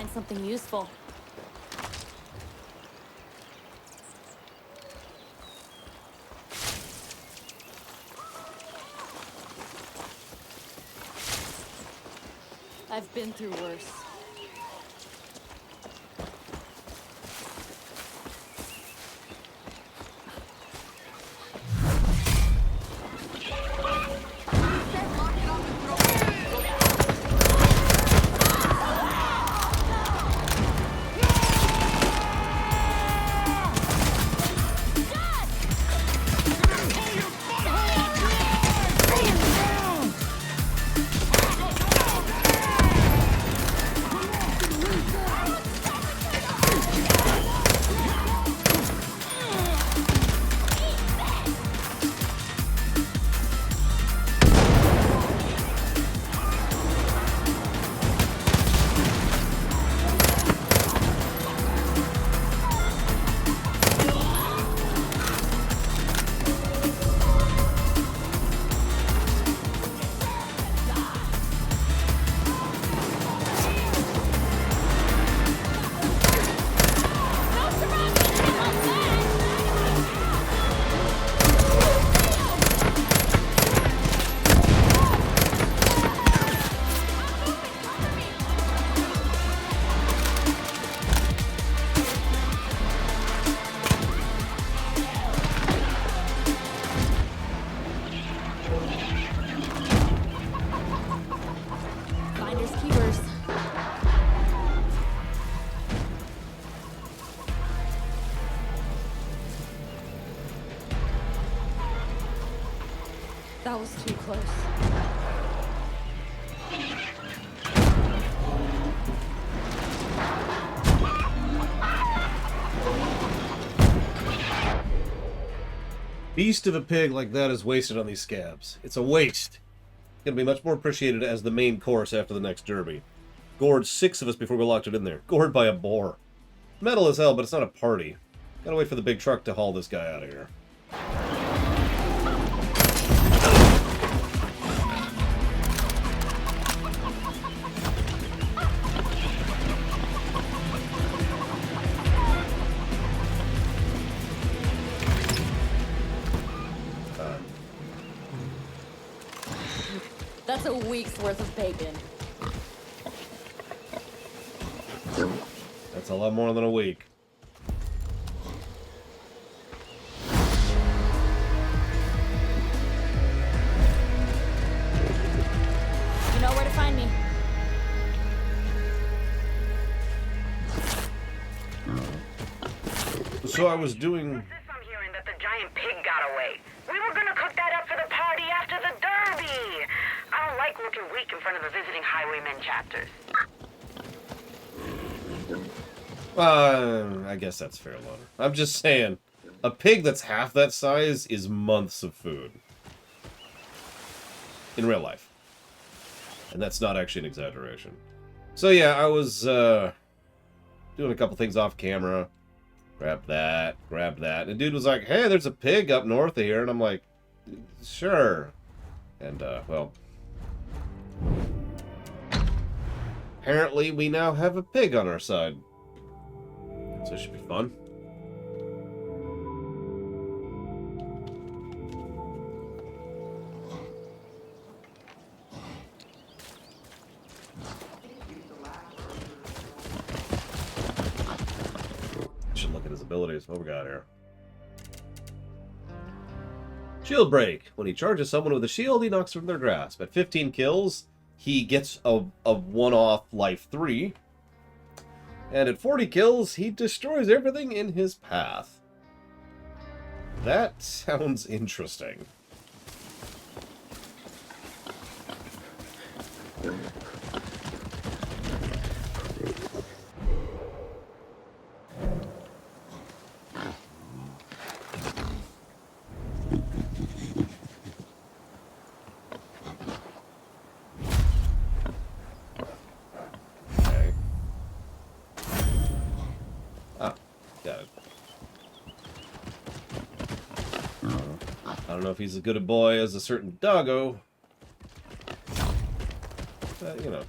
find something useful. I've been through worse. Finders keepers. That was too close. Beast of a pig like that is wasted on these scabs. It's a waste. It's gonna be much more appreciated as the main course after the next derby. Gored 6 of us before we locked it in there. Gored by a boar. Metal as hell, but it's not a party. Gotta wait for the big truck to haul this guy out of here. That's a week's worth of bacon. That's a lot more than a week. You know where to find me. So I was doing... I'm hearing that the giant pig got away. We were gonna cook that up for the party after the derby. I don't like looking weak in front of the visiting highwaymen chapters. I guess that's fair, Loner. I'm just saying, a pig that's half that size is months of food. In real life. And that's not actually an exaggeration. So yeah, I was doing a couple things off camera. Grab that, grab that. And the dude was like, hey, there's a pig up north of here. And I'm like, sure. And, well... apparently we now have a pig on our side. So it should be fun. Should look at his abilities. What we got here? Shield break. When he charges someone with a shield, he knocks from their grasp. At 15 kills, he gets a one-off life 3. And at 40 kills, he destroys everything in his path. That sounds interesting. I don't know if he's as good a boy as a certain doggo. But, you know.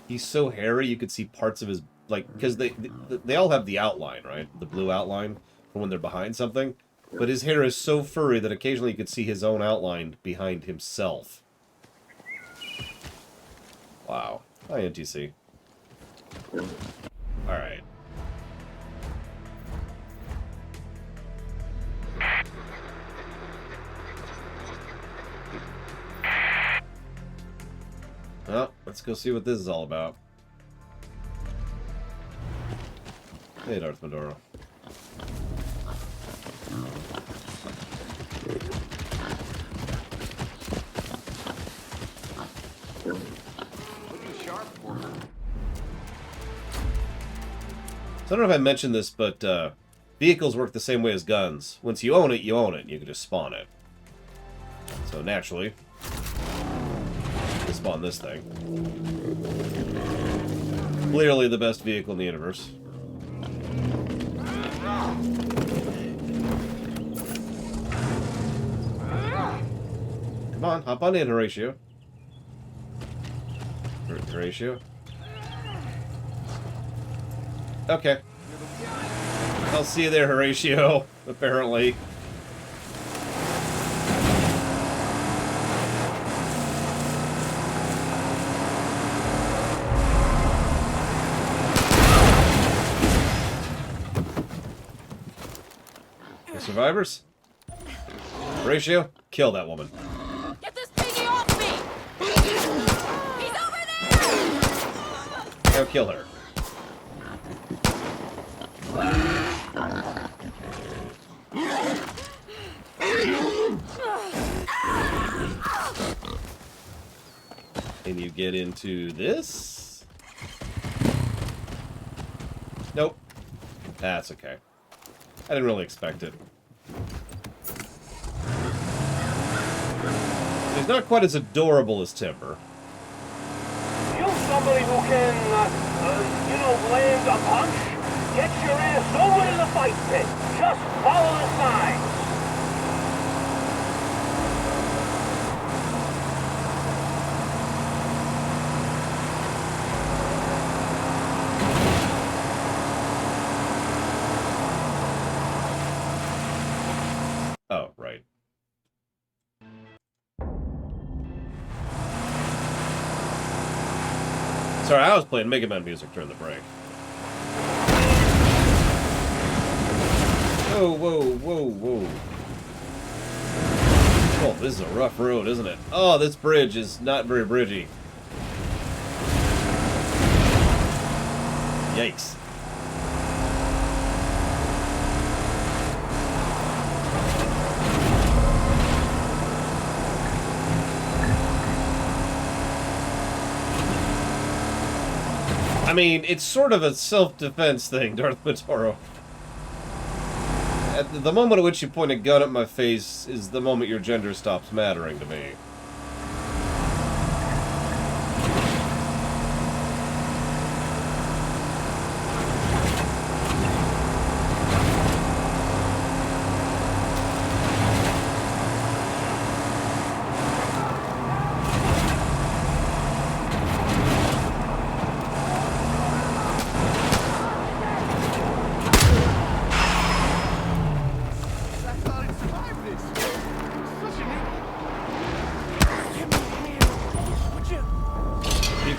He's so hairy, you could see parts of his, like, because they all have the outline, right? The blue outline for when they're behind something. But his hair is so furry that occasionally you could see his own outline behind himself. Wow. Hi, NTC. Alright. Well, let's go see what this is all about. Hey, Darth Medoro. So I don't know if I mentioned this, but vehicles work the same way as guns. Once you own it, you own it. You can just spawn it. So naturally, we'll spawn this thing. Clearly the best vehicle in the universe. Come on, hop on in, Horatio. Horatio? Okay. I'll see you there, Horatio, apparently. The survivors? Horatio, kill that woman. Get this piggy off me! He's over there! Now kill her. Can you get into this? Nope. That's okay. I didn't really expect it. He's not quite as adorable as Timber. You somebody who can, land a punch? Get your ass over to the fight pit. Just follow the signs. Oh, right. Sorry, I was playing Mega Man music during the break. Whoa, whoa, whoa, whoa. Oh, this is a rough road, isn't it? Oh, this bridge is not very bridgy. Yikes. I mean, it's sort of a self-defense thing, Darth Medoro. At the moment at which you point a gun at my face is the moment your gender stops mattering to me.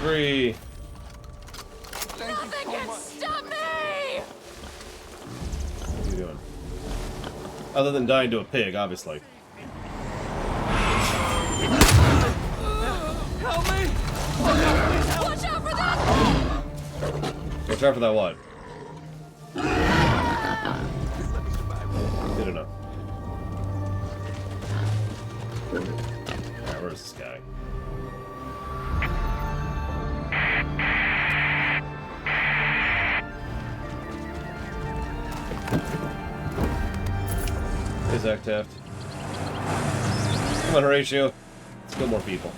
Free. Nothing can stop me! What are you doing? Other than dying to a pig, obviously. Help me! Watch out for that! Watch out for that what? Good enough. Alright, where's this guy? Hey, Zach Taft. Come on, Horatio. Let's kill more people.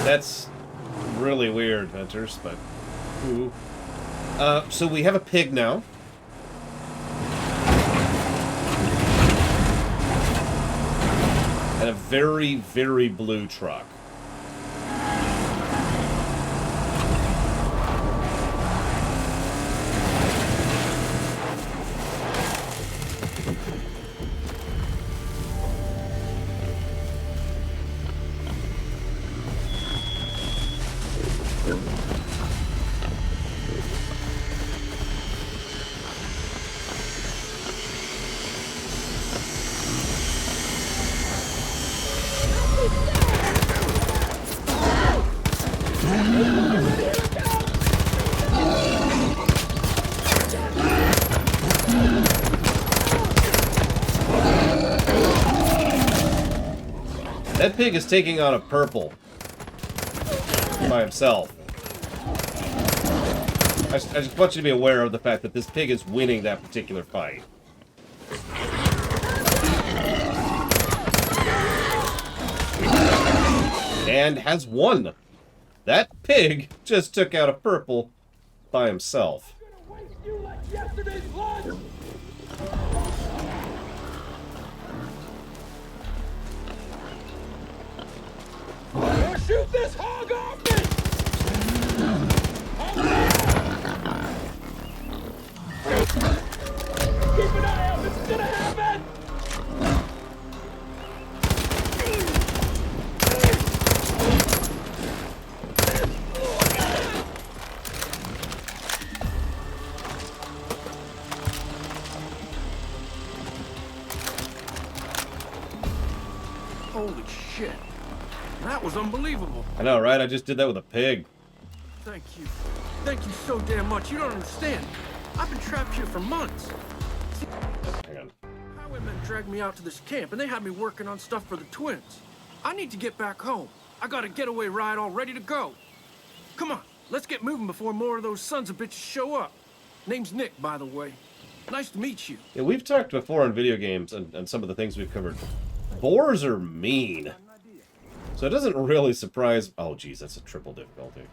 That's really weird, Venters, but Ooh. So we have a pig now. And a very, very blue truck. That pig is taking on a purple by himself. I just want you to be aware of the fact that this pig is winning that particular fight. And has won. That pig just took out a purple by himself. Shoot this hog off me! Keep an eye out, this is gonna happen! Holy shit. That was unbelievable. I know, right? I just did that with a pig. Thank you. Thank you so damn much. You don't understand. I've been trapped here for months. Hang on. Highwaymen dragged me out to this camp, and they had me working on stuff for the twins. I need to get back home. I got a getaway ride all ready to go. Come on, let's get moving before more of those sons of bitches show up. Name's Nick, by the way. Nice to meet you. Yeah, we've talked before on video games and some of the things we've covered. Boars are mean. So it doesn't really surprise... Oh, geez, that's a triple difficulty.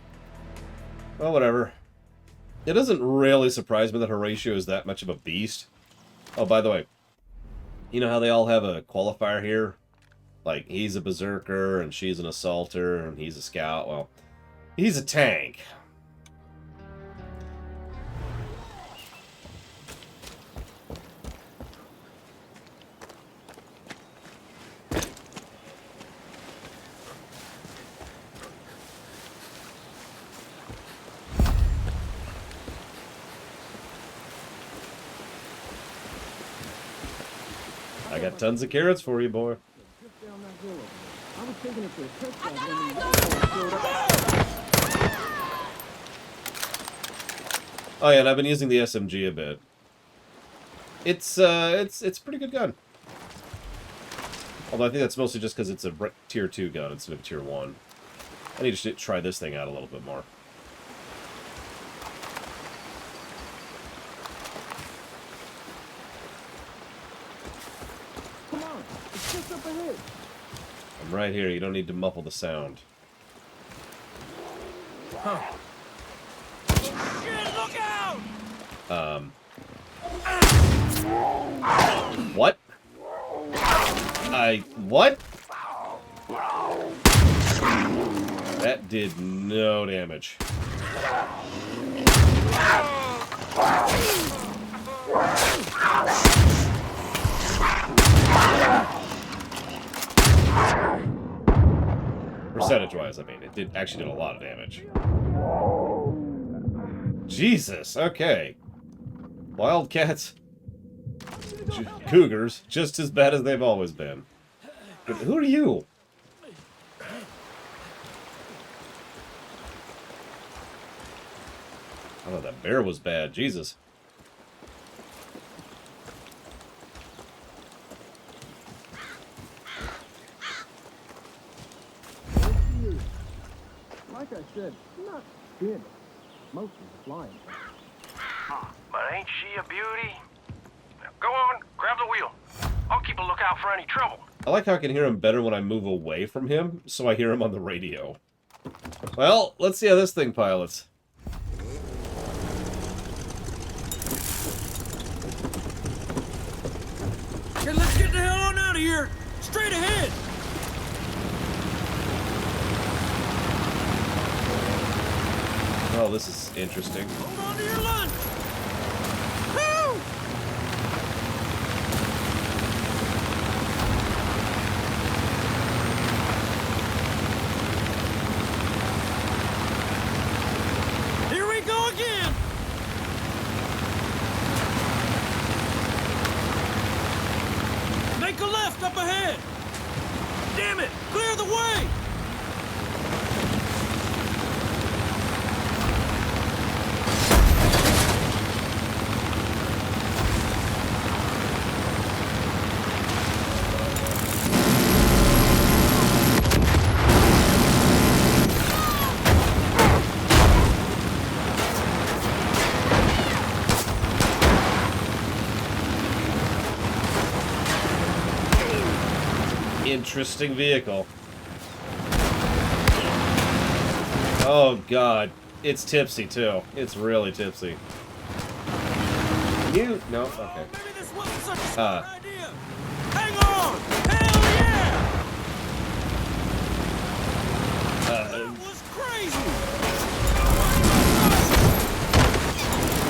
Well, whatever. It doesn't really surprise me that Horatio is that much of a beast. Oh, by the way, you know how they all have a qualifier here? Like, he's a berserker, and she's an assaulter, and he's a scout. Well, he's a tank. I got tons of carrots for you, boy. Oh yeah, and I've been using the SMG a bit. It's a pretty good gun. Although I think that's mostly just because it's a tier 2 gun instead of tier 1. I need to try this thing out a little bit more. Come on, it's just up ahead. I'm right here. You don't need to muffle the sound. Huh. Shit, look out! What? What? That did no damage. Percentage-wise, I mean, it actually did a lot of damage. Jesus, okay. Wildcats, cougars, just as bad as they've always been. But who are you? Oh, that bear was bad. Jesus. Like I said, not thin. Mostly flying. But ain't she a beauty? Now go on, grab the wheel. I'll keep a lookout for any trouble. I like how I can hear him better when I move away from him, so I hear him on the radio. Well, let's see how this thing pilots. Okay, let's get the hell on out of here. Straight ahead. Oh, this is interesting. Hold on to your lunch. Woo! Here we go again. Make a left up ahead. Damn it! Clear the way. Interesting vehicle. Oh god, it's tipsy too. It's really tipsy. You no okay. Maybe this wasn't such a smart idea. Hang on! Hell yeah! That was crazy!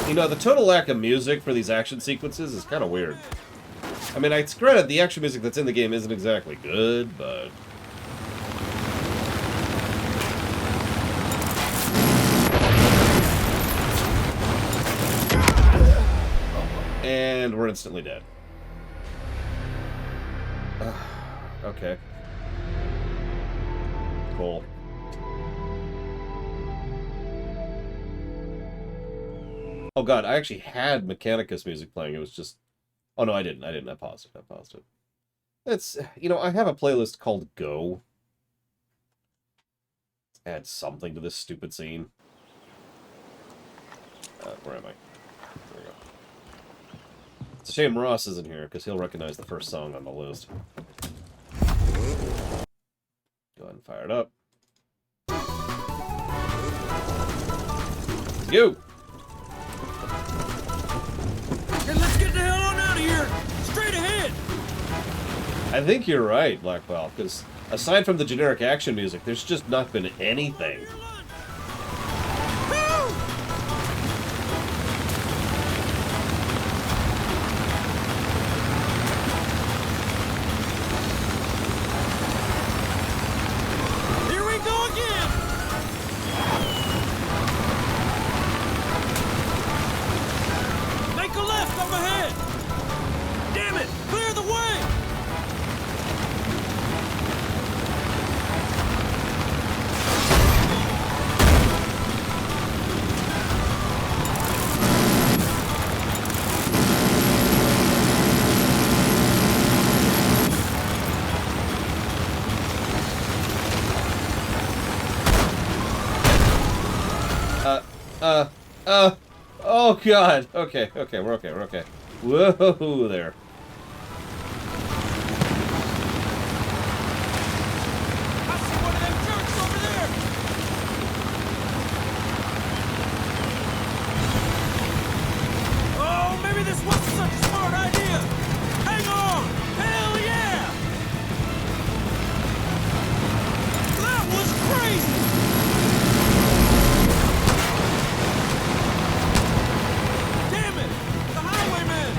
You know, the total lack of music for these action sequences is kind of weird. I mean, it's granted the action music that's in the game isn't exactly good, but and we're instantly dead. Okay. Cool. Oh god, I actually had Mechanicus music playing. It was just... Oh no, I didn't. I paused it. It's... You know, I have a playlist called Go. Let's add something to this stupid scene. Where am I? There we go. It's a shame Ross isn't here, because he'll recognize the first song on the list. Go ahead and fire it up. Go! Hey, let's get the hell on out of here! Straight ahead! I think you're right, Blackwell, because aside from the generic action music, there's just not been anything. Your lunch. Woo! Here we go again! Make a left up ahead! Damn it! Clear the way! Oh god. Okay, we're okay. Whoa there. I see one of them jerks over there! Oh, maybe this wasn't such a smart idea! Hang on! Hell yeah! That was crazy! Damn it! The highwayman!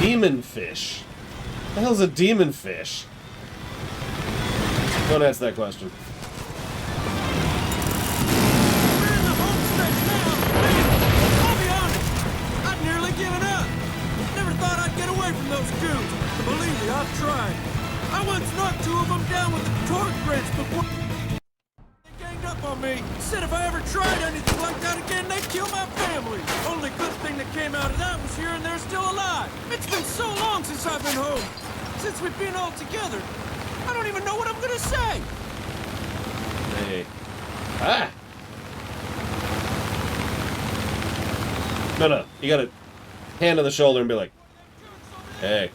Demon fish. What the hell's a demon fish? Don't ask that question. We're in the home stretch now! Man, I'll be honest, I'd nearly given up. Never thought I'd get away from those goons. Believe me, I've tried. I once knocked two of them down with a torque wrench before they ganged up up on me. Said if I ever tried anything like that again, they'd kill my family. Only good thing that came out of that was hearing they're still alive. It's been so long since I've been home. Since we've been all together. I don't even know what I'm gonna say. Hey. Ah! No. You gotta hand on the shoulder and be like, hey.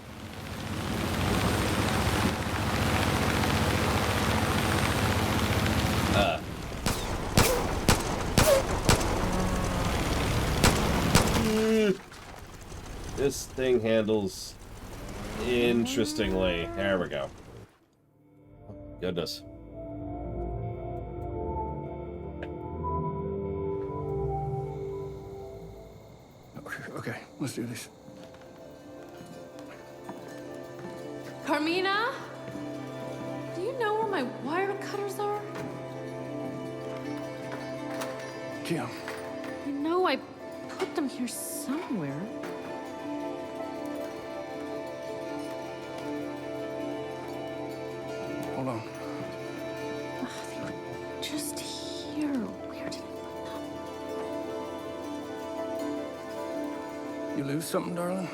This thing handles interestingly. There we go. Goodness. Okay, let's do this. Carmina? Do you know where my wire cutters are? Kim, You know I put them here somewhere. hold on. They were just here. Where did I put them? You lose something, darling?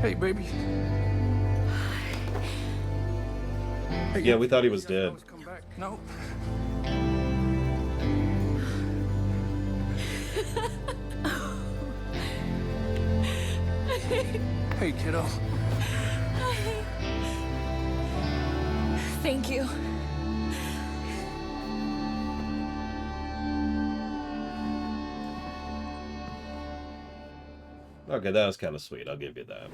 Hey, baby. Hey, Yeah, we thought he was you guys dead. always come back? No. Hey, kiddo. Thank you. Okay, that was kind of sweet. I'll give you that.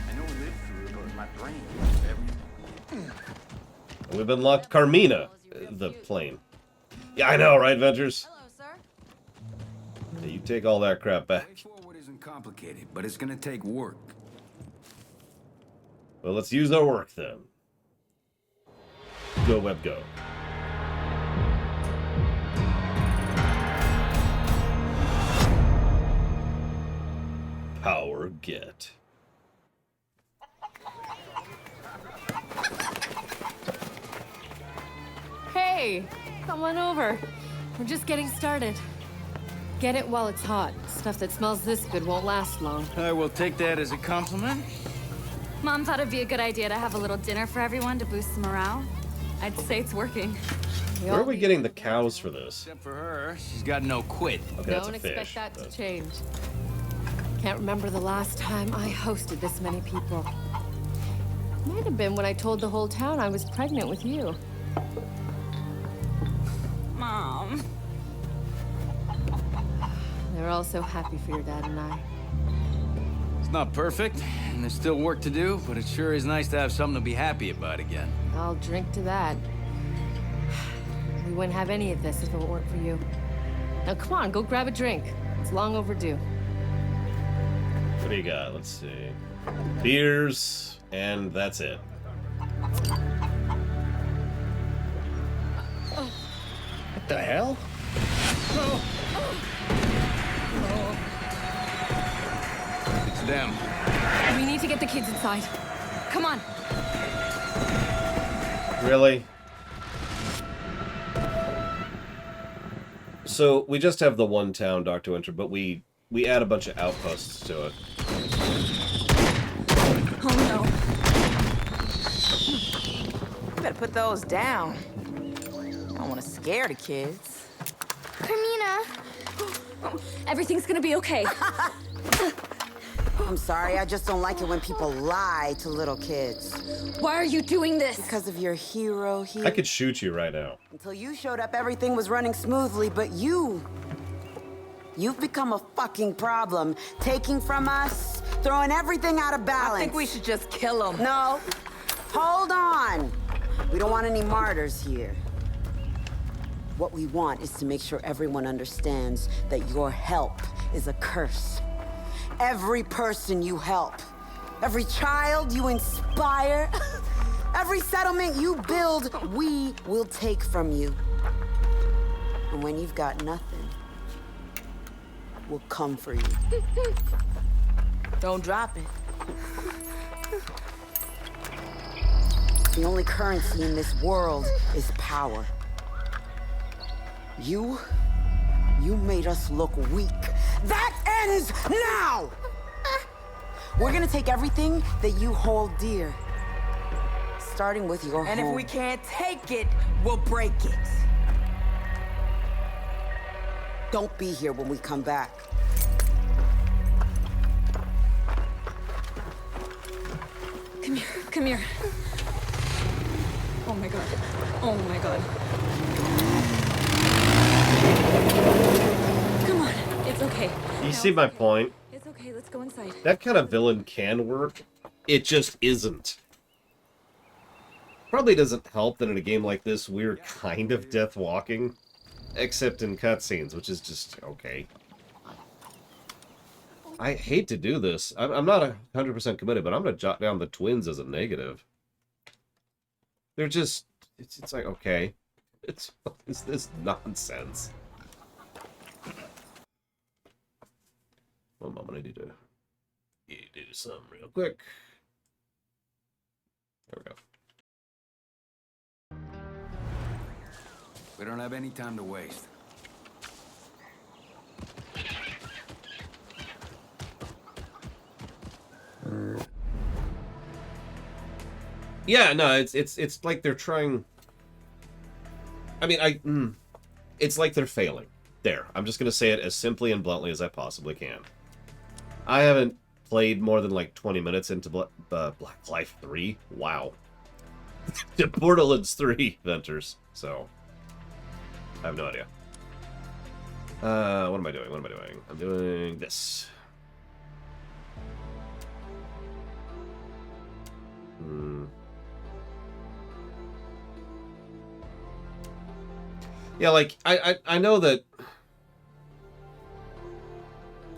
I know we lived through it, but my brain We've unlocked Carmina, the plane. Yeah, I know, right, Ventures? Hello, sir. Yeah, you take all that crap back. Forward isn't complicated, but it's gonna take work. Well, let's use our work then. Go, web, go. Power get. Hey, come on over. We're just getting started. Get it while it's hot. Stuff that smells this good won't last long. I will take that as a compliment. Mom thought it'd be a good idea to have a little dinner for everyone to boost morale. I'd say it's working. Where are we getting the cows for this? Except for her, she's got no quit. Okay, that's Don't a expect fish. that to but- change. Can't remember the last time I hosted this many people. Might have been when I told the whole town I was pregnant with you. Mom. They were all so happy for your dad and I. It's not perfect, and there's still work to do, but it sure is nice to have something to be happy about again. I'll drink to that. We wouldn't have any of this if it weren't for you. Now come on, go grab a drink. It's long overdue. What do you got? Let's see. Beers, and that's it. What the hell? It's them. We need to get the kids inside. Come on. Really? So, we just have the one town, Dr. Winter, but we add a bunch of outposts to it. Oh no. You better put those down. I don't want to scare the kids. Carmina. Everything's gonna be okay. I'm sorry, I just don't like it when people lie to little kids. Why are you doing this? Because of your hero here. I could shoot you right now. Until you showed up, everything was running smoothly, but you've become a fucking problem. Taking from us, throwing everything out of balance. I think we should just kill them. No, hold on. We don't want any martyrs here. What we want is to make sure everyone understands that your help is a curse. Every person you help, every child you inspire, every settlement you build, we will take from you. And when you've got nothing, we'll come for you. Don't drop it. The only currency in this world is power. You made us look weak. That ends now! We're gonna take everything that you hold dear. Starting with your And home. if we can't take it, we'll break it. Don't be here when we come back. Come here, come here. Oh my god. Oh my god. Come on, it's okay. You No, see it's my okay. point? It's okay, let's go inside. That kind of villain can work. It just isn't. Probably doesn't help that in a game like this, we're kind of death walking. Except in cutscenes, which is just okay. I hate to do this. I'm not 100% committed, but I'm going to jot down the twins as a negative. They're just... It's like, okay. What is this nonsense? One moment, I need to do something real quick. There we go. We don't have any time to waste. Yeah, no, it's like they're trying. I mean, it's like they're failing. There, I'm just gonna say it as simply and bluntly as I possibly can. I haven't played more than like 20 minutes into Black Life 3. Wow. To Borderlands 3 Venters. So, I have no idea. What am I doing? What am I doing? I'm doing this. Yeah, like, I know that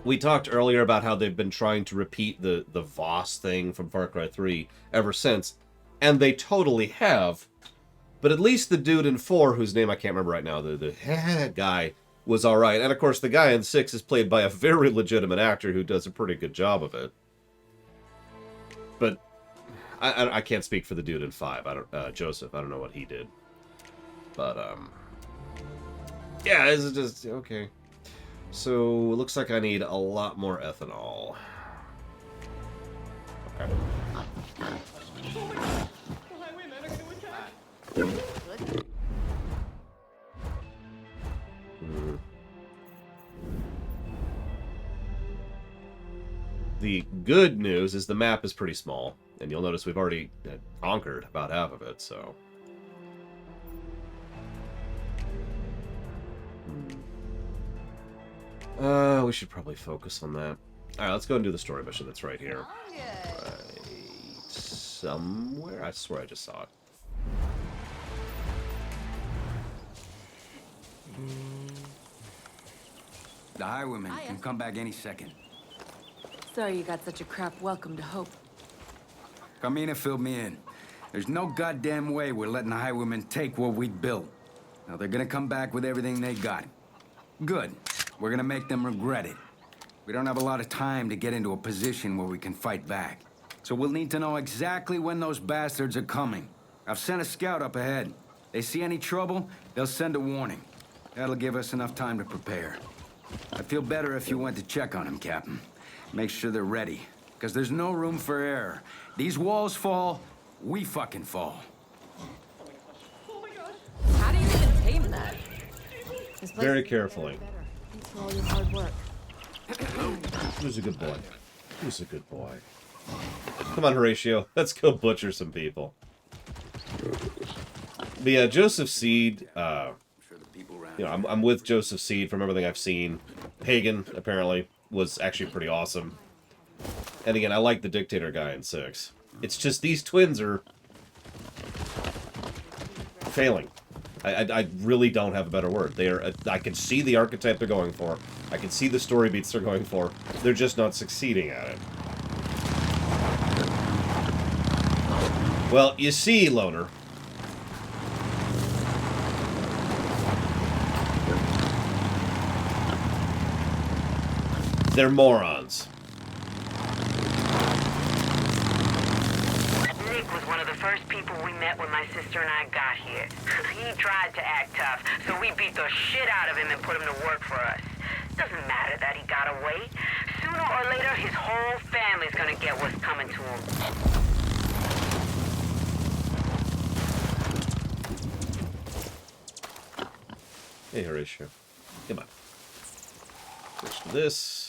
we talked earlier about how they've been trying to repeat the Voss thing from Far Cry 3 ever since, and they totally have, but at least the dude in 4, whose name I can't remember right now, the guy, was alright, and of course the guy in 6 is played by a very legitimate actor who does a pretty good job of it. But I can't speak for the dude in 5, Joseph, I don't know what he did. But, yeah, it's just, okay. So, it looks like I need a lot more ethanol. Okay. The good news is the map is pretty small, and you'll notice we've already conquered about half of it, so... we should probably focus on that. Alright, let's go and do the story mission that's right here. Right... somewhere? I swear I just saw it. The highwayman can come back any second. Sorry you got such a crap welcome to Hope. Carmina filled me in. There's no goddamn way we're letting the highwaymen take what we built. Now they're gonna come back with everything they got. Good. We're gonna make them regret it. We don't have a lot of time to get into a position where we can fight back. So we'll need to know exactly when those bastards are coming. I've sent a scout up ahead. They see any trouble, they'll send a warning. That'll give us enough time to prepare. I'd feel better if you went to check on them, Captain. Make sure they're ready, because there's no room for error. These walls fall, we fucking fall. How do you even tame that? This place Very is carefully. better. Thanks for all your hard work. Who's a good boy? Who's a good boy? Come on, Horatio. Let's go butcher some people. The Joseph Seed, you know, I'm with Joseph Seed from everything I've seen. Pagan, apparently, was actually pretty awesome. And again, I like the Dictator guy in 6. It's just these twins are failing. I really don't have a better word. They are. I can see the archetype they're going for. I can see the story beats they're going for. They're just not succeeding at it. Well, you see, Loner. They're morons. Nick was one of the first people we met when my sister and I got here. He tried to act tough, so we beat the shit out of him and put him to work for us. Doesn't matter that he got away. Sooner or later, his whole family's gonna get what's coming to him. Hey, Horatio. Come on. Switch to this.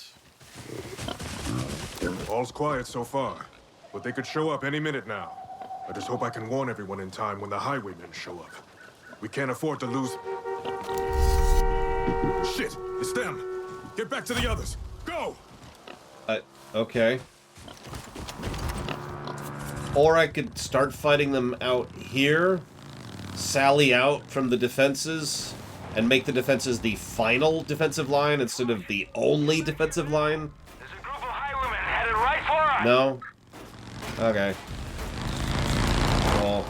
All's quiet so far, but they could show up any minute now. I just hope I can warn everyone in time when the highwaymen show up. We can't afford to lose... Shit! It's them! Get back to the others! Go! Okay. Or I could start fighting them out here, sally out from the defenses, and make the defenses the final defensive line instead of the only defensive line. There's a group of highwaymen headed right for us. No? Okay. Well...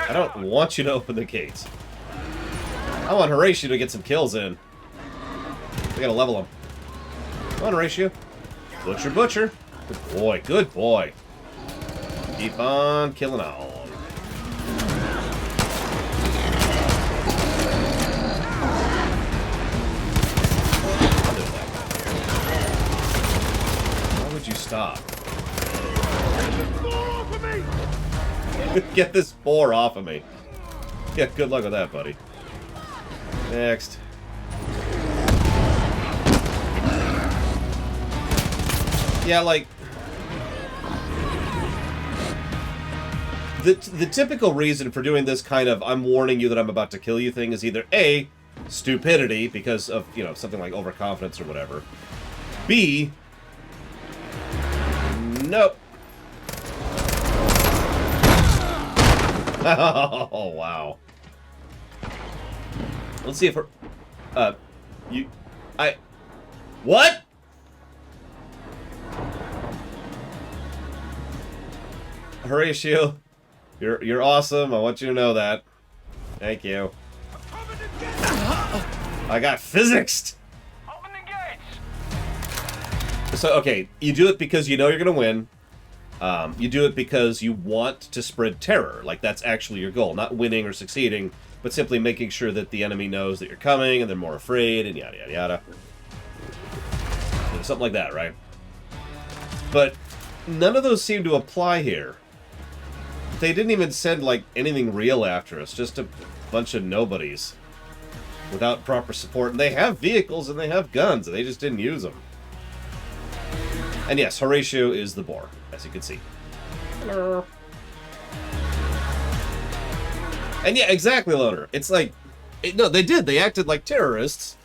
I don't want you to open the gates. I want Horatio to get some kills in. We gotta level him. Come on, Horatio. Butcher, butcher. Good boy, good boy. Keep on killing all. Why would you stop? Get this boar off of me. Yeah, good luck with that, buddy. Next. Yeah, like... The typical reason for doing this kind of I'm warning you that I'm about to kill you thing is either A, stupidity because of, you know, something like overconfidence or whatever. B, nope. Oh, wow. Let's see if her... What?! Horatio, you're awesome. I want you to know that. Thank you. I got physicsed! Open the gates. So, okay, you do it because you know you're gonna win. You do it because you want to spread terror. Like, that's actually your goal. Not winning or succeeding, but simply making sure that the enemy knows that you're coming and they're more afraid and yada, yada, yada. You know, something like that, right? But none of those seem to apply here. They didn't even send, like, anything real after us. Just a bunch of nobodies. Without proper support. And they have vehicles and they have guns, and they just didn't use them. And yes, Horatio is the boar, as you can see. Hello. And yeah, exactly, Loner. It's like... no, they did. They acted like terrorists.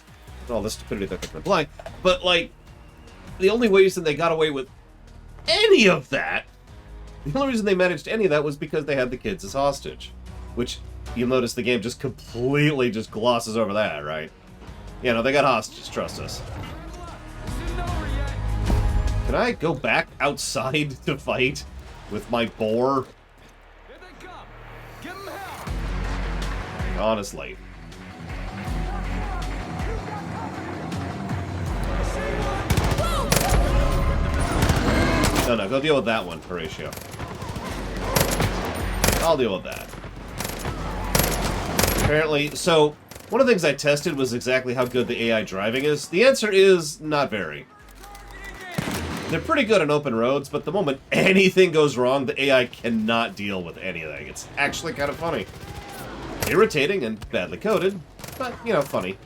All the stupidity that they could apply. But, like, the only reason they got away with any of that... The only reason they managed any of that was because they had the kids as hostage. Which, you'll notice the game just completely just glosses over that, right? Yeah, no, they got hostages, trust us. Can I go back outside to fight with my boar? Here they come. Give them hell. Honestly. No, go deal with that one, Horatio. I'll deal with that. Apparently, so, one of the things I tested was exactly how good the AI driving is. The answer is not very. They're pretty good on open roads, but the moment anything goes wrong, the AI cannot deal with anything. It's actually kind of funny. Irritating and badly coded, but, you know, funny.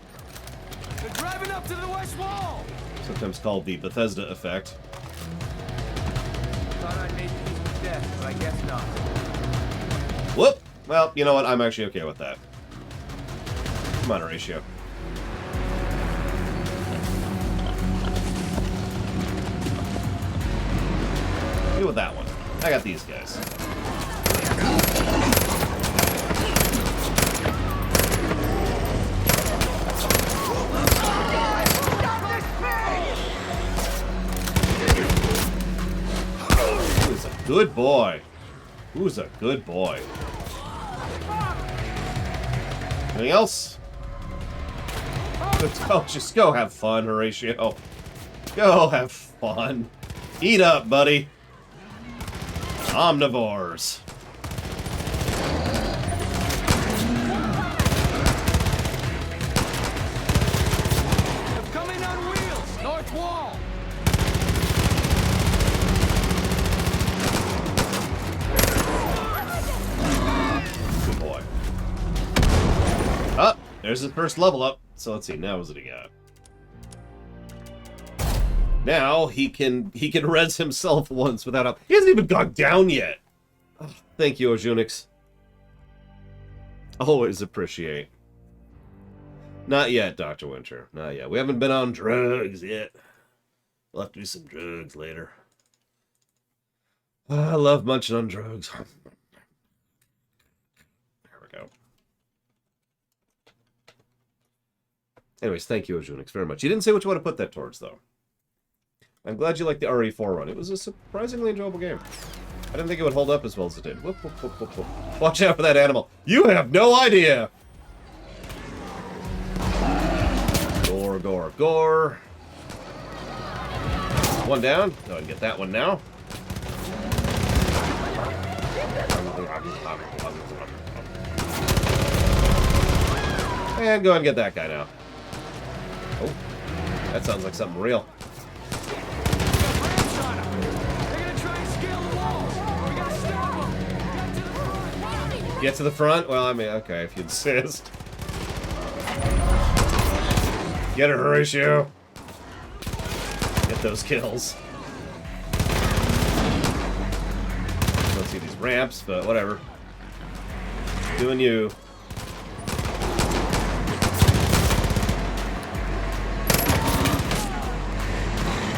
They're driving up to the west wall. Sometimes called the Bethesda effect. Thought I'd made peace with death, but I guess not. Whoop! Well, you know what? I'm actually okay with that. Come on, Horatio. Deal with that one. I got these guys. good boy? Who's a good boy? Anything else? Let's go. Just go have fun, Horatio. Go have fun. Eat up, buddy. Omnivores. Coming on wheels! North wall! Good boy. Oh, there's his first level up. So let's see, now what's it he got? Now he can res himself once without up. He hasn't even gone down yet. Oh, thank you, Ojunix. Always appreciate. Not yet, Dr. Winter. Not yet. We haven't been on drugs yet. We'll have to do some drugs later. I love munching on drugs. There we go. Anyways, thank you, Ojunix, very much. You didn't say what you want to put that towards, though. I'm glad you liked the RE4 run. It was a surprisingly enjoyable game. I didn't think it would hold up as well as it did. Whoop, whoop, whoop, whoop, whoop. Watch out for that animal. You have no idea! Gore, gore, gore. One down. Go ahead and get that one now. And go ahead and get that guy now. Oh, that sounds like something real. Get to the front? Well, I mean, okay, if you insist. Get her, Horatio. Get those kills. Don't see these ramps, but whatever. Doing you.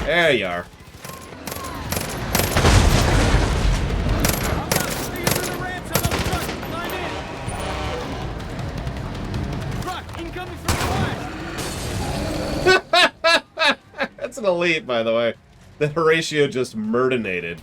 There you are. That's an elite, by the way. That Horatio just murdinated.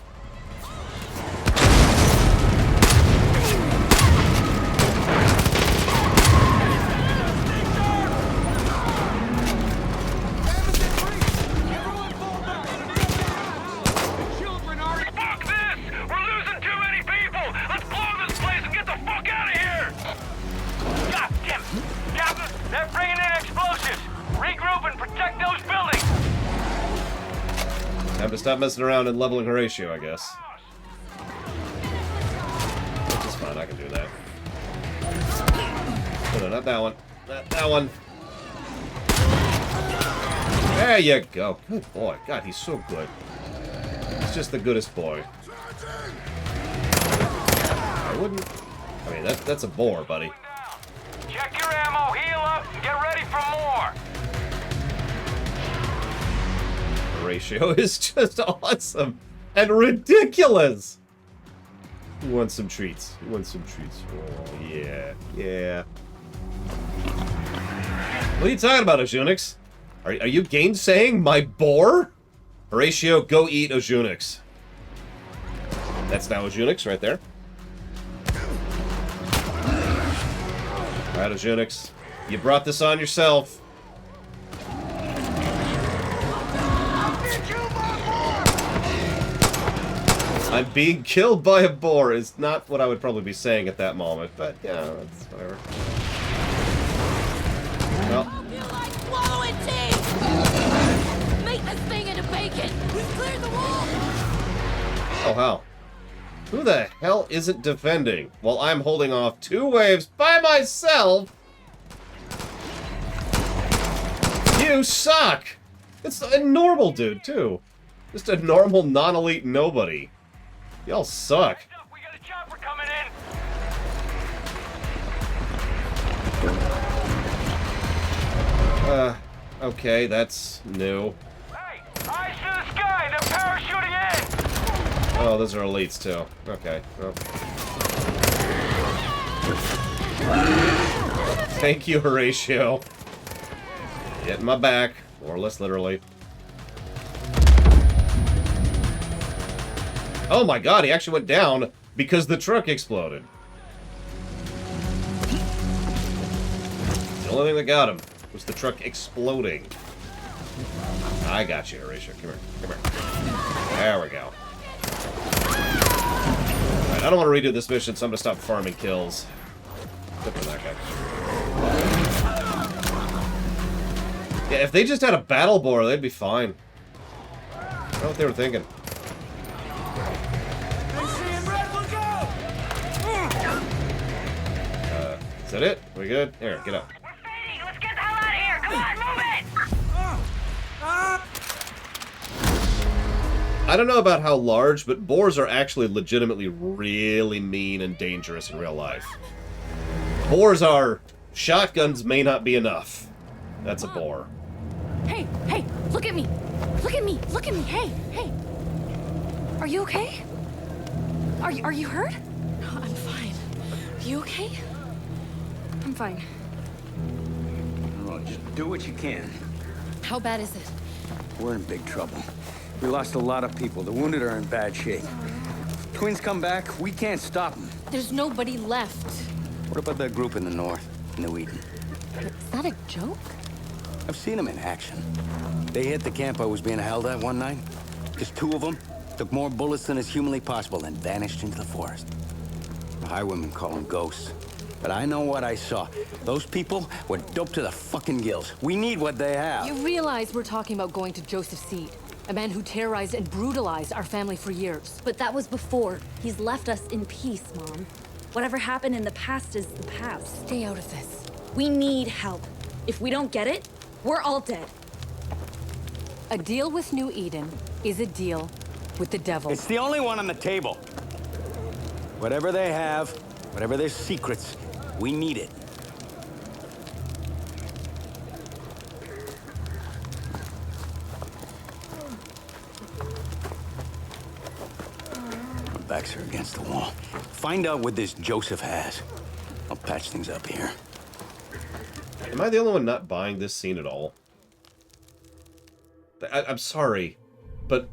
Time to stop messing around and leveling Horatio, I guess. Which is fine, I can do that. No, not that one. Not that one. There you go. Good boy. God, he's so good. He's just the goodest boy. I wouldn't... I mean, that's a bore, buddy. Check your ammo, heal up, and get ready for more. Horatio is just awesome and ridiculous. Who wants some treats? Who wants some treats? Oh, yeah. Yeah. What are you talking about, Ojunix? Are you gainsaying my boar? Horatio, go eat Ojunix. That's now Ojunix right there. Alright, Ojunix. You brought this on yourself. I'm being killed by a boar is not what I would probably be saying at that moment, but yeah, that's whatever. Well. I feel like swallowing teeth! Make this thing into bacon! We cleared the wall! Oh, how? Who the hell isn't defending while I'm holding off 2 waves by myself? You suck! It's a normal dude, too. Just a normal, non-elite nobody. Y'all suck. We got a chopper coming in. Okay, that's new. Hey, eyes to the sky, they're parachuting in. Oh, those are elites, too. Okay, well. Thank you, Horatio. Get in my back, more or less literally. Oh my god, he actually went down because the truck exploded. The only thing that got him was the truck exploding. I got you, Horatio. Come here. Come here. There we go. Alright, I don't want to redo this mission, so I'm going to stop farming kills. Good for that guy. Yeah, if they just had a battle boar, they'd be fine. I don't know what they were thinking. Is that it? We good? Here, get up. We're fading. Let's get the hell out of here. Come on, move it. I don't know about how large, but boars are actually legitimately really mean and dangerous in real life. Boars are... Shotguns may not be enough. That's a boar. Hey, hey, look at me. Look at me. Look at me. Hey, hey. Are you okay? Are you hurt? No, I'm fine. Are you okay? I'm fine. Oh, just do what you can. How bad is it? We're in big trouble. We lost a lot of people. The wounded are in bad shape. If twins come back, we can't stop them. There's nobody left. What about that group in the north, New Eden? Is that a joke? I've seen them in action. They hit the camp I was being held at one night. Just two of them took more bullets than is humanly possible and vanished into the forest. The highwaymen call them ghosts. But I know what I saw. Those people were doped to the fucking gills. We need what they have. You realize we're talking about going to Joseph Seed, a man who terrorized and brutalized our family for years. But that was before. He's left us in peace, Mom. Whatever happened in the past is the past. Stay out of this. We need help. If we don't get it, we're all dead. A deal with New Eden is a deal with the devil. It's the only one on the table. Whatever they have, whatever their secrets, we need it. My backs are against the wall. Find out what this Joseph has. I'll patch things up here. Am I the only one not buying this scene at all? I'm sorry, but...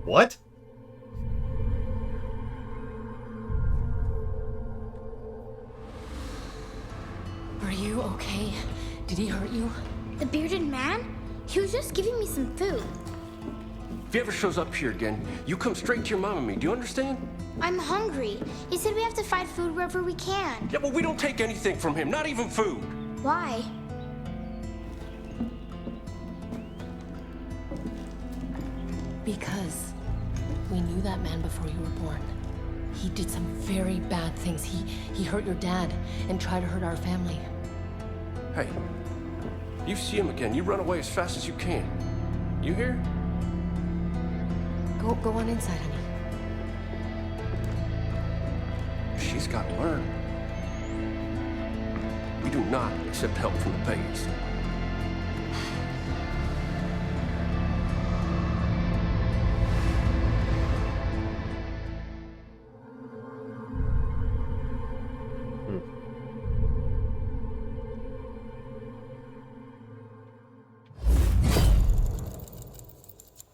What? Are you okay? Did he hurt you? The bearded man? He was just giving me some food. If he ever shows up here again, you come straight to your mom and me. Do you understand? I'm hungry. He said we have to find food wherever we can. Yeah, but we don't take anything from him, not even food. Why? Because we knew that man before you were born. He did some very bad things. He hurt your dad and tried to hurt our family. Hey, you see him again, you run away as fast as you can. You hear? Go on inside, honey. She's got to learn. We do not accept help from the pagans.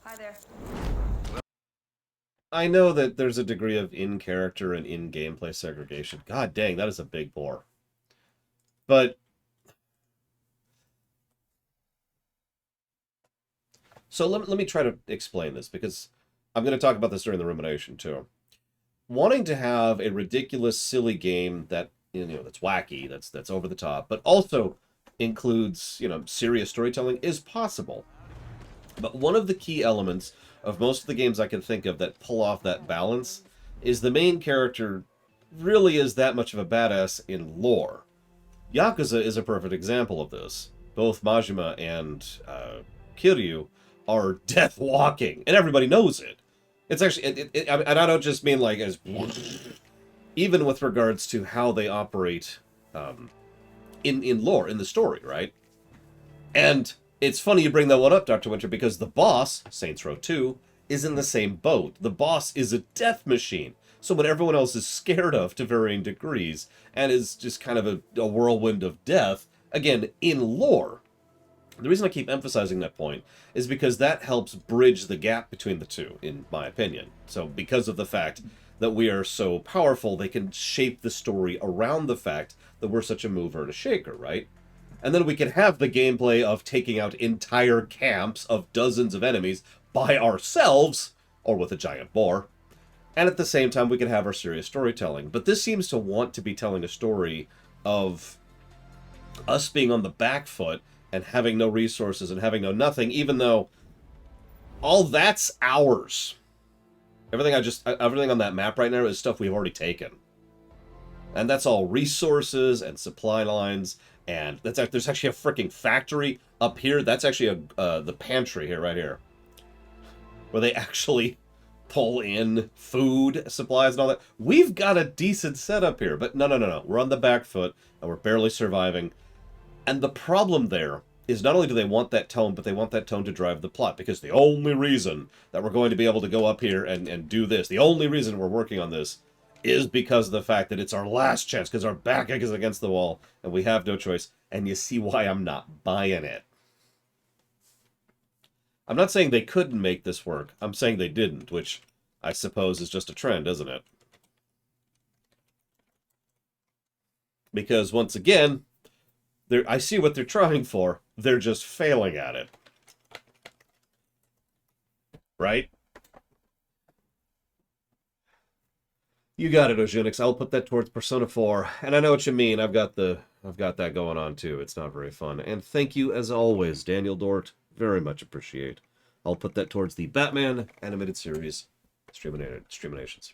Hi there. I know that there's a degree of in-character and in-gameplay segregation. God dang, that is a big bore. But... So let me try to explain this, because I'm going to talk about this during the rumination, too. Wanting to have a ridiculous, silly game that, that's wacky, that's over the top, but also includes, serious storytelling is possible. But one of the key elements of most of the games I can think of that pull off that balance is the main character really is that much of a badass in lore. Yakuza is a perfect example of this. Both Majima and Kiryu are death walking, and everybody knows it. It's actually, and I don't just mean like as, even with regards to how they operate in lore, in the story, right? And it's funny you bring that one up, Dr. Winter, because the boss, Saints Row 2, is in the same boat. The boss is a death machine. So when everyone else is scared of to varying degrees, and is just kind of a whirlwind of death, again, in lore, The reason I keep emphasizing that point is because that helps bridge the gap between the two, in my opinion. So because of the fact that we are so powerful, they can shape the story around the fact that we're such a mover and a shaker, right? And then we can have the gameplay of taking out entire camps of dozens of enemies by ourselves, or with a giant boar. And at the same time, we can have our serious storytelling. But this seems to want to be telling a story of us being on the back foot and having no resources and having no nothing, even though all that's ours. Everything on that map right now is stuff we've already taken. And that's all resources and supply lines, and there's actually a freaking factory up here. That's actually the pantry here, right here, where they actually pull in food, supplies, and all that. We've got a decent setup here, but no. We're on the back foot, and we're barely surviving. And the problem there is not only do they want that tone, but they want that tone to drive the plot, because the only reason that we're going to be able to go up here and do this, the only reason we're working on this, is because of the fact that it's our last chance, because our back is against the wall, and we have no choice. And you see why I'm not buying it. I'm not saying they couldn't make this work. I'm saying they didn't, which I suppose is just a trend, isn't it? Because, once again, I see what they're trying for. They're just failing at it. Right? You got it, Ojunix. I'll put that towards Persona 4. And I know what you mean. I've got that going on too. It's not very fun. And thank you, as always, Daniel Dort. Very much appreciate. I'll put that towards the Batman animated series streamations.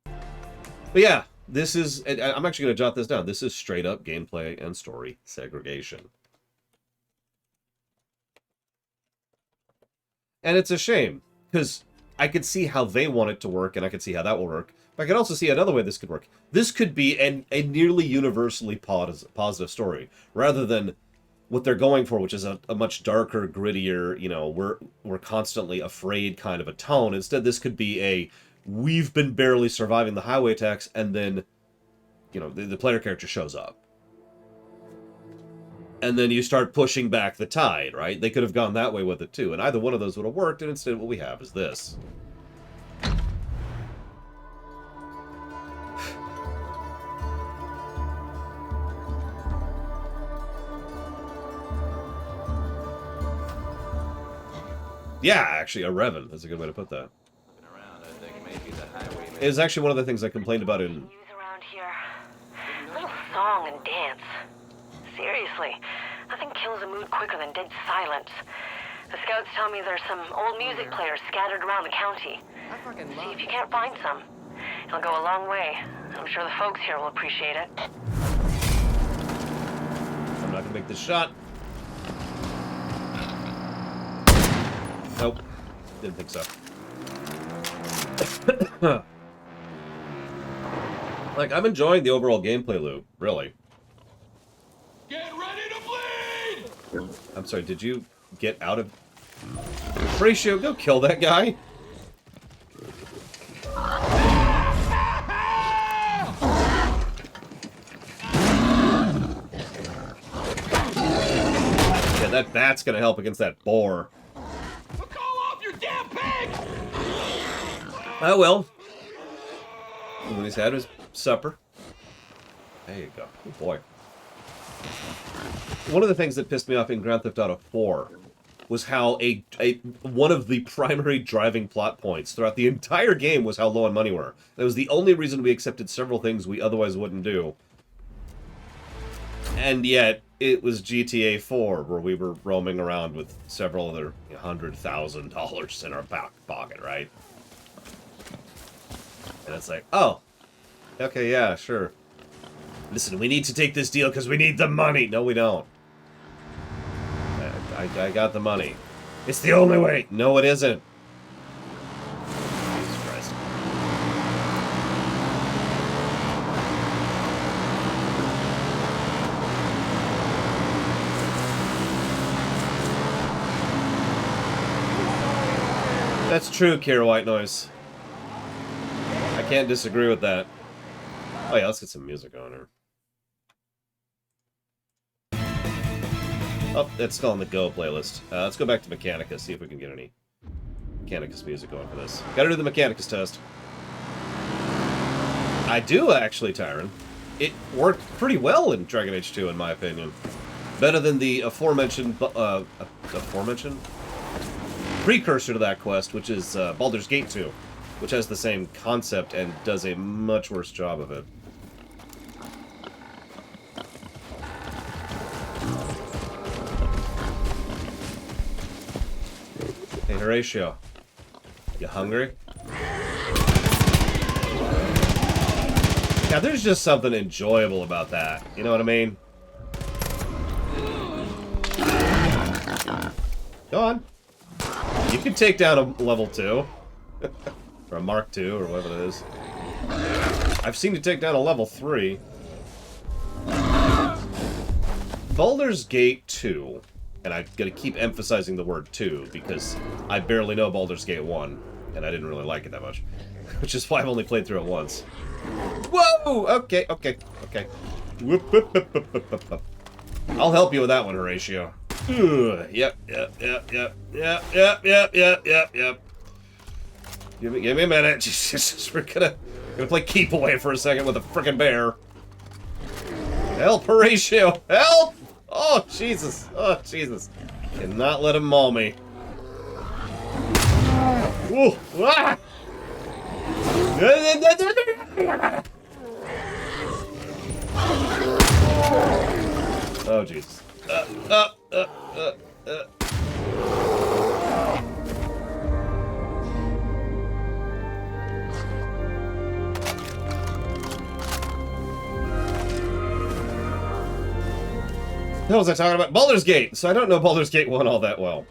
But yeah, this is... I'm actually going to jot this down. This is straight up gameplay and story segregation. And it's a shame, because I could see how they want it to work, and I could see how that will work. But I could also see another way this could work. This could be a nearly universally positive story, rather than what they're going for, which is a much darker, grittier, you know, we're constantly afraid kind of a tone. Instead, this could be we've been barely surviving the highway attacks, and then, you know, the player character shows up. And then you start pushing back the tide, right? They could have gone that way with it too, and either one of those would have worked, and instead what we have is this. Yeah, actually, a Revan. That's a good way to put that. It was actually one of the things I complained about in... around here. Little song and dance. Seriously, nothing kills a mood quicker than dead silence. The scouts tell me there's some old music players scattered around the county. See if you can't find some. It'll go a long way. I'm sure the folks here will appreciate it. I'm not gonna make this shot. Nope. Didn't think so. Like, I'm enjoying the overall gameplay loop, really. Get ready to bleed! I'm sorry, did you get out of... Horatio, go kill that guy! Yeah, that bat's gonna help against that boar. Oh well. When he's had his supper. There you go. Good boy. One of the things that pissed me off in Grand Theft Auto 4 was how one of the primary driving plot points throughout the entire game was how low on money we were. That was the only reason we accepted several things we otherwise wouldn't do. And yet, it was GTA 4 where we were roaming around with several other $100,000 in our back pocket, right? And it's like, oh, okay, yeah, sure. Listen, we need to take this deal because we need the money. No, we don't. I got the money. It's the only way. No, it isn't. Jesus Christ. That's true, Kira White Noise. I can't disagree with that. Oh yeah, let's get some music on her. Oh, it's still on the Go playlist. Let's go back to Mechanicus, see if we can get any Mechanicus music going for this. Gotta do the Mechanicus test. I do, actually, Tyron. It worked pretty well in Dragon Age 2, in my opinion. Better than the aforementioned precursor to that quest, which is Baldur's Gate 2, which has the same concept and does a much worse job of it. Hey, Horatio. You hungry? Yeah, there's just something enjoyable about that. You know what I mean? Go on. You can take down a level 2. Or a Mark 2, or whatever it is. I've seen you take down a level 3. Baldur's Gate 2. And I'm gonna keep emphasizing the word 2, because I barely know Baldur's Gate 1. And I didn't really like it that much. Which is why I've only played through it once. Whoa! Okay. Whoop, whoop, whoop, whoop, whoop, whoop. I'll help you with that one, Horatio. Ugh. Yep. Give me a minute. We're gonna play keep away for a second with a frickin' bear. Help, Horatio! Help! Oh, Jesus. Cannot let him maul me. Ooh. Ah! Oh, Jesus. What was I talking about? Baldur's Gate! So I don't know Baldur's Gate 1 all that well.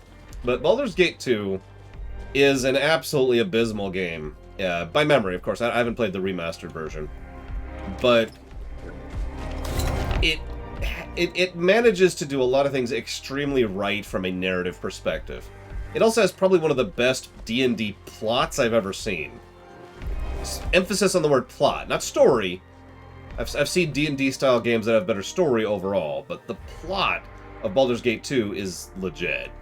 But Baldur's Gate 2 is an absolutely abysmal game. By memory, of course. I haven't played the remastered version. But it manages to do a lot of things extremely right from a narrative perspective. It also has probably one of the best D&D plots I've ever seen. Emphasis on the word plot, not story. I've seen D&D style games that have better story overall, but the plot of Baldur's Gate 2 is legit.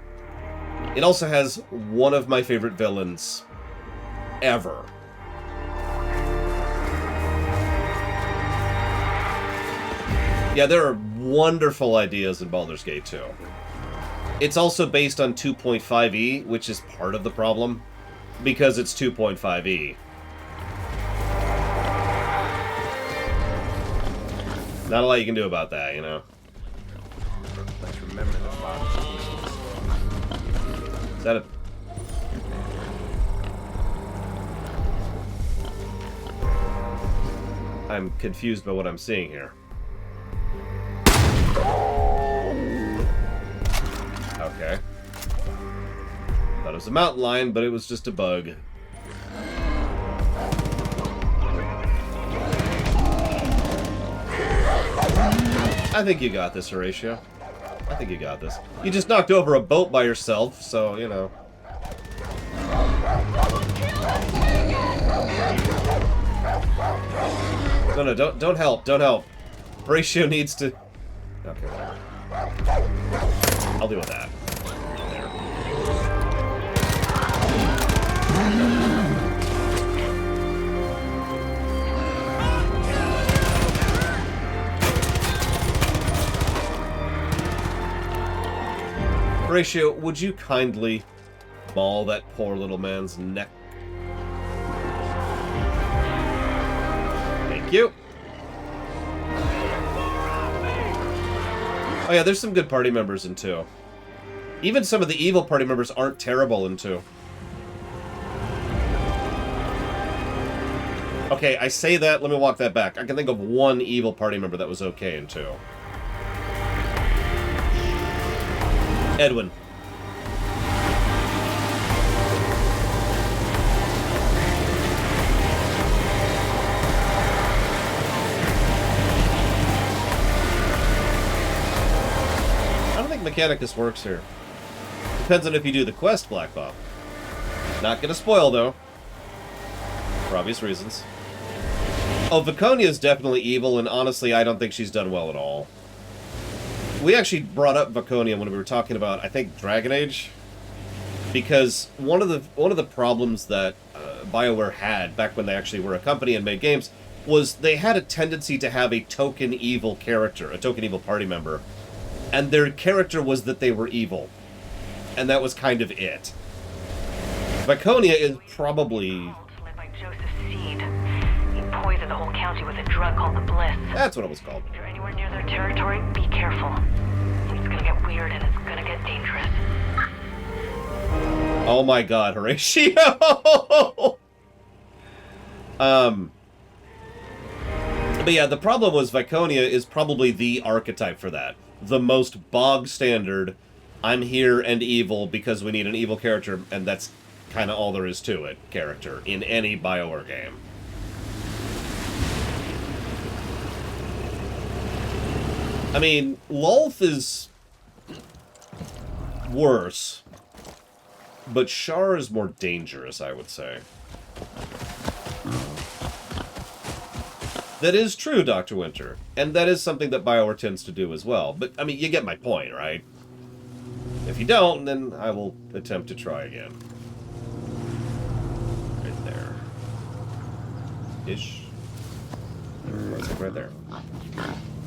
It also has one of my favorite villains ever. Yeah, there are wonderful ideas in Baldur's Gate 2. It's also based on 2.5e, which is part of the problem, because it's 2.5e. Not a lot you can do about that, you know? Let's remember the father's Is that a... I'm confused by what I'm seeing here. Okay. Thought it was a mountain lion, but it was just a bug. I think you got this, Horatio. I think you got this. You just knocked over a boat by yourself, so, you know. No, don't help. Don't help. Horatio needs to... Okay, whatever. I'll deal with that. Horatio, would you kindly maul that poor little man's neck? Thank you. Oh yeah, there's some good party members in 2. Even some of the evil party members aren't terrible in 2. Okay, I say that, let me walk that back. I can think of one evil party member that was okay in 2. Edwin. I don't think Mechanicus works here. Depends on if you do the quest, Black Bob. Not gonna spoil, though. For obvious reasons. Oh, Viconia is definitely evil, and honestly, I don't think she's done well at all. We actually brought up Vaconia when we were talking about, I think, Dragon Age, because one of the problems that BioWare had back when they actually were a company and made games was they had a tendency to have a token evil character, a token evil party member, and their character was that they were evil, and that was kind of it. Vaconia is probably... Poisoned the whole county with a drug called the Bliss. That's what it was called. If you're anywhere near their territory, be careful. It's gonna get weird and it's gonna get dangerous. Oh my god, Horatio! But yeah, the problem was Viconia is probably the archetype for that. The most bog standard, I'm here and evil because we need an evil character, and that's kind of all there is to it, character, in any BioWare game. I mean, Lolth is worse, but Shar is more dangerous, I would say. That is true, Dr. Winter, and that is something that BioWare tends to do as well. But, I mean, you get my point, right? If you don't, then I will attempt to try again. Right there. Ish. Right there.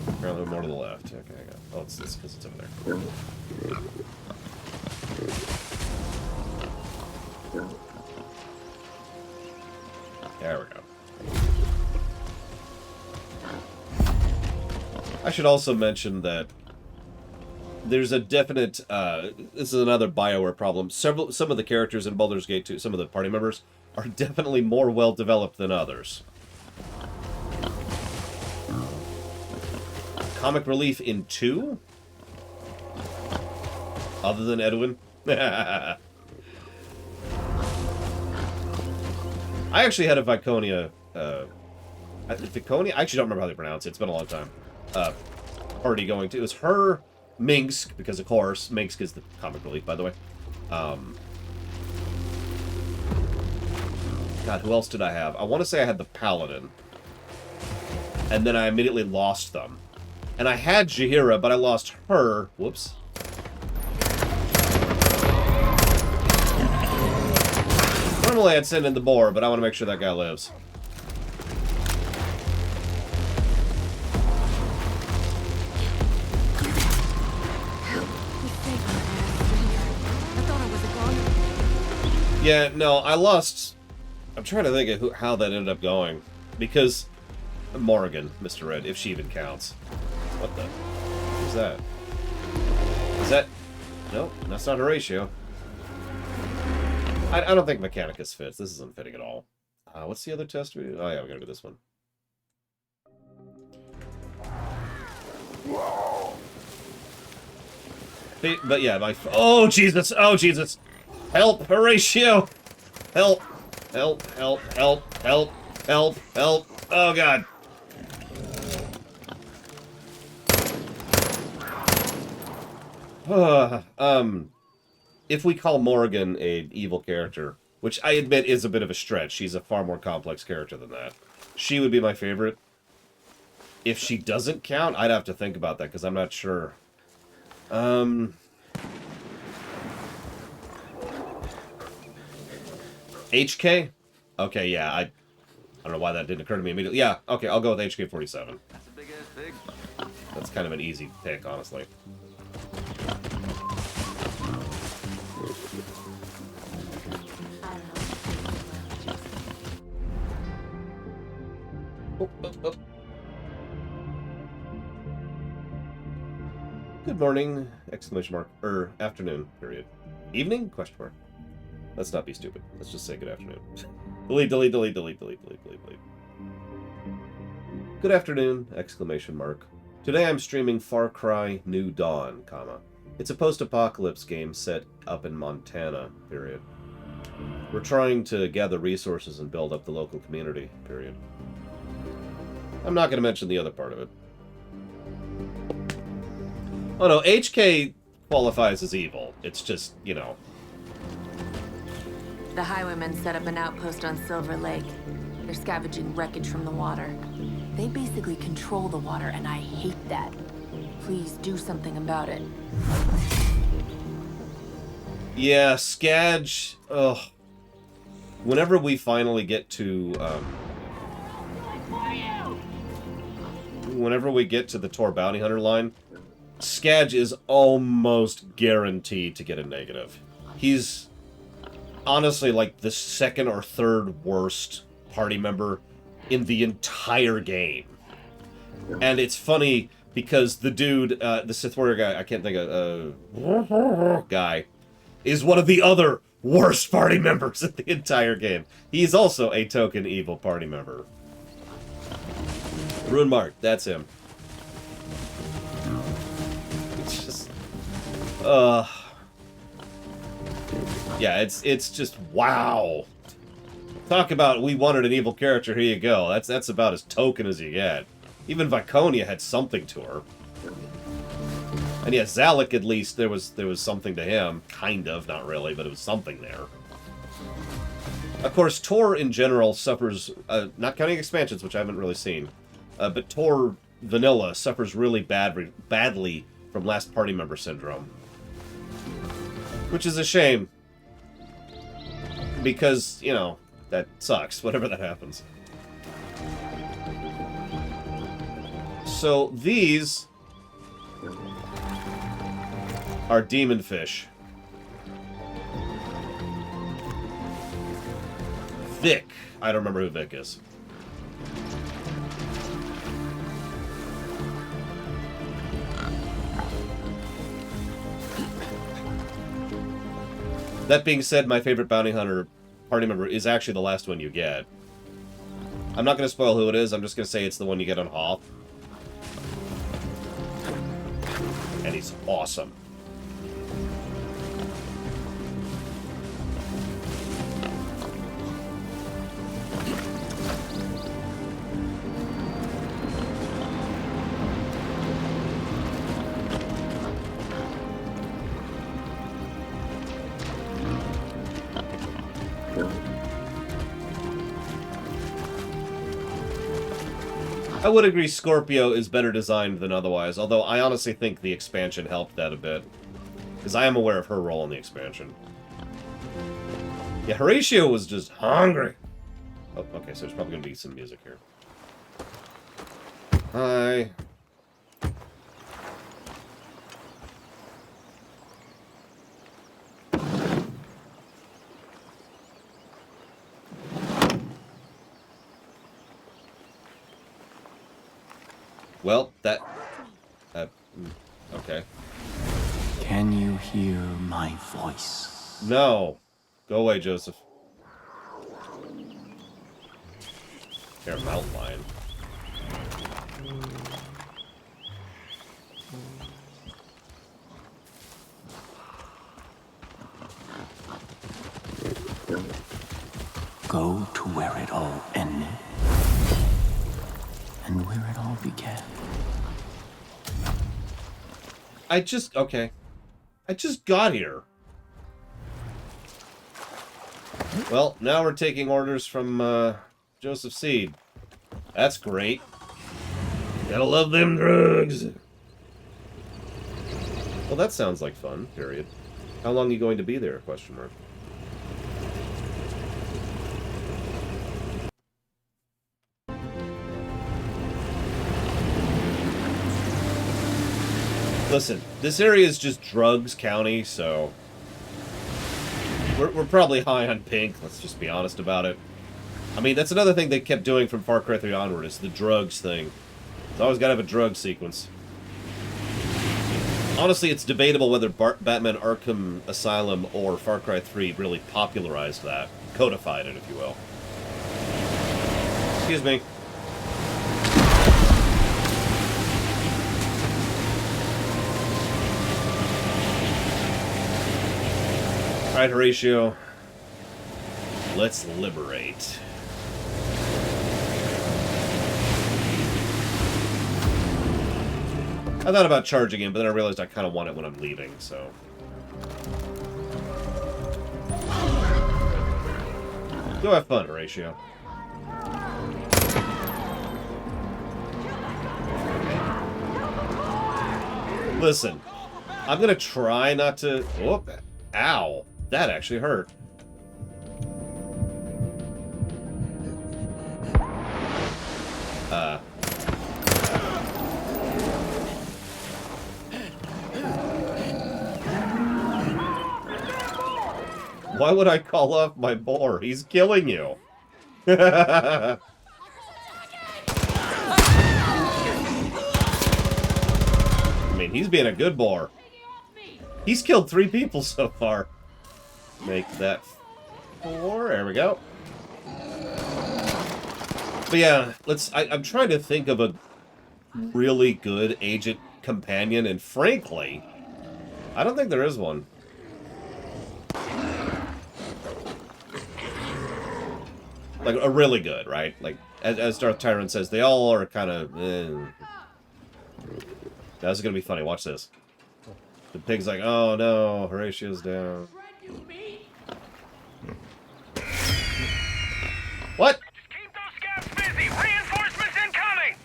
Apparently more to the left. Okay, I got it. Oh, it's this because it's over there. There we go. I should also mention that there's a definite, this is another BioWare problem. Some of the characters in Baldur's Gate 2, some of the party members, are definitely more well-developed than others. Comic relief in 2? Other than Edwin? I actually had a Viconia, Viconia? I actually don't remember how they pronounce it. It's been a long time. Party going to. It was her, Minsk, because of course, Minsk is the comic relief, by the way. God, who else did I have? I want to say I had the Paladin. And then I immediately lost them. And I had Jaheira, but I lost her. Whoops. Normally I'd send in the boar, but I want to make sure that guy lives. Yeah, no, I lost... I'm trying to think of how that ended up going. Because... Morrigan, Mr. Red, if she even counts. What the... Who's that? Is that... Nope, that's not Horatio. I don't think Mechanicus fits. This isn't fitting at all. What's the other test we do? Oh yeah, we gotta do this one. But yeah, my... Oh, Jesus! Oh, Jesus! Help, Horatio! Help! Help, help, help, help, help, help. Oh, God. If we call Morrigan an evil character, which I admit is a bit of a stretch, she's a far more complex character than that. She would be my favorite. If she doesn't count, I'd have to think about that, because I'm not sure. HK? Okay, yeah, I don't know why that didn't occur to me immediately. Yeah, okay, I'll go with HK-47. That's a big-ass pig. That's kind of an easy pick, honestly. Oh. Good morning, exclamation mark, afternoon, period. Evening, question mark. Let's not be stupid. Let's just say good afternoon. Delete, delete, delete, delete, delete, delete, delete, delete. Good afternoon, exclamation mark. Today I'm streaming Far Cry New Dawn, comma. It's a post-apocalypse game set up in Montana, period. We're trying to gather resources and build up the local community, period. I'm not going to mention the other part of it. Oh no, HK qualifies as evil. It's just, you know. The highwaymen set up an outpost on Silver Lake. They're scavenging wreckage from the water. They basically control the water, and I hate that. please do something about it. Yeah, Skadge. Ugh. Whenever we finally get to, whenever we get to the Tor Bounty Hunter line, Skadge is almost guaranteed to get a negative. He's honestly like the second or third worst party member in the entire game. And it's funny because the dude, the Sith Warrior guy, I can't think of, guy, is one of the other worst party members in the entire game. He's also a token evil party member. Rune Mark, that's him. It's just, yeah, it's just wow. Talk about we wanted an evil character. Here you go. That's about as token as you get. Even Viconia had something to her. And yeah, Zalek, at least there was something to him, kind of, not really, but it was something there. Of course, Tor in general suffers, not counting expansions, which I haven't really seen, but Tor Vanilla suffers really badly from last party member syndrome, which is a shame because, you know, that sucks. Whenever that happens. So these are demon fish. Vic. I don't remember who Vic is. That being said, my favorite bounty hunter party member is actually the last one you get. I'm not going to spoil who it is. I'm just going to say it's the one you get on Hoth. And he's awesome. I would agree Scorpio is better designed than otherwise, although I honestly think the expansion helped that a bit. Because I am aware of her role in the expansion. Yeah, Horatio was just hungry. Oh, okay, so there's probably going to be some music here. Hi. Well, that... okay. Can you hear my voice? No. Go away, Joseph. Here, mountain lion. Go to where it all ended. And where it all began. Okay. I just got here. Well, now we're taking orders from, Joseph Seed. That's great. Gotta love them drugs. Well, that sounds like fun, period. How long are you going to be there, question mark? Listen, this area is just drugs county, so we're probably high on pink. Let's just be honest about it. I mean, that's another thing they kept doing from Far Cry 3 onward, is the drugs thing. It's always got to have a drug sequence. Honestly, it's debatable whether Batman Arkham Asylum or Far Cry 3 really popularized that. Codified it, if you will. Excuse me. Alright, Horatio. Let's liberate. I thought about charging him, but then I realized I kind of want it when I'm leaving, so... Go have fun, Horatio. Listen, I'm gonna try not to... Oh, ow. That actually hurt. Why would I call off my boar? He's killing you. I mean, he's being a good boar. He's killed 3 people so far. Make that 4. There we go. But yeah, I'm trying to think of a really good agent companion, and frankly, I don't think there is one. Like, a really good, right? Like, as Darth Tyrant says, they all are kind of... That's gonna be funny. Watch this. The pig's like, oh no, Horatio's down. What? Keep those scouts busy. Reinforcements incoming.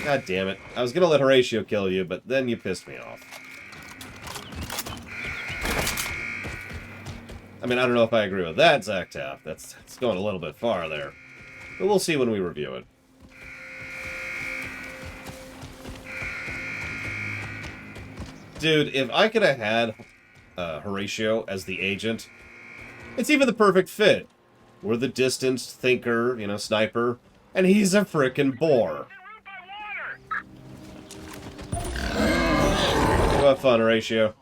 God damn it. I was gonna let Horatio kill you, but then you pissed me off. I mean, I don't know if I agree with that, Zach Taff. That's going a little bit far there. But we'll see when we review it. Dude, if I could have had Horatio as the agent, it's even the perfect fit. We're the distanced thinker, you know, sniper, and he's a frickin' boar. Go have fun, Horatio.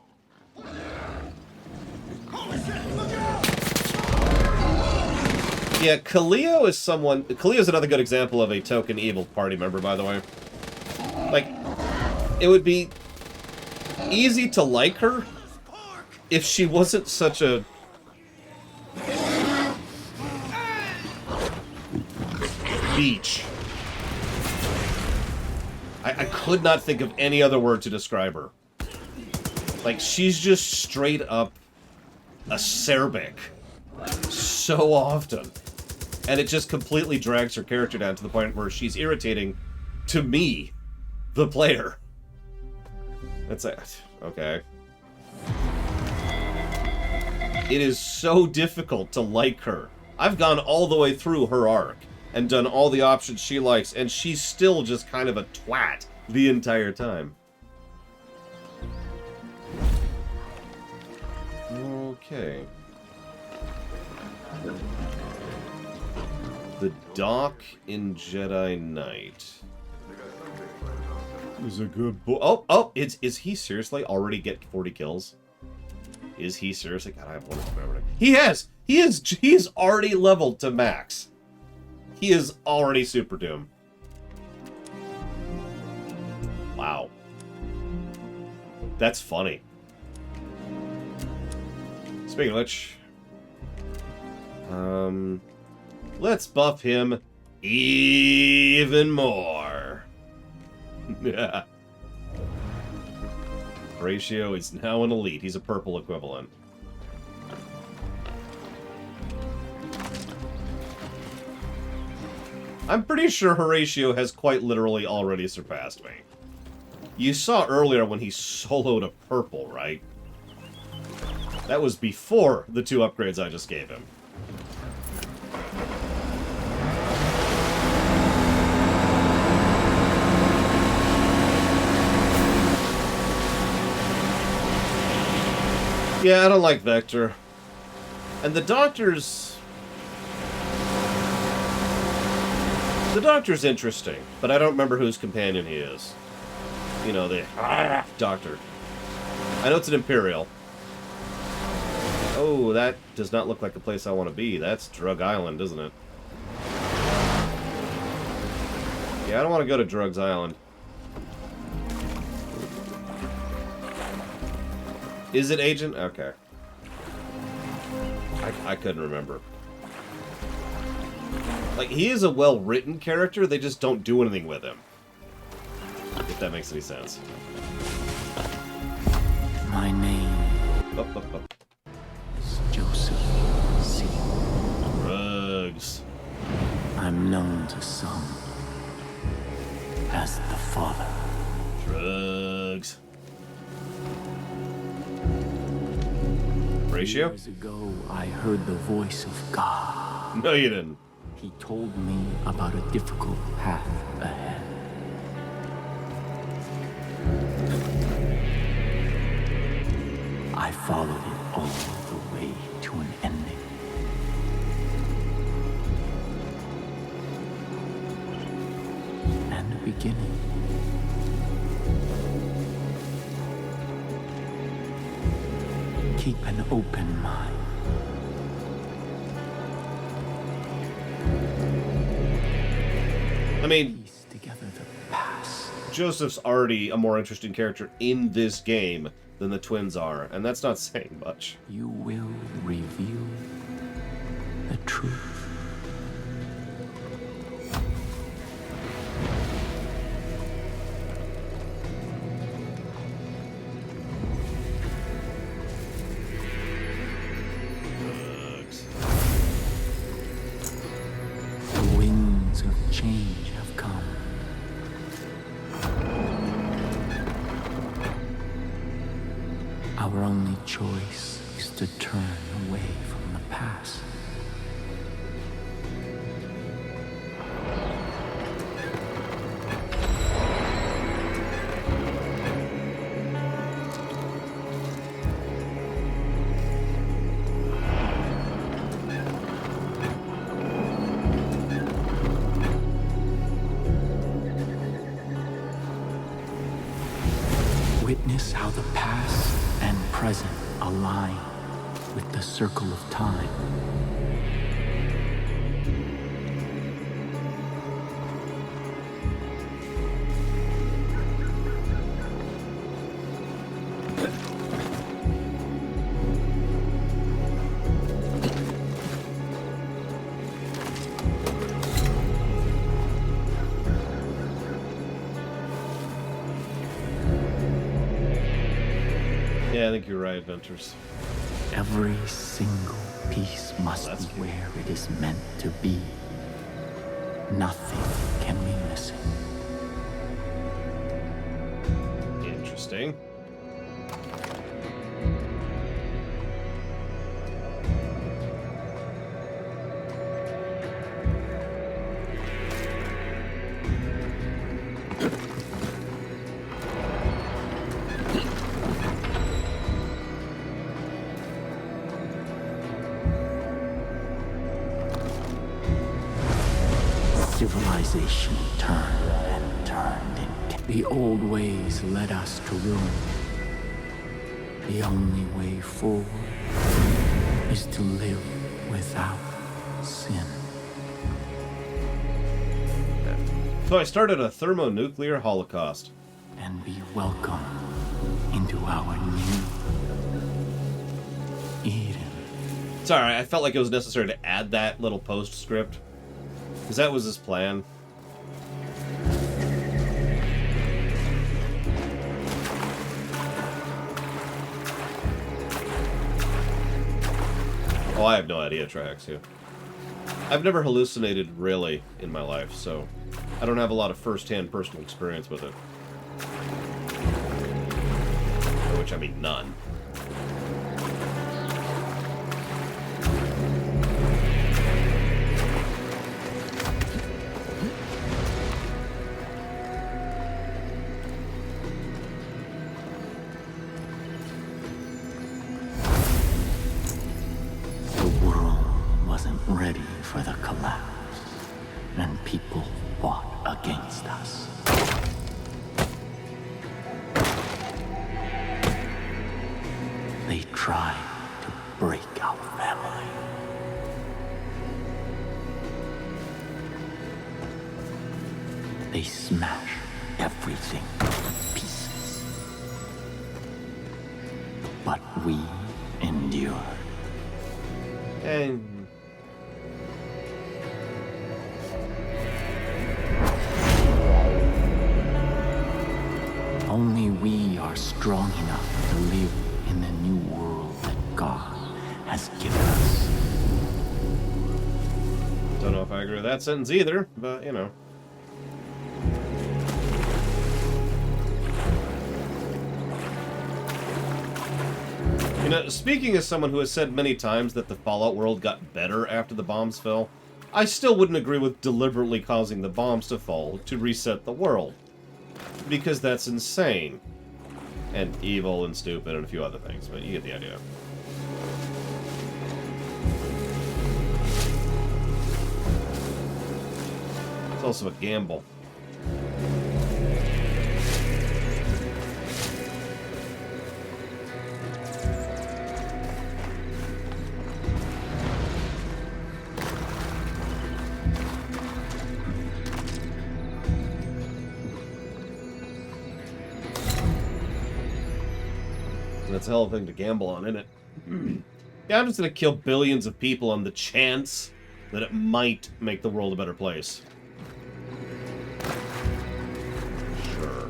Yeah, Kaleo is someone... Kaleo's another good example of a token evil party member, by the way. Like, it would be easy to like her if she wasn't such a... beach. I could not think of any other word to describe her. Like, she's just straight up acerbic so often. And it just completely drags her character down to the point where she's irritating to me, the player. That's it. Okay. It is so difficult to like her. I've gone all the way through her arc and done all the options she likes, and she's still just kind of a twat the entire time. Okay. The dock in Jedi Knight. Is a good boy. Oh, is he seriously already get 40 kills? Is he seriously? God, I have one memory. He has! He is already leveled to max. He is already Super Doom. Wow. That's funny. Speaking of which, let's buff him even more. Yeah. Horatio is now an elite. He's a purple equivalent. I'm pretty sure Horatio has quite literally already surpassed me. You saw earlier when he soloed a purple, right? That was before the 2 upgrades I just gave him. Yeah, I don't like Vector. And the Doctor's... The Doctor's interesting, but I don't remember whose companion he is. You know, the Doctor. I know it's an Imperial. Oh, that does not look like a place I want to be. That's Drug Island, isn't it? Yeah, I don't want to go to Drugs Island. Is it Agent? Okay. I couldn't remember. Like, he is a well-written character, they just don't do anything with him. If that makes any sense. My name is Joseph Seymour. Drugs. I'm known to some as the Father. Drugs. Horatio? Years ago, I heard the voice of God. No, you didn't. He told me about a difficult path ahead. I followed it all the way to an ending. And a beginning. Keep an open mind. I mean, Piece together the past. Joseph's already a more interesting character in this game than the twins are, and that's not saying much. You will reveal the truth. The winds of change have come. Our only choice is to turn away from the past. Witness how the past and present align with the circle of time. Yeah, I think you're right, Venters. Every single piece must be where it is meant to be. Nothing can be missing. Interesting. Civilization turned and turned. The old ways led us to ruin. The only way forward is to live without sin. So I started a thermonuclear holocaust. And be welcome into our new Eden. Sorry, I felt like it was necessary to add that little postscript. Because that was his plan. Oh, I have no idea, Trax, here. I've never hallucinated, really, in my life, so I don't have a lot of first-hand personal experience with it. By which I mean none. Ready for the collapse, and people fought against us. They tried to break our family. They smashed everything to pieces. But we endured. And only we are strong enough to live in the new world that God has given us. Don't know if I agree with that sentence either, but you know. You know, speaking as someone who has said many times that the Fallout world got better after the bombs fell, I still wouldn't agree with deliberately causing the bombs to fall to reset the world. Because that's insane. And evil and stupid and a few other things, but you get the idea. It's also a gamble. That's a hell of a thing to gamble on, isn't it? Yeah, I'm just gonna kill billions of people on the chance that it might make the world a better place. Sure.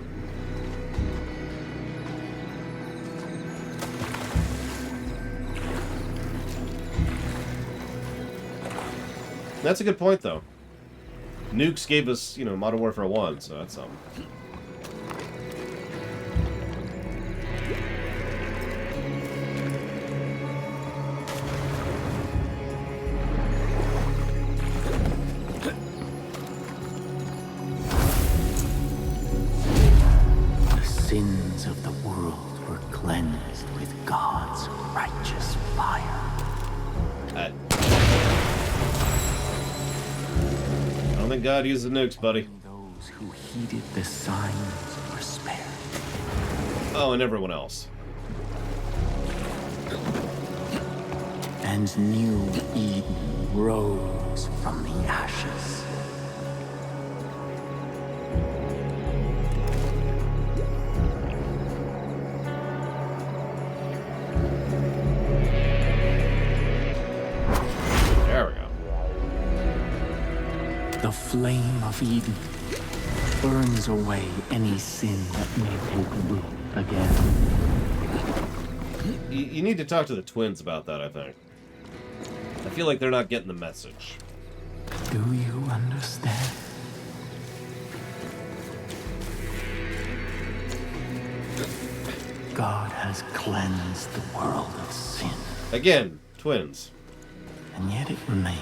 That's a good point, though. Nukes gave us, you know, Modern Warfare 1, so that's something. The sins of the world were cleansed with God's righteous fire. I don't think God used the nukes, buddy. Those who heeded the signs were spared. Oh, and everyone else. And new Eden rose from the ashes. There we go. The flame of Eden burns away any sin that may take root again. You need to talk to the twins about that, I think. I feel like they're not getting the message. Do you understand? God has cleansed the world of sin. Again, twins. And yet it remains.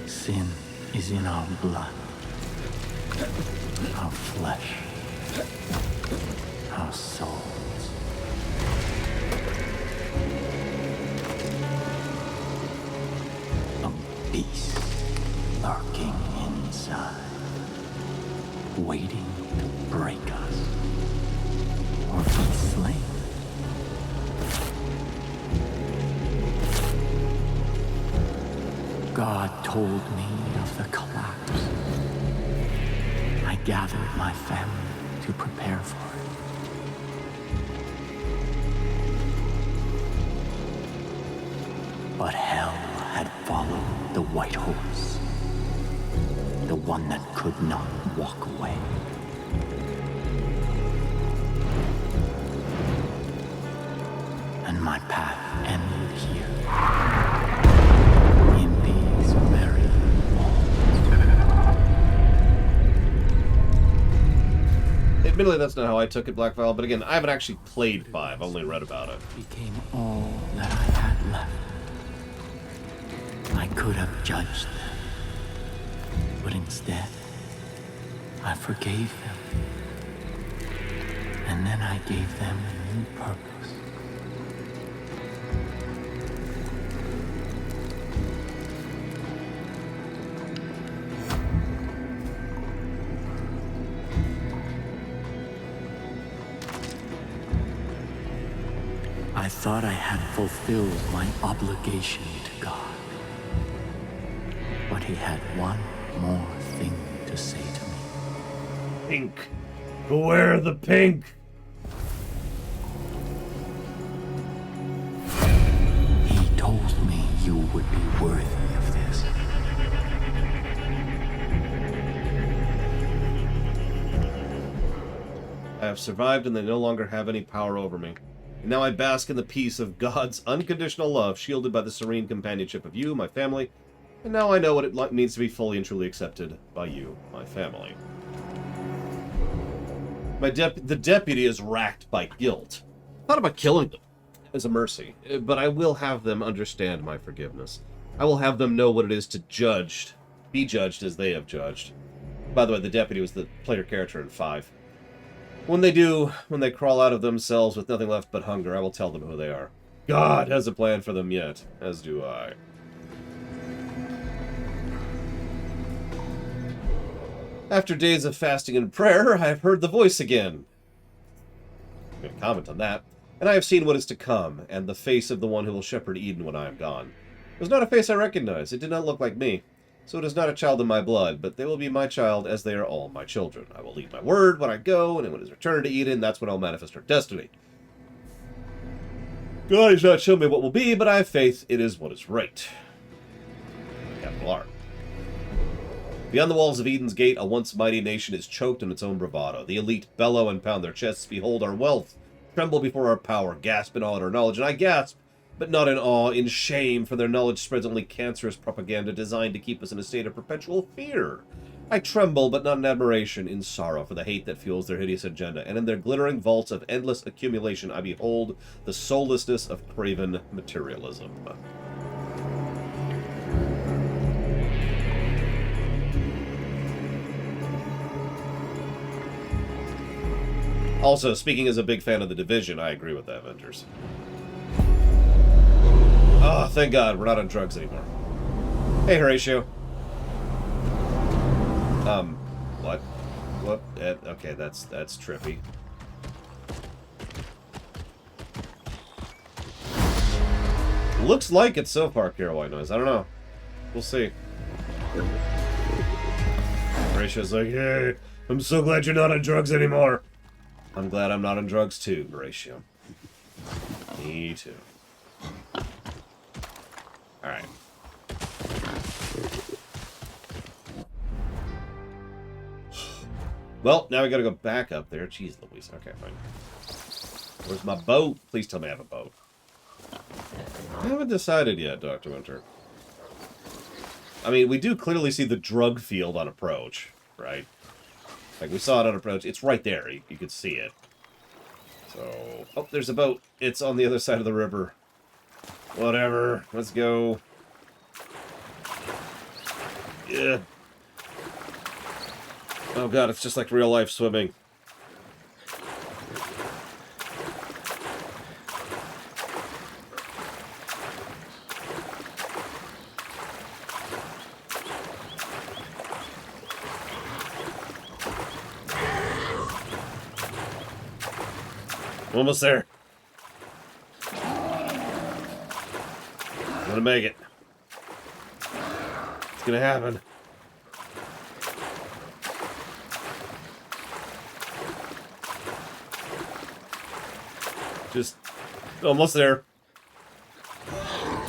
Sin is in our blood, our flesh, our souls. A beast lurking inside, waiting to break us or be slain. God told me of the collapse. I gathered my family to prepare for it. But hell had followed the white horse, the one that could not walk away. And my path ended here. Admittedly, that's not how I took it, Black Vial, but again, I haven't actually played 5, only read about it. Became all that I had left. I could have judged them, but instead, I forgave them. And then I gave them a new purpose. I thought I had fulfilled my obligation to God. But he had one more thing to say to me. Pink. Wear the pink. He told me you would be worthy of this. I have survived and they no longer have any power over me. And now I bask in the peace of God's unconditional love, shielded by the serene companionship of you, my family, and now I know what it means to be fully and truly accepted by you, my family. The deputy is racked by guilt. Thought about killing them as a mercy, but I will have them understand my forgiveness. I will have them know what it is to be judged as they have judged. By the way, the deputy was the player character in 5. When they crawl out of themselves with nothing left but hunger, I will tell them who they are. God has a plan for them yet, as do I. After days of fasting and prayer, I have heard the voice again. I'm going to comment on that. And I have seen what is to come, and the face of the one who will shepherd Eden when I am gone. It was not a face I recognized. It did not look like me. So it is not a child of my blood, but they will be my child as they are all my children. I will leave my word when I go, and when it is returned to Eden, that's when I'll manifest her destiny. God has not shown me what will be, but I have faith it is what is right. Capital R. Beyond the walls of Eden's gate, a once mighty nation is choked in its own bravado. The elite bellow and pound their chests, behold our wealth, tremble before our power, gasp in awe at our knowledge, and I gasp, but not in awe, in shame, for their knowledge spreads only cancerous propaganda designed to keep us in a state of perpetual fear. I tremble, but not in admiration, in sorrow for the hate that fuels their hideous agenda, and in their glittering vaults of endless accumulation I behold the soullessness of craven materialism. Also, speaking as a big fan of The Division, I agree with that, Avengers. Oh, thank God, we're not on drugs anymore. Hey, Horatio. What? What? Okay, that's trippy. Looks like it so far, Kira White Noise. I don't know. We'll see. Horatio's like, hey, I'm so glad you're not on drugs anymore. I'm glad I'm not on drugs too, Horatio. Me too. Alright. Well, now we gotta go back up there. Jeez Louise. Okay, fine. Where's my boat? Please tell me I have a boat. I haven't decided yet, Dr. Winter. I mean, we do clearly see the drug field on approach, right? Like, we saw it on approach. It's right there. You could see it. So... Oh, there's a boat. It's on the other side of the river. Whatever. Let's go. Yeah. Oh god, it's just like real life swimming. Almost there. I'm gonna make it. It's gonna happen. Just almost there.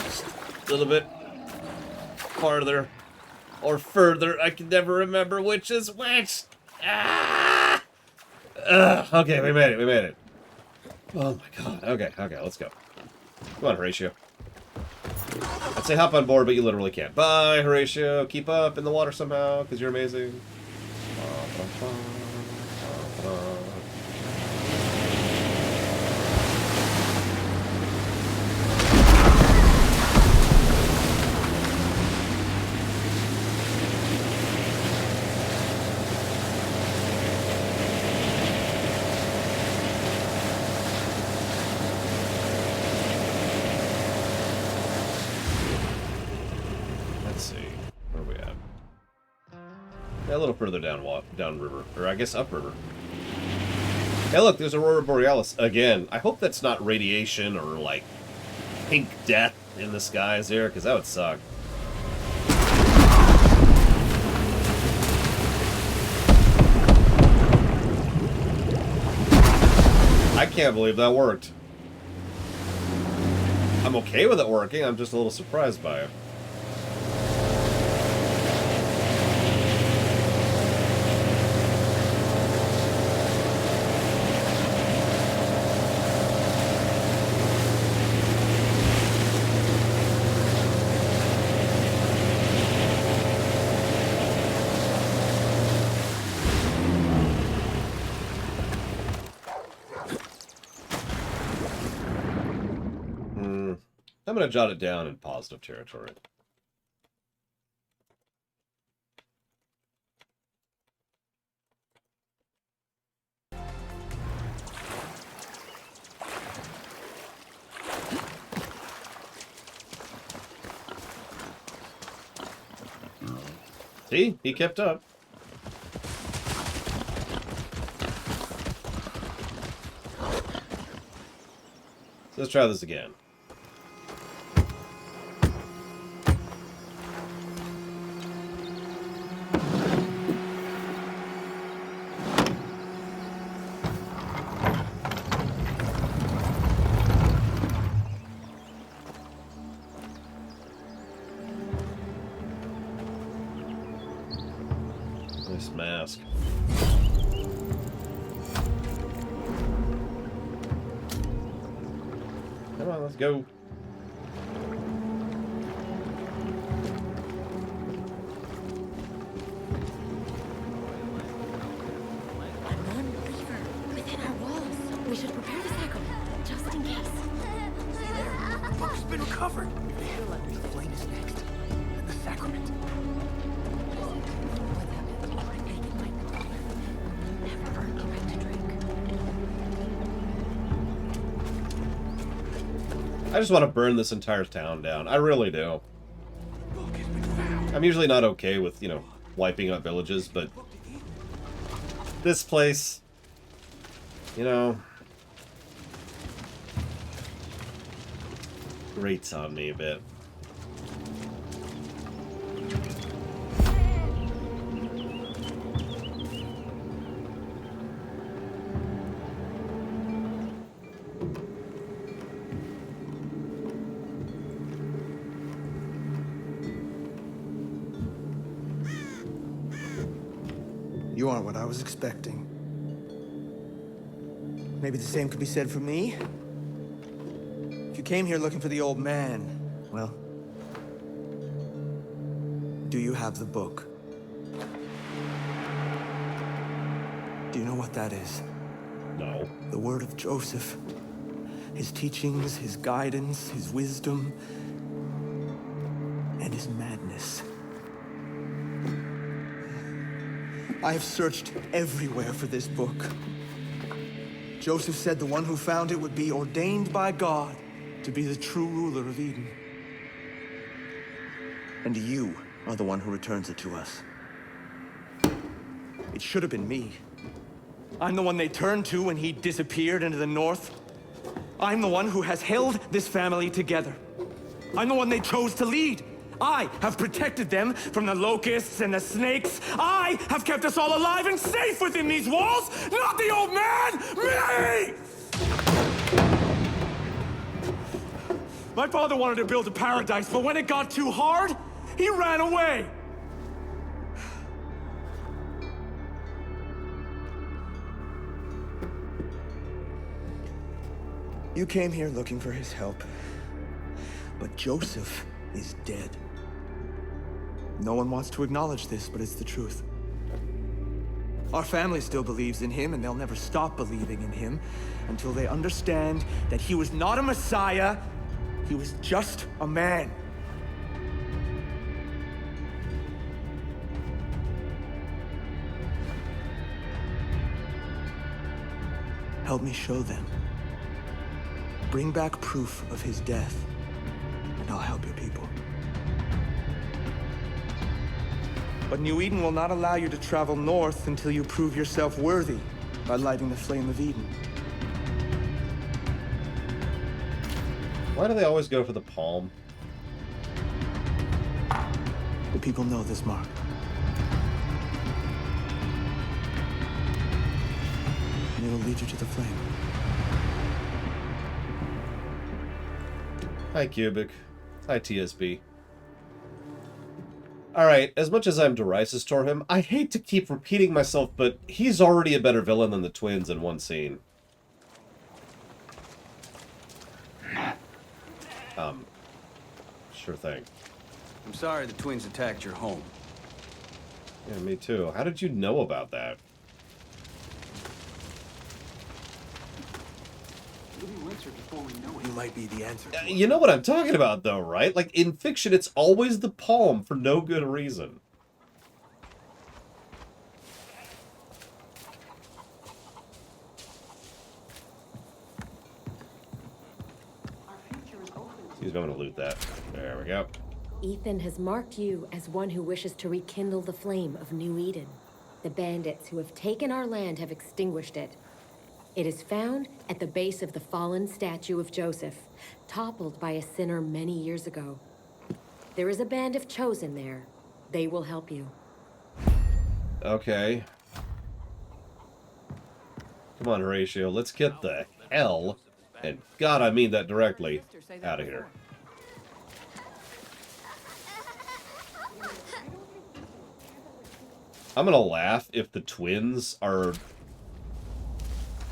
Just a little bit farther or further. I can never remember which is which. Ah! Okay, we made it. We made it. Oh my god. Okay, let's go. Come on, Horatio. I'd say hop on board, but you literally can't. Bye, Horatio. Keep up in the water somehow, because you're amazing. A little further down river, or I guess upriver. Hey, look, there's Aurora Borealis again. I hope that's not radiation or like pink death in the skies there, because that would suck. I can't believe that worked. I'm okay with it working. I'm just a little surprised by it. I'm going to jot it down in positive territory. See? He kept up. So let's try this again. Nice mask. Come on, let's go. A non-believer within our walls. We should prepare the sacrament, just in case. The book's been recovered. The hell under the flame is next. And the sacrament. I just want to burn this entire town down. I really do. I'm usually not okay with, you know, wiping out villages, but this place, you know, grates on me a bit. You aren't what I was expecting. Maybe the same could be said for me. If you came here looking for the old man, well, do you have the book? Do you know what that is? No. The word of Joseph. His teachings, his guidance, his wisdom, and his madness. I have searched everywhere for this book. Joseph said the one who found it would be ordained by God to be the true ruler of Eden. And you are the one who returns it to us. It should have been me. I'm the one they turned to when he disappeared into the north. I'm the one who has held this family together. I'm the one they chose to lead. I have protected them from the locusts and the snakes. I have kept us all alive and safe within these walls, not the old man, me! My father wanted to build a paradise, but when it got too hard, he ran away. You came here looking for his help, but Joseph is dead. No one wants to acknowledge this, but it's the truth. Our family still believes in him, and they'll never stop believing in him until they understand that he was not a messiah, he was just a man. Help me show them. Bring back proof of his death, and I'll help your people. But New Eden will not allow you to travel north until you prove yourself worthy by lighting the flame of Eden. Why do they always go for the palm? The people know this mark. And it will lead you to the flame. Hi, Cubic. Hi, TSB. Alright, as much as I'm derisive toward him, I hate to keep repeating myself, but he's already a better villain than the twins in one scene. Sure thing. I'm sorry the twins attacked your home. Yeah, me too. How did you know about that? You might be the answer. You know what I'm talking about, though, right? Like, in fiction, it's always the palm for no good reason. Excuse me, I'm gonna loot that. There we go. Ethan has marked you as one who wishes to rekindle the flame of New Eden. The bandits who have taken our land have extinguished it. It is found at the base of the fallen statue of Joseph, toppled by a sinner many years ago. There is a band of chosen there. They will help you. Okay. Come on, Horatio. Let's get the hell, and God, I mean that directly, out of here. I'm gonna laugh if the twins are,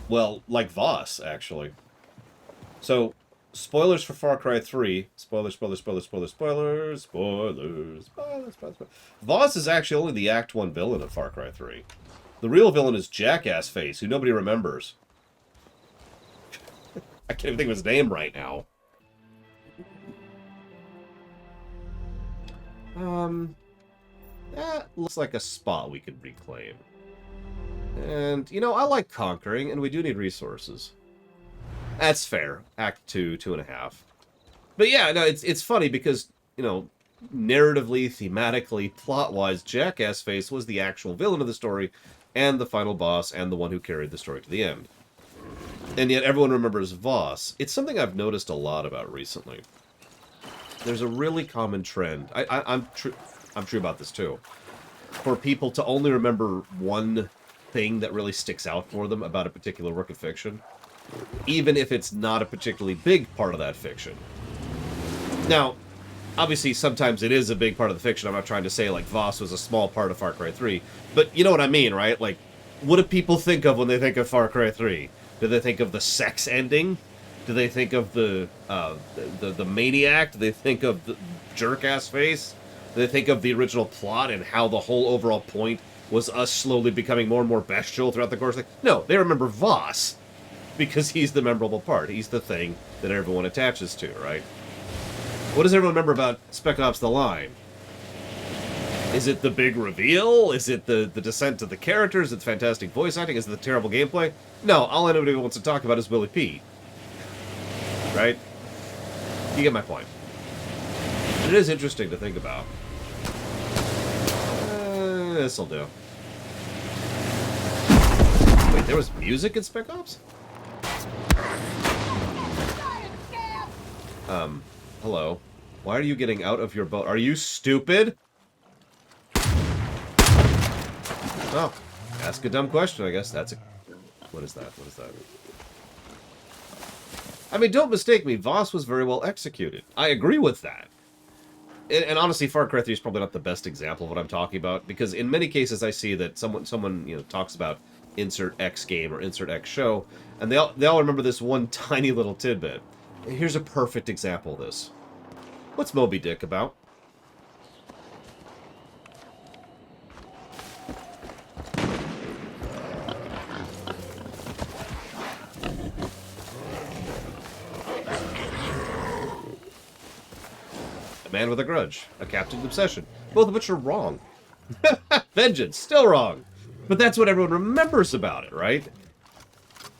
well, like Voss, actually. So, spoilers for Far Cry 3. Spoilers. Voss is actually only the Act 1 villain of Far Cry 3. The real villain is Jackass Face, who nobody remembers. I can't even think of his name right now. That looks like a spot we could reclaim. And, you know, I like conquering, and we do need resources. That's fair. Act 2, 2.5. But yeah, no, it's funny because, you know, narratively, thematically, plot-wise, Jackass Face was the actual villain of the story, and the final boss, and the one who carried the story to the end. And yet everyone remembers Voss. It's something I've noticed a lot about recently. There's a really common trend. I'm true about this too. For people to only remember one thing that really sticks out for them about a particular work of fiction, even if it's not a particularly big part of that fiction. Now, obviously, sometimes it is a big part of the fiction. I'm not trying to say, like, Voss was a small part of Far Cry 3. But you know what I mean, right? Like, what do people think of when they think of Far Cry 3? Do they think of the sex ending? Do they think of the maniac? Do they think of the jerk-ass face? Do they think of the original plot and how the whole overall point was us slowly becoming more and more bestial throughout the course? No, they remember Voss because he's the memorable part. He's the thing that everyone attaches to, right? What does everyone remember about Spec Ops: The Line? Is it the big reveal? Is it the descent of the characters? Is it the fantastic voice acting? Is it the terrible gameplay? No, all anybody wants to talk about is Willie Pete. Right? You get my point. It is interesting to think about. This'll do. Wait, there was music in Spec Ops? Hello. Why are you getting out of your boat? Are you stupid? Oh, ask a dumb question, I guess. That's a... What is that? What is that? I mean, don't mistake me. Voss was very well executed. I agree with that. And honestly, Far Cry 3 is probably not the best example of what I'm talking about, because in many cases I see that someone you know, talks about insert X game or insert X show, and they all remember this one tiny little tidbit. Here's a perfect example of this. What's Moby Dick about? A man with a grudge, a captain's obsession, both of which are wrong. Vengeance, still wrong. But that's what everyone remembers about it, right?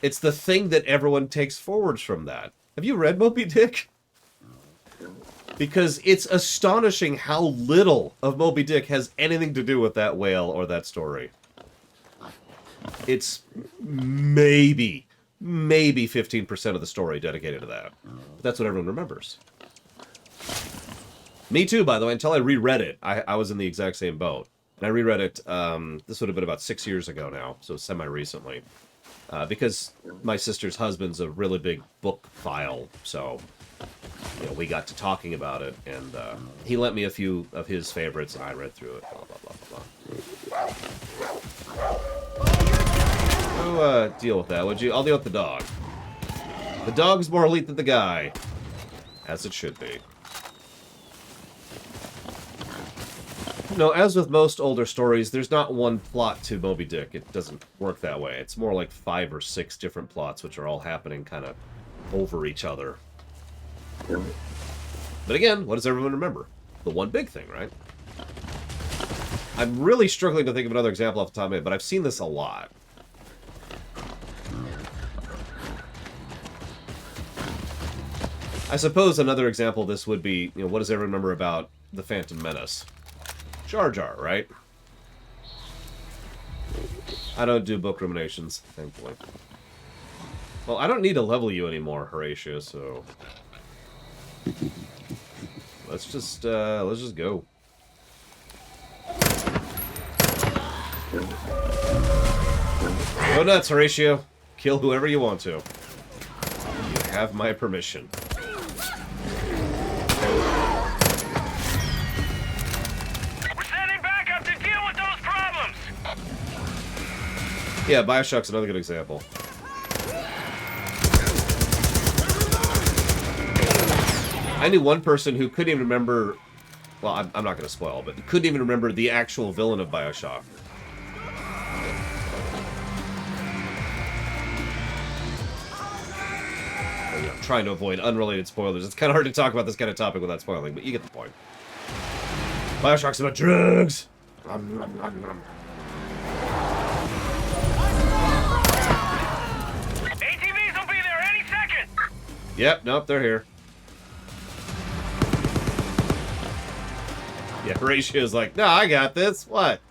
It's the thing that everyone takes forwards from that. Have you read Moby Dick? Because it's astonishing how little of Moby Dick has anything to do with that whale or that story. It's maybe 15% of the story dedicated to that. But that's what everyone remembers. Me too, by the way, until I reread it. I was in the exact same boat. And I reread it, this would have been about 6 years ago now, so semi-recently. Because my sister's husband's a really big book file, so you know, we got to talking about it, and he lent me a few of his favorites, and I read through it, blah, blah, blah, blah. Deal with that, would you? I'll deal with the dog. The dog's more elite than the guy. As it should be. No, as with most older stories, there's not one plot to Moby Dick. It doesn't work that way. It's more like 5 or 6 different plots, which are all happening kind of over each other. But again, what does everyone remember? The one big thing, right? I'm really struggling to think of another example off the top of my head, but I've seen this a lot. I suppose another example of this would be, you know, what does everyone remember about the Phantom Menace? Jar Jar, right? I don't do book ruminations, thankfully. Well, I don't need to level you anymore, Horatio, so... let's just go. Go nuts, Horatio. Kill whoever you want to. You have my permission. Yeah, Bioshock's another good example. I knew one person who couldn't even remember... well, I'm not going to spoil, but couldn't even remember the actual villain of Bioshock. I'm trying to avoid unrelated spoilers. It's kind of hard to talk about this kind of topic without spoiling, but you get the point. Bioshock's about drugs! ATVs will be there any second! Yep, nope, they're here. Yeah, Horatio's like, no, I got this. What?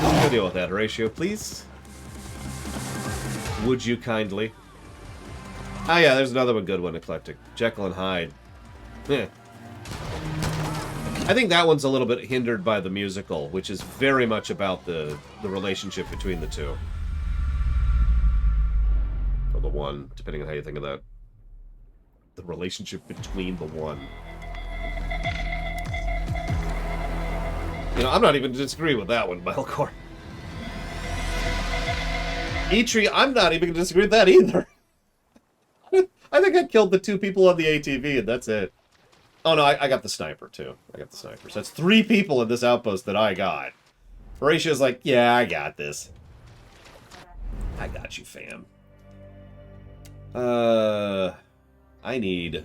Go deal with that, Horatio, please. Would you kindly? Ah, yeah, there's another one, good one, Eclectic. Jekyll and Hyde. Heh. I think that one's a little bit hindered by the musical, which is very much about the relationship between the two. Or the one, depending on how you think of that. The relationship between the one. You know, I'm not even disagreeing with that one, Melkor. Eitri, I'm not even going to disagree with that either. I think I killed the two people on the ATV, and that's it. Oh, no, I got the sniper, too. I got the sniper. So that's 3 people in this outpost that I got. Horatio's like, yeah, I got this. I got you, fam. I need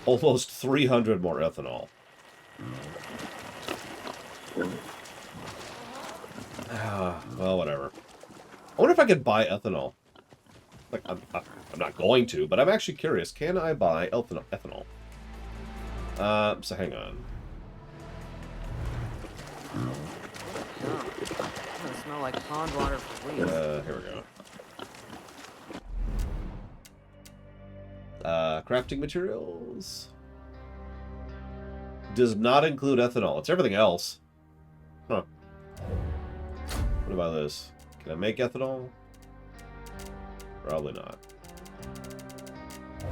almost 300 more ethanol. Well, whatever. I wonder if I could buy ethanol. Like, I'm not going to, but I'm actually curious. Can I buy ethanol? So hang on. Doesn't smell like pond water for weeks. Here we go. Crafting materials. Does not include ethanol. It's everything else. Huh. What about this? Can I make ethanol? Probably not.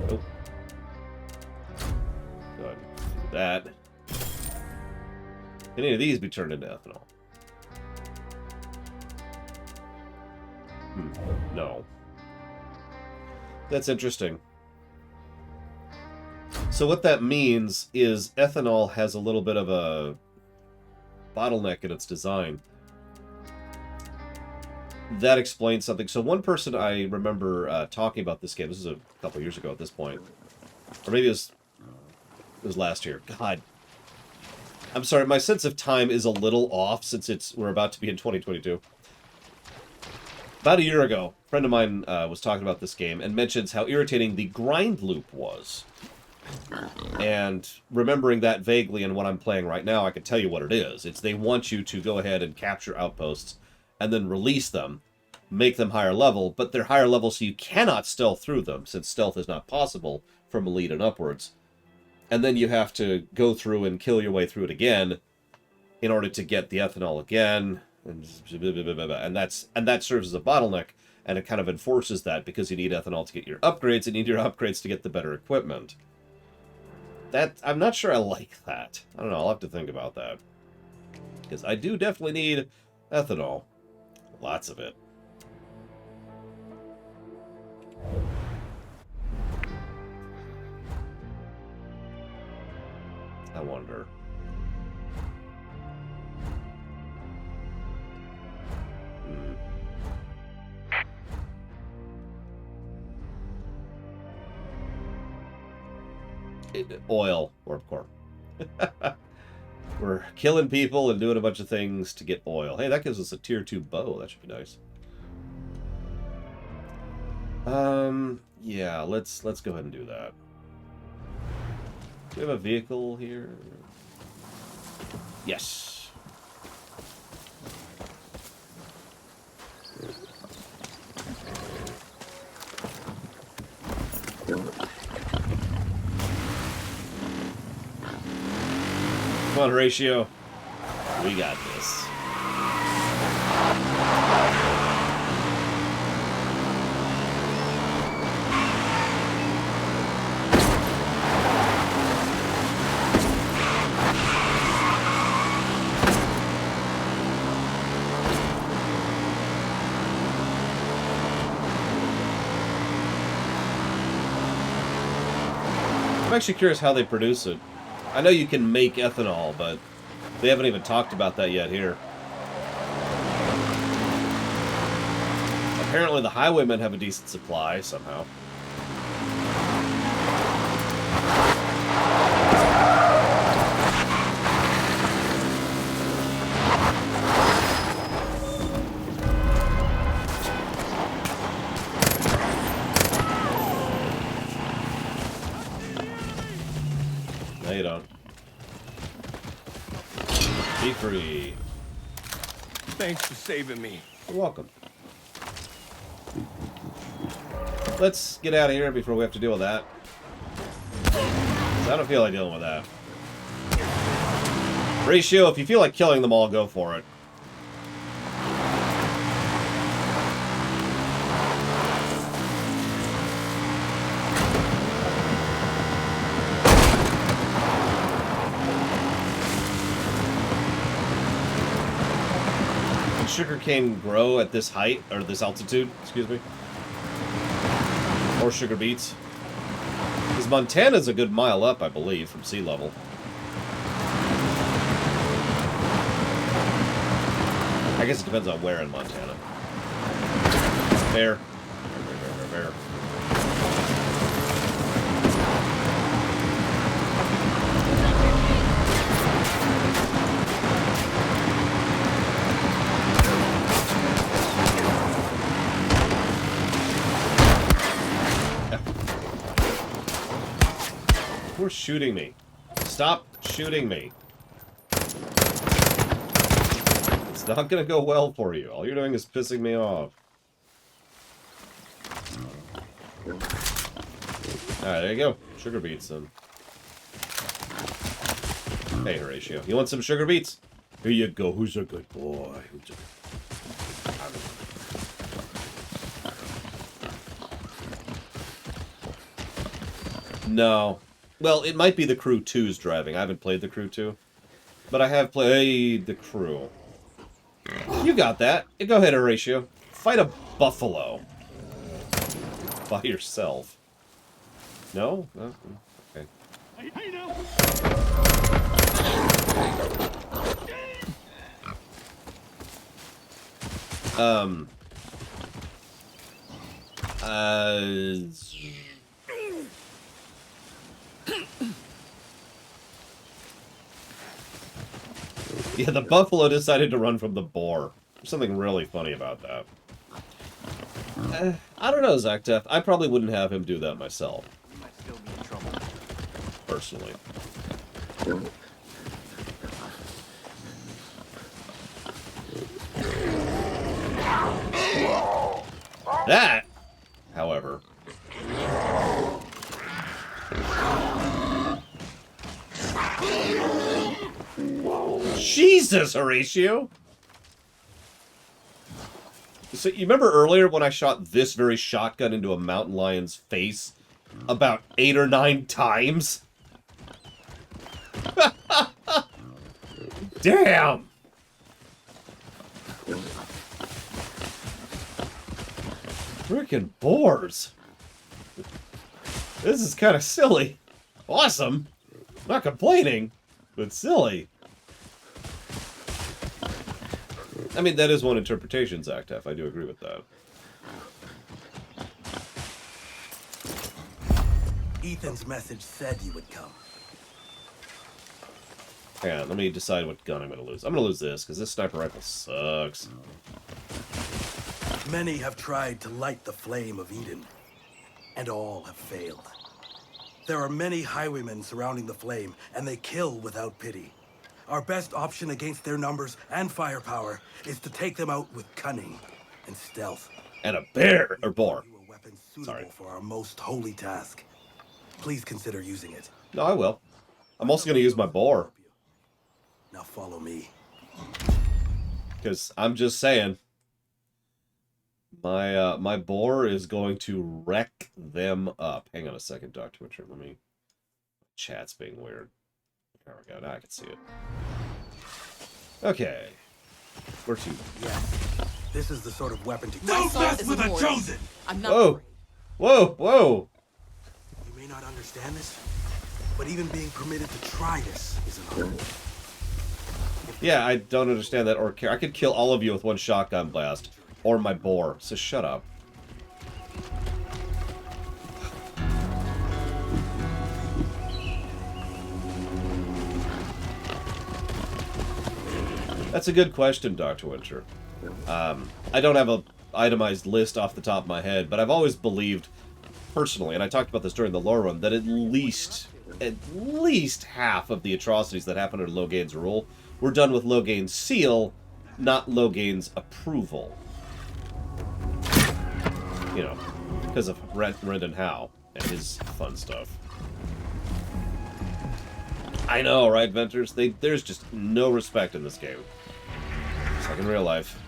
Nope. Go ahead and do that. Can any of these be turned into ethanol? No. That's interesting. So what that means is ethanol has a little bit of a bottleneck in its design. That explains something. So one person I remember talking about this game, this is a couple years ago at this point, or maybe it was last year. God. I'm sorry, my sense of time is a little off since we're about to be in 2022. About a year ago, a friend of mine was talking about this game and mentions how irritating the grind loop was. And remembering that vaguely in what I'm playing right now, I can tell you what it is. It's they want you to go ahead and capture outposts and then release them, make them higher level, but they're higher level so you cannot stealth through them, since stealth is not possible from elite and upwards. And then you have to go through and kill your way through it again in order to get the ethanol again, and that serves as a bottleneck, and it kind of enforces that because you need ethanol to get your upgrades, and you need your upgrades to get the better equipment. I'm not sure I like that. I don't know, I'll have to think about that. Because I do definitely need ethanol. Lots of it. I wonder. Oil, Warpcore. We're killing people and doing a bunch of things to get oil. Hey, that gives us a tier 2 bow. That should be nice. Yeah, let's go ahead and do that. Do we have a vehicle here? Yes. Come on, Horatio. We got this. I'm actually curious how they produce it. I know you can make ethanol, but they haven't even talked about that yet here. Apparently the highwaymen have a decent supply somehow. No, you don't. Be free. Thanks for saving me. You're welcome. Let's get out of here before we have to deal with that. 'Cause I don't feel like dealing with that. Ratio, if you feel like killing them all, go for it. Sugarcane grow at this height, or this altitude, excuse me? Or sugar beets? Because Montana's a good mile up, I believe, from sea level. I guess it depends on where in Montana. Fair. Fair. You're shooting me. Stop shooting me. It's not gonna go well for you. All you're doing is pissing me off. Alright, there you go. Sugar beets then. Hey, Horatio. You want some sugar beets? Here you go. Who's a good boy? No. Well, it might be the Crew 2's driving. I haven't played the Crew 2. But I have played the Crew. You got that. Go ahead, Horatio. Fight a buffalo. By yourself. No? No? Okay. Yeah, the buffalo decided to run from the boar. There's something really funny about that. I don't know, Zactef. I probably wouldn't have him do that myself. You might still be in trouble. Personally. That, however... Jesus, Horatio! So, you remember earlier when I shot this very shotgun into a mountain lion's face about 8 or 9 times? Damn! Frickin' boars! This is kind of silly. Awesome! Not complaining, but silly. I mean, that is one interpretation, Zactef. I do agree with that. Ethan's message said you would come. Hang on, let me decide what gun I'm gonna lose. I'm gonna lose this, because this sniper rifle sucks. Many have tried to light the flame of Eden, and all have failed. There are many highwaymen surrounding the flame, and they kill without pity. Our best option against their numbers and firepower is to take them out with cunning and stealth. And a bear, or boar. Suitable for our most holy task. Please consider using it. No, I will. I'm also gonna use my boar. Now follow me. Because I'm just saying, my boar is going to wreck them up. Hang on a second, Dr. Witcher. Let me... Chat's being weird. There we go. Now I can see it. Okay. Where to? Yes. This is the sort of weapon to... Don't mess with a Chosen! I'm not... Whoa! Whoa! Whoa! You may not understand this, but even being permitted to try this is an honor. Yeah, I don't understand that or care. I could kill all of you with one shotgun blast. Or my boar. So shut up. That's a good question, Dr. Witcher. I don't have a itemized list off the top of my head, but I've always believed, personally, and I talked about this during the lore run, that at least half of the atrocities that happen under Loghain's rule were done with Loghain's seal, not Loghain's approval. You know, because of Rendon Howe and his fun stuff. I know, right, Venters? There's just no respect in this game. It's like in real life.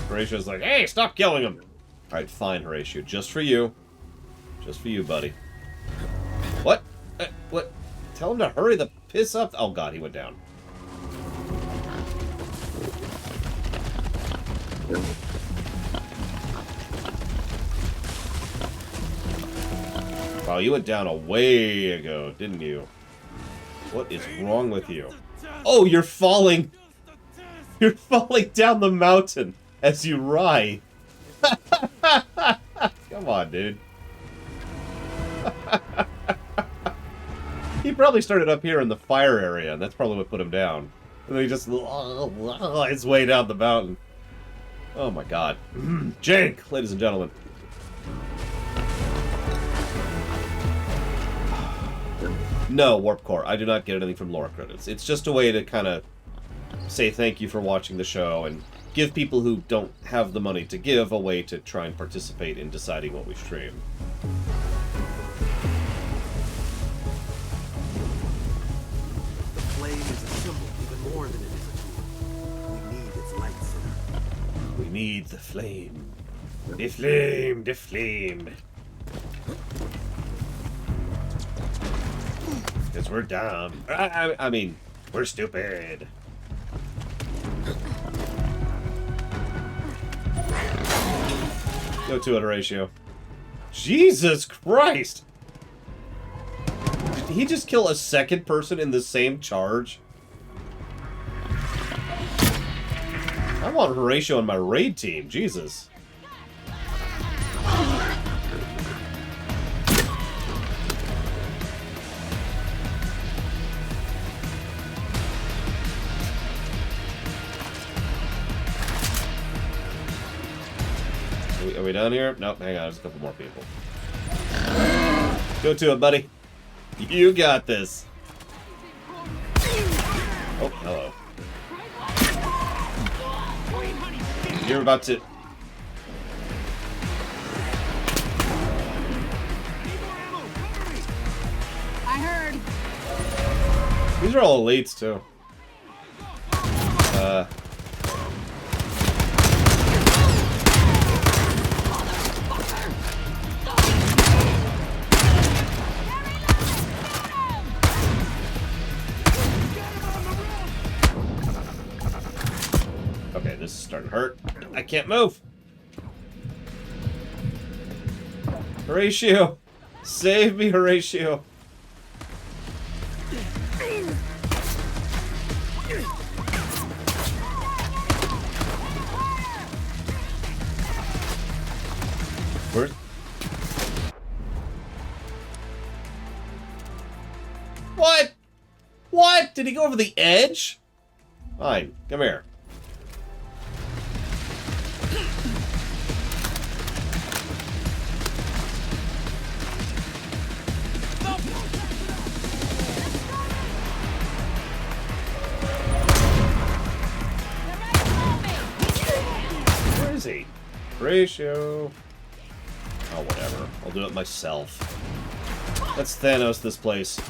Horatio's like, hey, stop killing him! Alright, fine, Horatio. Just for you. Just for you, buddy. What? What? Tell him to hurry the piss up. Oh, God, he went down. Wow, you went down a way ago, didn't you? What is wrong with you? Oh, you're falling! You're falling down the mountain as you ride. Come on, dude. He probably started up here in the fire area, and that's probably what put him down. And then he just his way down the mountain. Oh my God. Jank, ladies and gentlemen. No, Warp Core, I do not get anything from lore credits. It's just a way to kind of say thank you for watching the show and give people who don't have the money to give a way to try and participate in deciding what we stream. The flame is a symbol even more than it is a tool. We need its light, Sinner. We need the flame. The flame, the flame. Because we're dumb. I mean, we're stupid. Go to it, Horatio. Jesus Christ! Did he just kill a second person in the same charge? I want Horatio on my raid team. Jesus. Are we down here? Nope, hang on, there's a couple more people. Go to it, buddy. You got this. Oh, hello. You're about to... I heard. These are all elites, too. starting to hurt. I can't move. Horatio! Save me, Horatio! Where? What? What? Did he go over the edge? Fine, come here. Where is he? Horatio. Oh, whatever. I'll do it myself. Let's Thanos this place.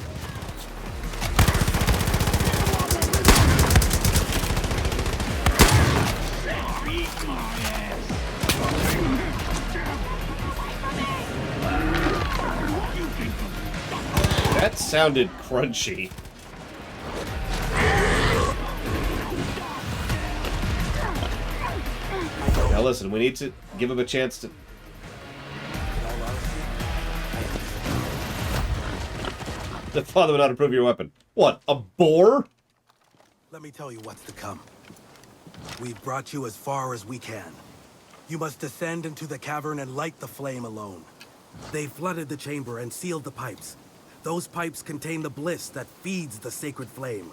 That sounded crunchy. Now listen, we need to give him a chance to... The father would not approve your weapon. What, a boar? Let me tell you what's to come. We've brought you as far as we can. You must descend into the cavern and light the flame alone. They flooded the chamber and sealed the pipes. Those pipes contain the bliss that feeds the sacred flame.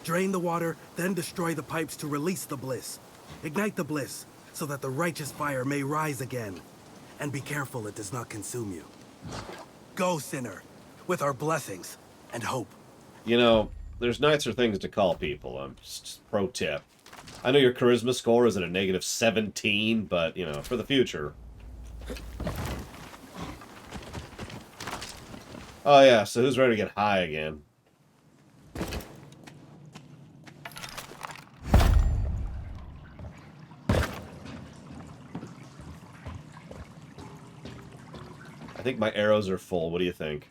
Drain the water, then destroy the pipes to release the bliss. Ignite the bliss, so that the righteous fire may rise again. And be careful it does not consume you. Go, sinner, with our blessings and hope. You know, there's nicer things to call people. Just pro tip. I know your charisma score is at a negative 17, but, you know, for the future. Oh yeah, so who's ready to get high again? I think my arrows are full. What do you think?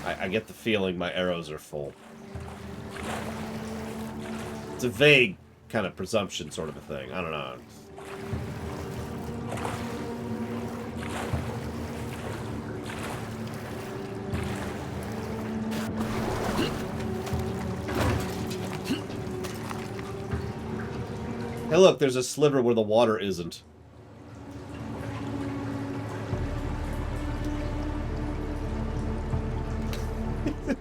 I get the feeling my arrows are full. It's a vague kind of presumption sort of a thing. I don't know. Hey look, there's a sliver where the water isn't.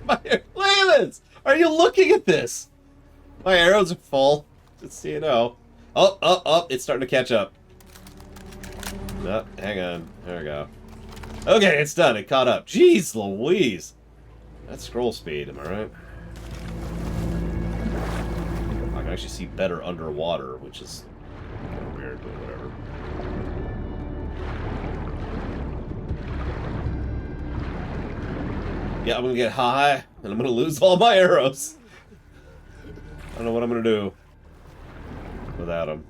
Look at this! Are you looking at this? My arrows are full. Just so you know. Oh, it's starting to catch up. No, hang on. There we go. Okay, it's done. It caught up. Jeez Louise. That's scroll speed, am I right? I can actually see better underwater, which is kind of weird, but whatever. Yeah, I'm gonna get high, and I'm gonna lose all my arrows. I don't know what I'm gonna do without them.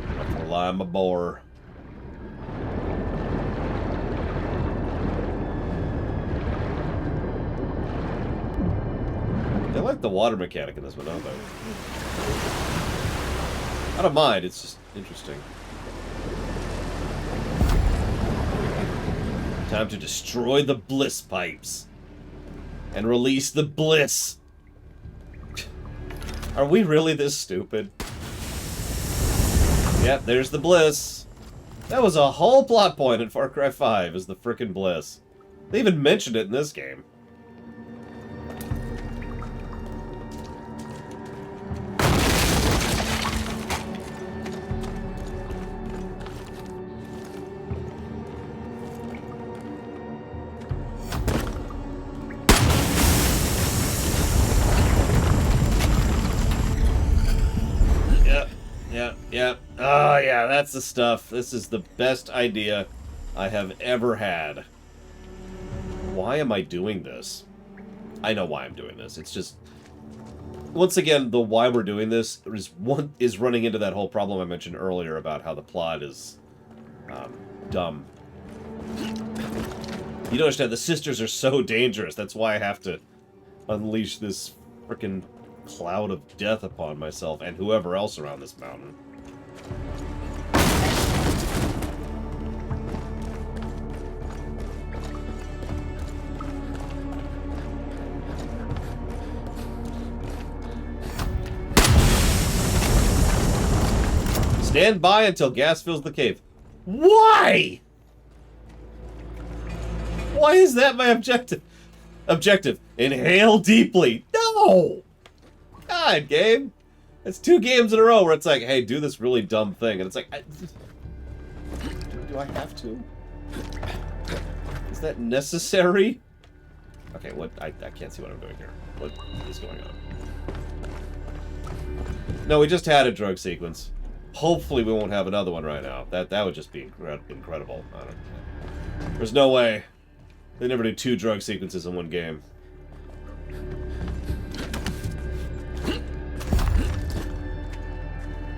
I have to rely on my boar. They like the water mechanic in this one, don't they? I don't mind, it's just interesting. Time to destroy the bliss pipes. And release the bliss. Are we really this stupid? Yep, there's the bliss. That was a whole plot point in Far Cry 5, is the frickin' bliss. They even mentioned it in this game. Yep. Oh, yeah, that's the stuff. This is the best idea I have ever had. Why am I doing this? I know why I'm doing this. It's just... Once again, the why we're doing this is running into that whole problem I mentioned earlier about how the plot is dumb. You don't understand, the sisters are so dangerous. That's why I have to unleash this frickin' cloud of death upon myself and whoever else around this mountain. Stand by until gas fills the cave. Why? Why is that my objective? Objective. Inhale deeply. No! God, game. It's 2 games in a row where it's like, hey, do this really dumb thing. And it's like, do I have to? Is that necessary? Okay, what? I can't see what I'm doing here. What is going on? No, we just had a drug sequence. Hopefully we won't have another one right now. That would just be incredible. I don't know. There's no way. They never do 2 drug sequences in one game.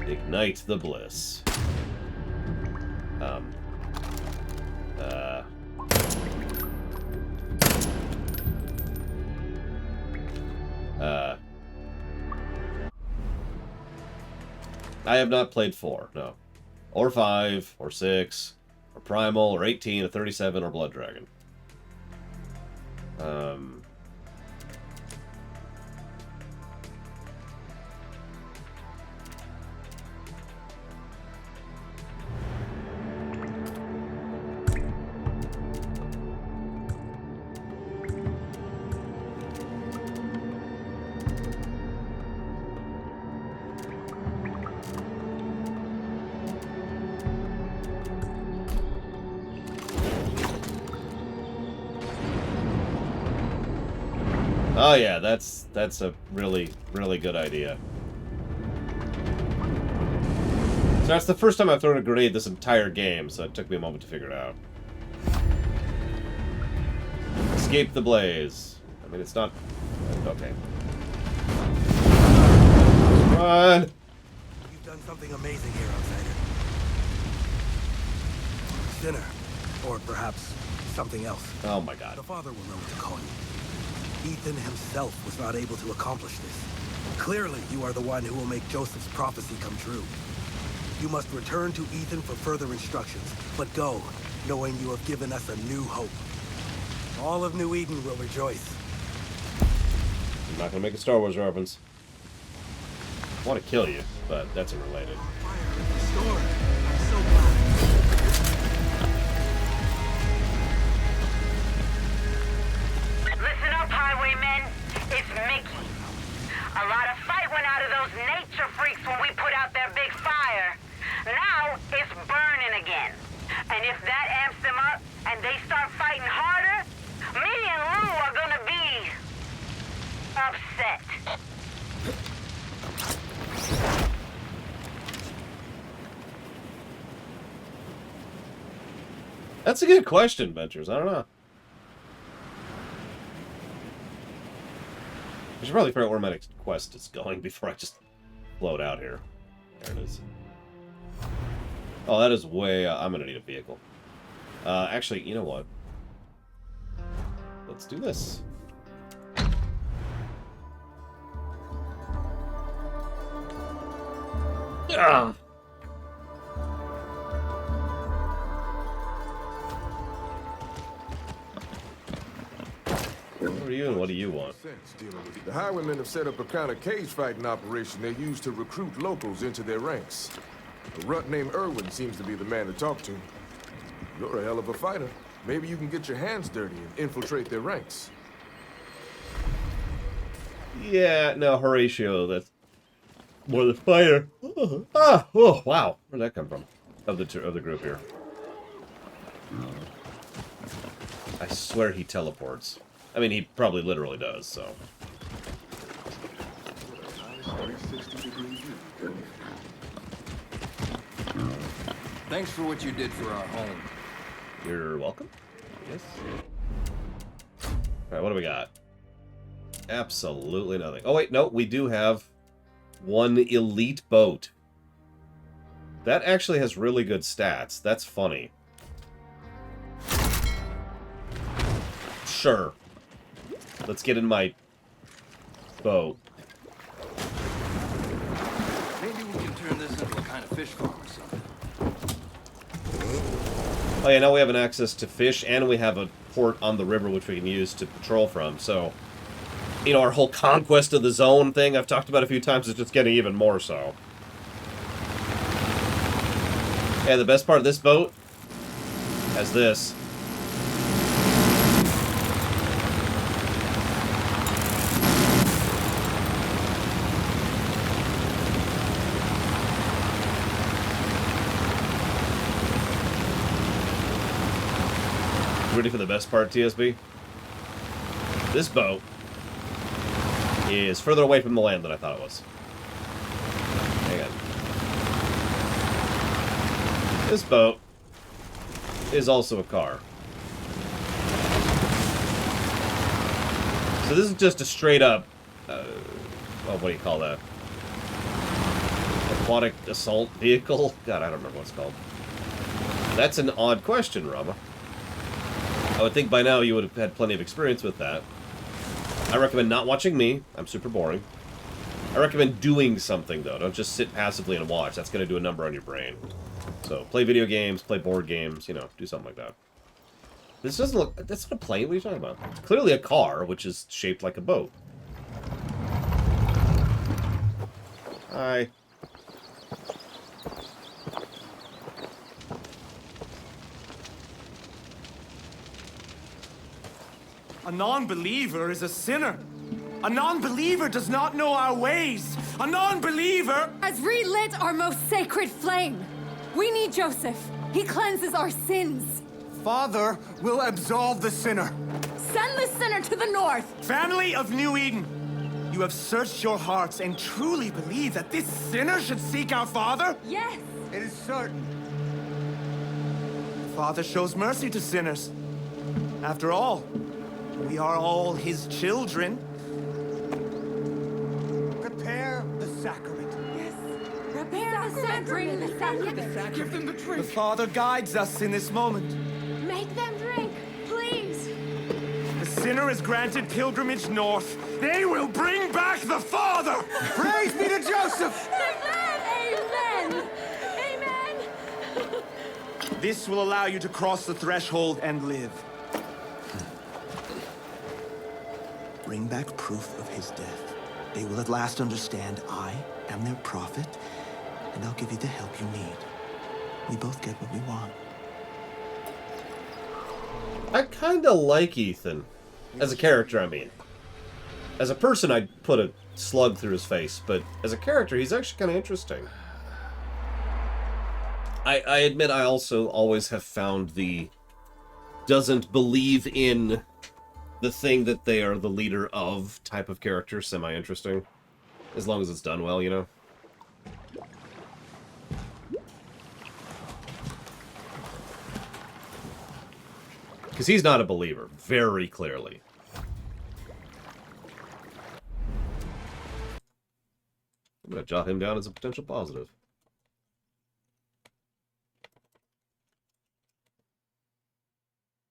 Ignite the bliss. I have not played 4, no. Or 5, or 6, or Primal, or 18, or 37, or Blood Dragon. Oh yeah, that's a really, really good idea. So that's the first time I've thrown a grenade this entire game, so it took me a moment to figure it out. Escape the blaze. I mean, it's not... Okay. Run! You've done something amazing here, Outsider. Sinner. Or perhaps something else. Oh my god. The Father will know what to call you. Ethan himself was not able to accomplish this. Clearly, you are the one who will make Joseph's prophecy come true. You must return to Ethan for further instructions, but go, knowing you have given us a new hope. All of New Eden will rejoice. I'm not gonna make a Star Wars reference. I want to kill you, but that's unrelated. Listen up, highwaymen. It's Mickey. A lot of fight went out of those nature freaks when we put out their big fire. Now it's burning again. And if that amps them up and they start fighting harder, me and Lou are gonna be upset. That's a good question, Ventures. I don't know. I should probably figure out where my next quest is going before I just blow it out here. There it is. Oh, that is way... I'm gonna need a vehicle. Actually, you know what? Let's do this. Ah! Who are you and what do you want? The highwaymen have set up a kind of cage fighting operation they use to recruit locals into their ranks. A runt named Irwin seems to be the man to talk to. You're a hell of a fighter. Maybe you can get your hands dirty and infiltrate their ranks. Yeah, no, Horatio, that's more the fighter. Oh, wow. Where'd that come from? Of the group here. I swear he teleports. I mean, he probably literally does, so. Thanks for what you did for our home. You're welcome. Yes. Alright, what do we got? Absolutely nothing. Oh, wait, no, we do have one elite boat. That actually has really good stats. That's funny. Sure. Let's get in my boat. Maybe we can turn this into a kind of fish farm or something. Oh yeah, now we have an access to fish, and we have a port on the river which we can use to patrol from, so... You know, our whole conquest of the zone thing I've talked about a few times is just getting even more so. Yeah, the best part of this boat has this. Ready for the best part, TSB? This boat is further away from the land than I thought it was. Hang on. This boat is also a car. So this is just a straight up, what do you call that? Aquatic assault vehicle? God, I don't remember what it's called. That's an odd question, Rama. I would think by now you would have had plenty of experience with that. I recommend not watching me. I'm super boring. I recommend doing something, though. Don't just sit passively and watch. That's going to do a number on your brain. So, play video games, play board games, you know, do something like that. This doesn't look... That's not a plane. What are you talking about? It's clearly a car, which is shaped like a boat. Hi. A non-believer is a sinner. A non-believer does not know our ways. A non-believer has relit our most sacred flame. We need Joseph. He cleanses our sins. Father will absolve the sinner. Send the sinner to the north. Family of New Eden, you have searched your hearts and truly believe that this sinner should seek our Father? Yes. It is certain. The Father shows mercy to sinners. After all, we are all his children. Prepare the sacrament. Yes. Prepare the sacrament. Bring the sacrament. Give them the drink. The Father guides us in this moment. Make them drink, please. The sinner is granted pilgrimage north. They will bring back the Father. Praise be to Joseph. Amen. Amen. This will allow you to cross the threshold and live. Bring back proof of his death. They will at last understand I am their prophet, and I'll give you the help you need. We both get what we want. I kinda like Ethan. As a character, I mean. As a person, I'd put a slug through his face, but as a character, he's actually kinda interesting. I admit I also always have found the doesn't believe in the thing that they are the leader of type of character semi-interesting. As long as it's done well, you know? Because he's not a believer, very clearly. I'm going to jot him down as a potential positive.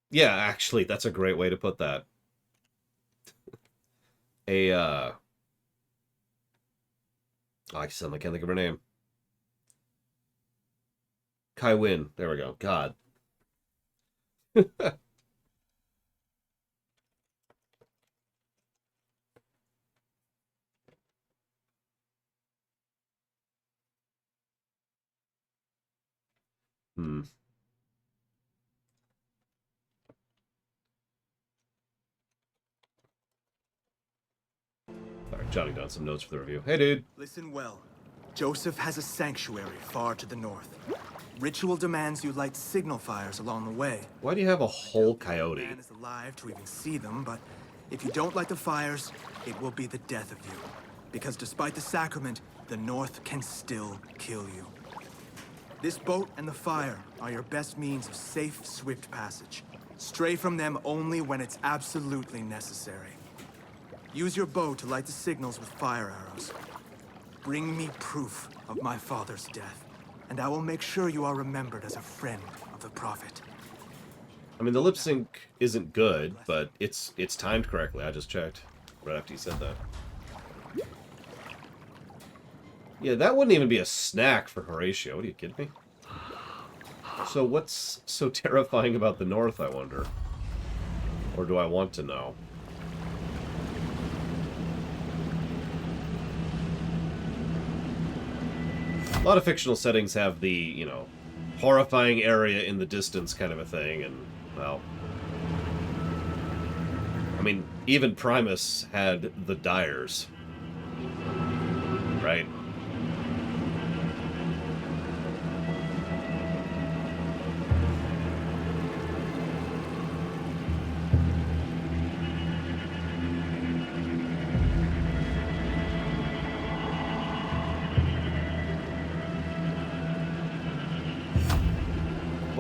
Yeah, actually, that's a great way to put that. I suddenly can't think of her name. Kai Wynn. There we go. God. Alright, jotting down some notes for the review. Hey, dude. Listen well. Joseph has a sanctuary far to the north. Ritual demands you light signal fires along the way. Why do you have a whole coyote? Man is alive to even see them, but if you don't light the fires, it will be the death of you. Because despite the sacrament, the north can still kill you. This boat and the fire are your best means of safe, swift passage. Stray from them only when it's absolutely necessary. Use your bow to light the signals with fire arrows. Bring me proof of my father's death, and I will make sure you are remembered as a friend of the Prophet. I mean, the lip sync isn't good, but it's timed correctly. I just checked right after you said that. Yeah, that wouldn't even be a snack for Horatio. What are you kidding me? So what's so terrifying about the North, I wonder? Or do I want to know? A lot of fictional settings have the, you know, horrifying area in the distance kind of a thing, and, well... I mean, even Primus had the Dyers. Right?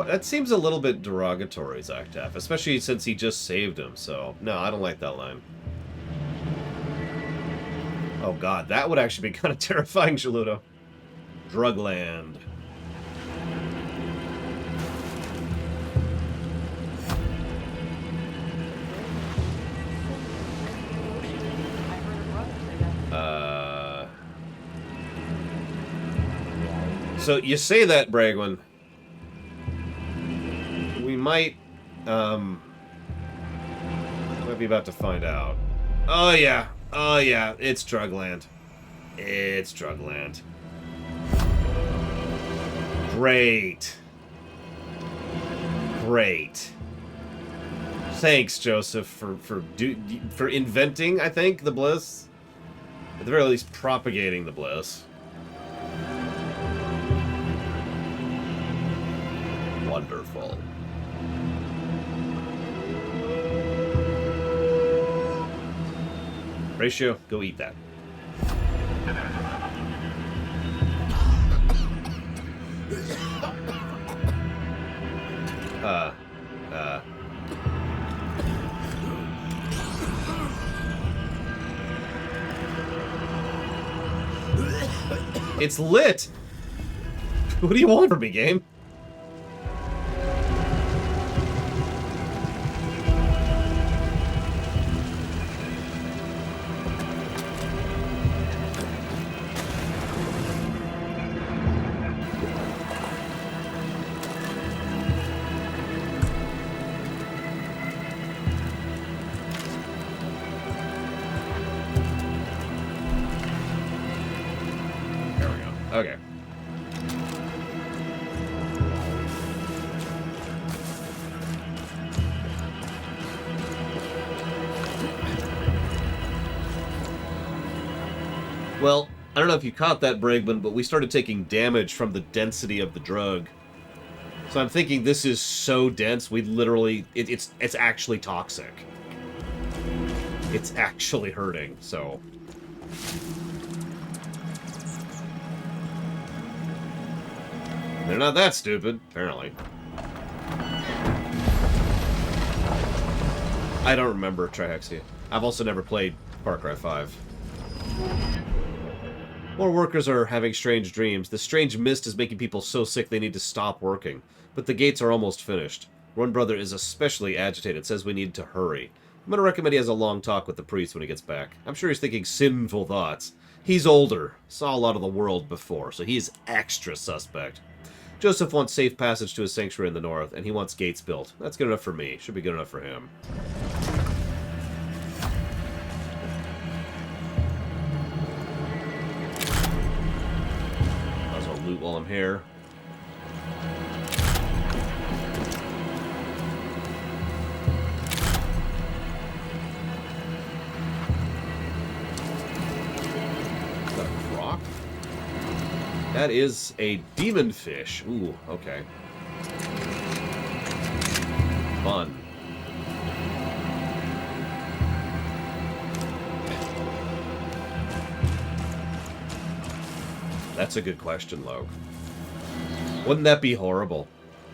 That seems a little bit derogatory, Zactaf, especially since he just saved him, so... No, I don't like that line. Oh god, that would actually be kind of terrifying, Shaludo. Drugland. So, you say that, Bragwin. We might be about to find out. Oh yeah, it's Drugland. It's Drugland. Great. Great. Thanks, Joseph, for inventing, I think, the bliss. At the very least, propagating the bliss. Wonderful. Ratio, go eat that. It's lit! What do you want from me, game? Okay. Well, I don't know if you caught that, Bragman, but we started taking damage from the density of the drug. So I'm thinking this is so dense, we literally... It's actually toxic. It's actually hurting, so... They're not that stupid, apparently. I don't remember Trihexia. I've also never played Far Cry 5. More workers are having strange dreams. The strange mist is making people so sick they need to stop working. But the gates are almost finished. One brother is especially agitated, says we need to hurry. I'm going to recommend he has a long talk with the priest when he gets back. I'm sure he's thinking sinful thoughts. He's older, saw a lot of the world before, so he's extra suspect. Joseph wants safe passage to his sanctuary in the north, and he wants gates built. That's good enough for me. Should be good enough for him. Might as well loot while I'm here. That is a demon fish. Ooh, okay. Fun. That's a good question, Logue. Wouldn't that be horrible?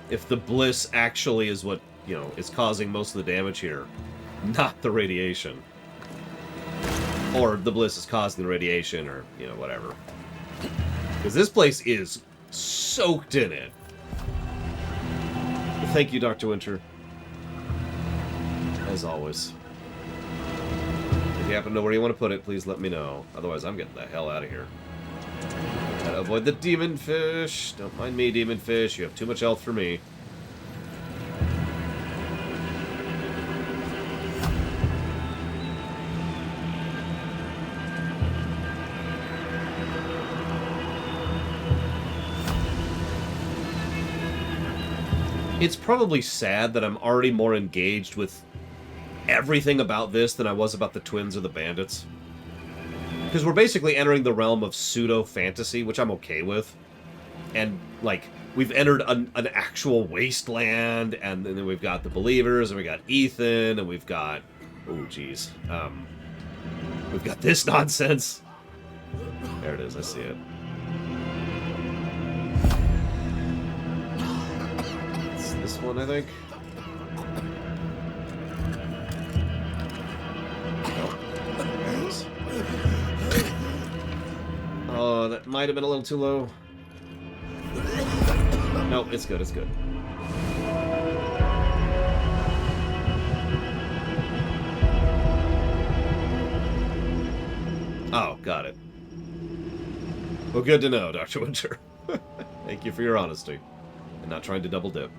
If the bliss actually is what, you know, is causing most of the damage here, not the radiation. Or the bliss is causing the radiation, or, you know, whatever. Because this place is soaked in it. Thank you, Dr. Winter. As always. If you happen to know where you want to put it, please let me know. Otherwise, I'm getting the hell out of here. Avoid the demon fish. Don't mind me, demon fish. You have too much health for me. It's probably sad that I'm already more engaged with everything about this than I was about the twins or the bandits. Because we're basically entering the realm of pseudo-fantasy, which I'm okay with. And, like, we've entered an actual wasteland, and then we've got the Believers, and we got Ethan, and we've got... Oh, jeez. We've got this nonsense. There it is, I see it. It's this one, I think. Oh, that might have been a little too low. No, it's good, it's good. Oh, got it. Well, good to know, Dr. Winter. Thank you for your honesty. And not trying to double dip.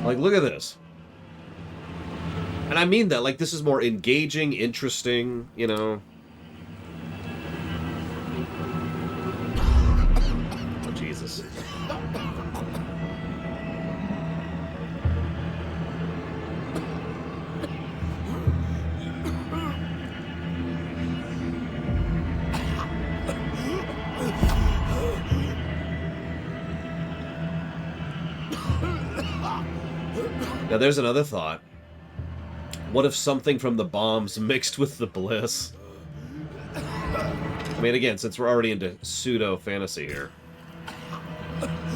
Like, look at this. And I mean that, like, this is more engaging, interesting, you know. Oh, Jesus. Now, there's another thought. What if something from the bombs mixed with the bliss? I mean, again, since we're already into pseudo-fantasy here.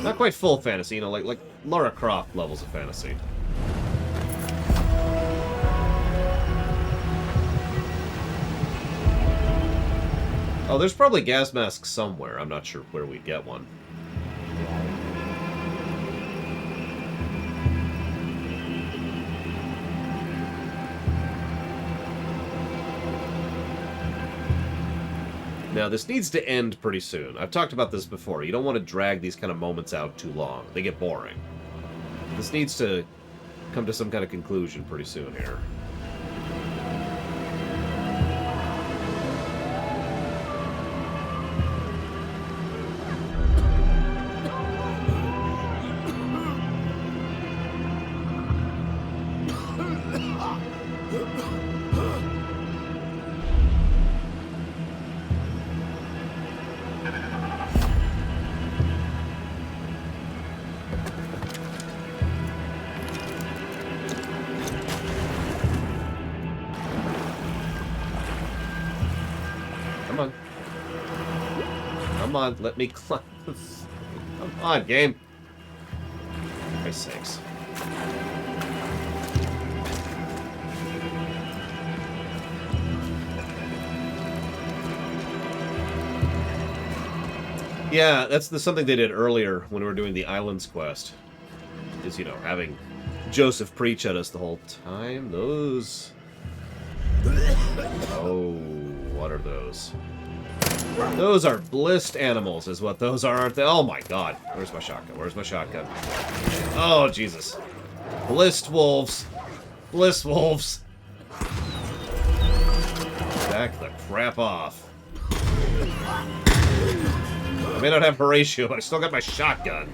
Not quite full fantasy, you know, like Lara Croft levels of fantasy. Oh, there's probably gas masks somewhere. I'm not sure where we'd get one. Now, this needs to end pretty soon. I've talked about this before. You don't want to drag these kind of moments out too long. They get boring. This needs to come to some kind of conclusion pretty soon here. Come on, let me climb this. Come on, game. For Christ's sakes. Yeah, that's something they did earlier when we were doing the Islands quest. Is, you know, having Joseph preach at us the whole time. Those... Oh, what are those? Those are blissed animals, is what those are, aren't they? Oh my god. Where's my shotgun? Where's my shotgun? Oh, Jesus. Blissed wolves. Bliss wolves. Back the crap off. I may not have Horatio, but I still got my shotgun.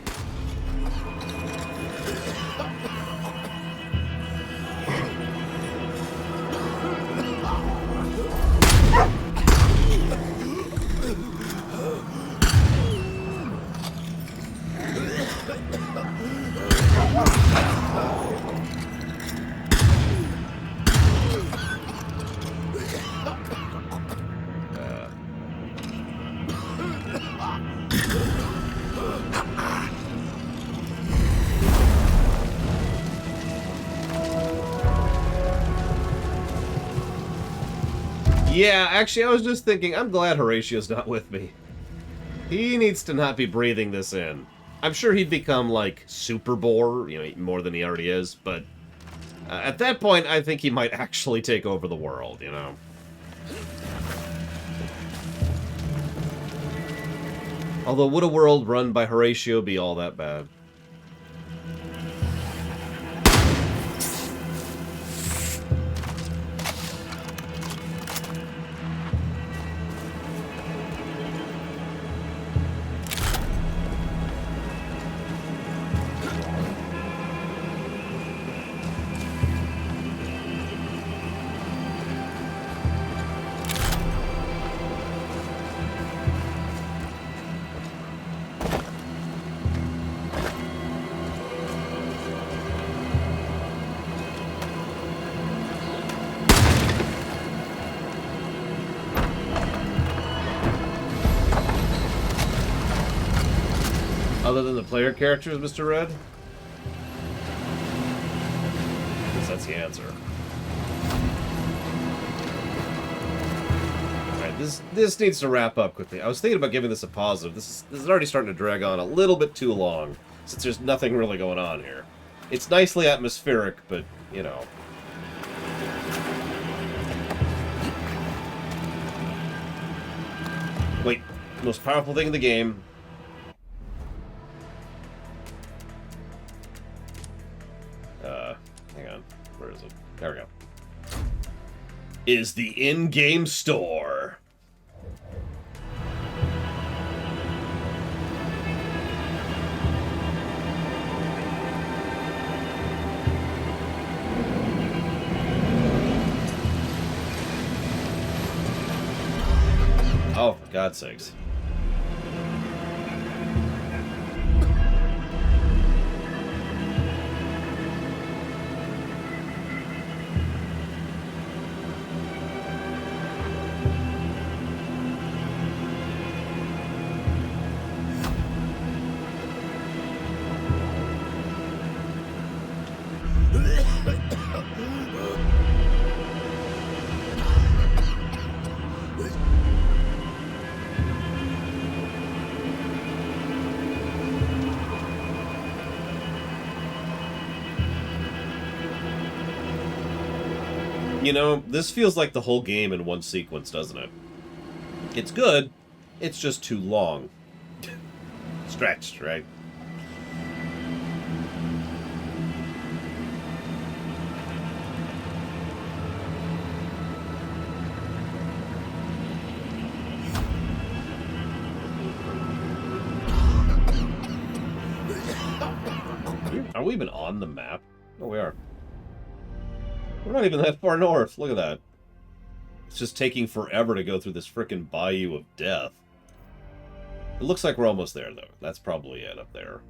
Yeah, actually, I was just thinking, I'm glad Horatio's not with me. He needs to not be breathing this in. I'm sure he'd become, like, super bore, you know, more than he already is, but at that point, I think he might actually take over the world, you know? Although, would a world run by Horatio be all that bad? Other than the player characters, Mr. Red? I guess that's the answer. Alright, this needs to wrap up quickly. I was thinking about giving this a positive. This is already starting to drag on a little bit too long, since there's nothing really going on here. It's nicely atmospheric, but, you know. Wait, most powerful thing in the game. Hang on. Where is it? There we go. Is the in-game store. Oh, for God's sakes. You know, this feels like the whole game in one sequence, doesn't it? It's good, it's just too long. Stretched, right? Are we even on the map? No, we are. We're not even that far north. Look at that. It's just taking forever to go through this frickin' bayou of death. It looks like we're almost there, though. That's probably it up there.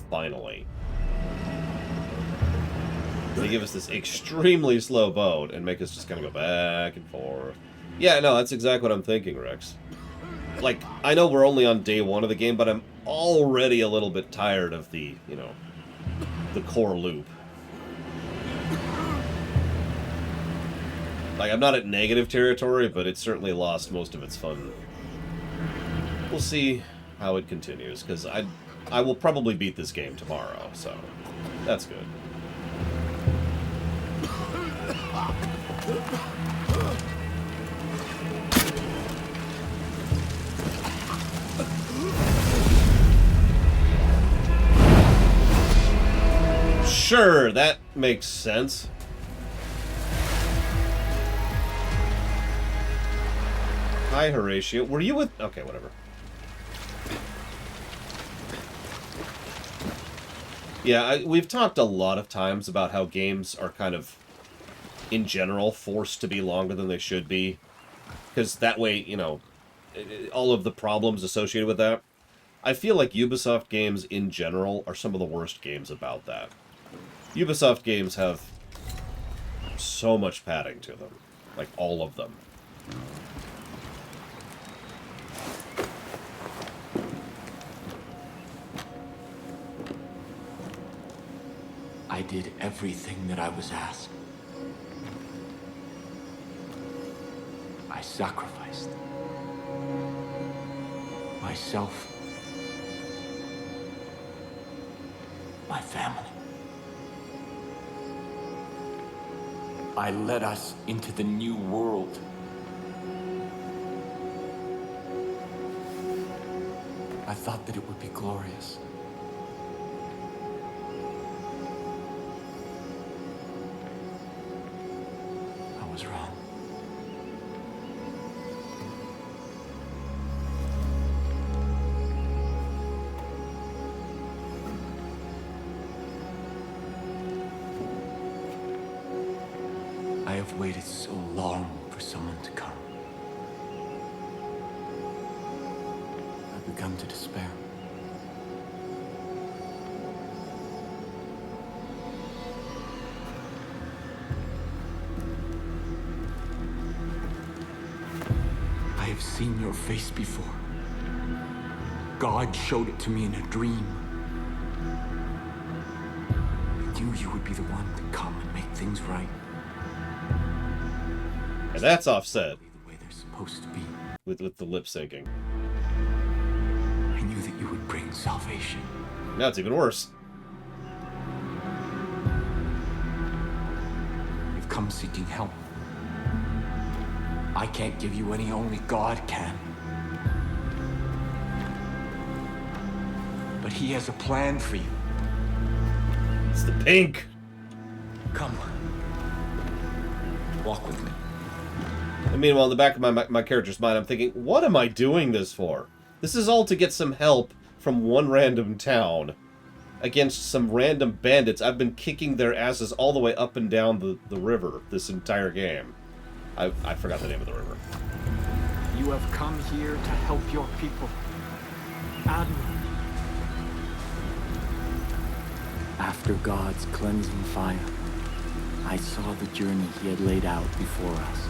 Finally. They give us this extremely slow boat and make us just kind of go back and forth. Yeah, no, that's exactly what I'm thinking, Rex. Like, I know we're only on day one of the game, but I'm already a little bit tired of the, you know, the core loop. Like, I'm not at negative territory, but it's certainly lost most of its fun. We'll see how it continues, because I will probably beat this game tomorrow, so that's good. Sure, that makes sense. Hi, Horatio. Were you with... Okay, whatever. Yeah, we've talked a lot of times about how games are kind of, in general, forced to be longer than they should be. Because that way, you know, all of the problems associated with that. I feel like Ubisoft games, in general, are some of the worst games about that. Ubisoft games have so much padding to them. Like, all of them. I did everything that I was asked. I sacrificed myself, my family. I led us into the new world. thought that it would be glorious. I was wrong. I have waited so long for someone to come. I've begun to despair. I have seen your face before. God showed it to me in a dream. I knew you would be the one to come and make things right. And that's Offset. The way they're supposed to be. With the lip syncing. I knew that you would bring salvation. Now it's even worse. You've come seeking help. I can't give you any, only God can. But He has a plan for you. It's the pink. Come. Walk with me. And meanwhile, in the back of my character's mind, I'm thinking, what am I doing this for? This is all to get some help from one random town against some random bandits. I've been kicking their asses all the way up and down the river this entire game. I forgot the name of the river. You have come here to help your people. Admiral. After God's cleansing fire, I saw the journey He had laid out before us.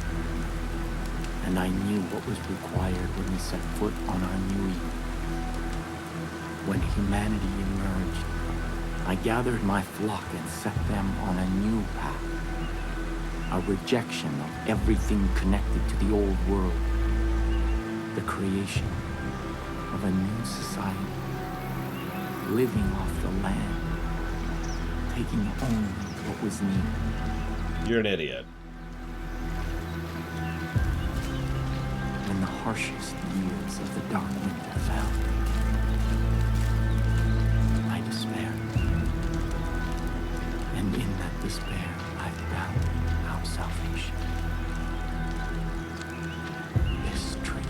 And I knew what was required when we set foot on our new Eden. When humanity emerged, I gathered my flock and set them on a new path. A rejection of everything connected to the old world. The creation of a new society. Living off the land. Taking only what was needed. You're an idiot. When the harshest years of the dark winter fell, I despaired. And in that despair, I found our salvation. This tree.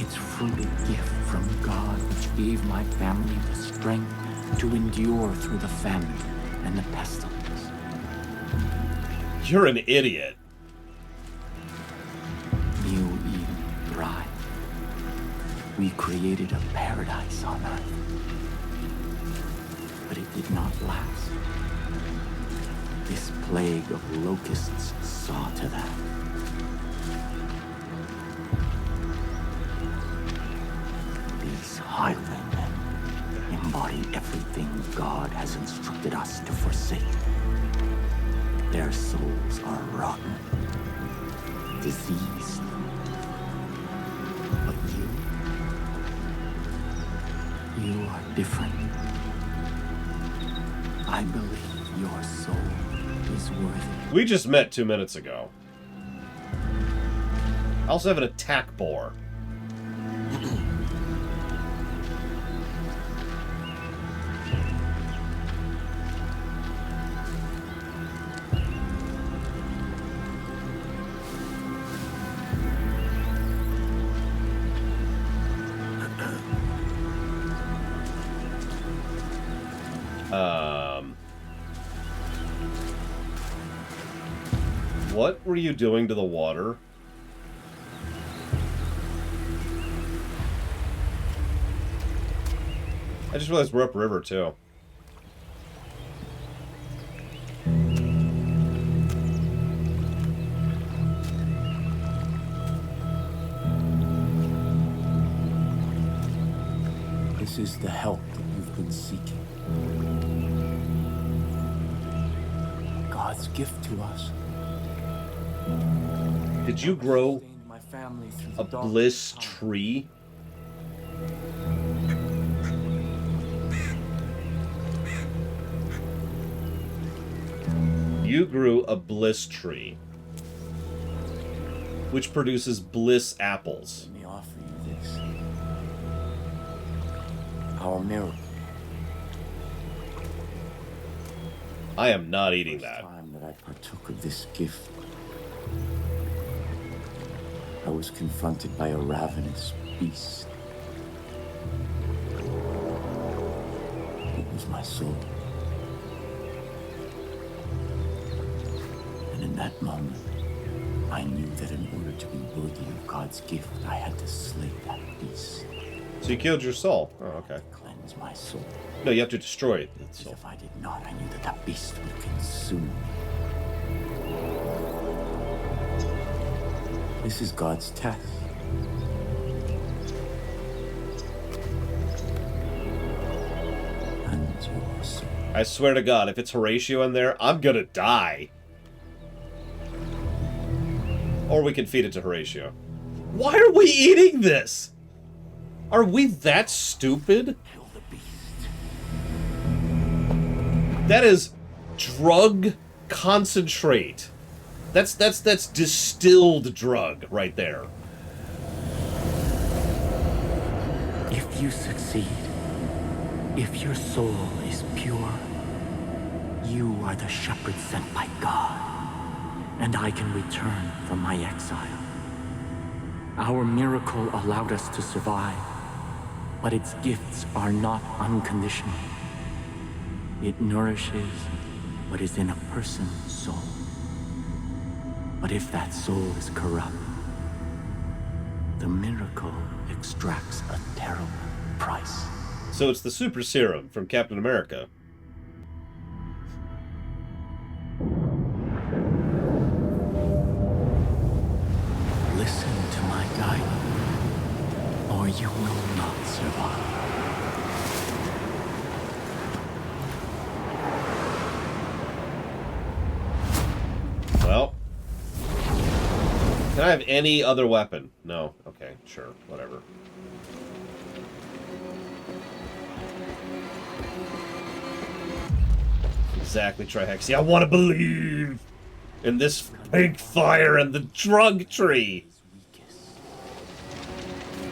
Its fruit a gift from God, which gave my family the strength to endure through the famine and the pestilence. You're an idiot. New Eden thrived. We created a paradise on earth. But it did not last. This plague of locusts saw to that. These highwaymen embody everything God has instructed us to forsake. Their souls are rotten, diseased. But you are different. I believe your soul is worthy. We just met 2 minutes ago. I also have an attack boar. What were you doing to the water? I just realized we're upriver too. This is the help that you've been seeking. God's gift to us. Did you grow a bliss tree? You grew a bliss tree, which produces bliss apples. Let me offer you this. our miracle. I am not eating that. Time that I partook of this gift, I was confronted by a ravenous beast. It was my soul. And in that moment, I knew that in order to be worthy of God's gift, I had to slay that beast. So you killed your soul. Oh, okay. Cleanse my soul. No, you have to destroy it. Because if I did not, I knew that that beast would consume me. This is God's test. And your soul. I swear to God, if it's Horatio in there, I'm gonna die. Or we can feed it to Horatio. Why are we eating this? Are we that stupid? That is drug concentrate. That's distilled drug right there. If you succeed, if your soul is pure, you are the shepherd sent by God, and I can return from my exile. Our miracle allowed us to survive, but its gifts are not unconditional. It nourishes what is in a person's soul. But if that soul is corrupt, the miracle extracts a terrible price. So it's the super serum from Captain America. Listen to my guidance, or you will not survive. Well, can I have any other weapon? No. Okay, sure, whatever. Exactly, Trihex. I want to believe in this pink fire and the drug tree.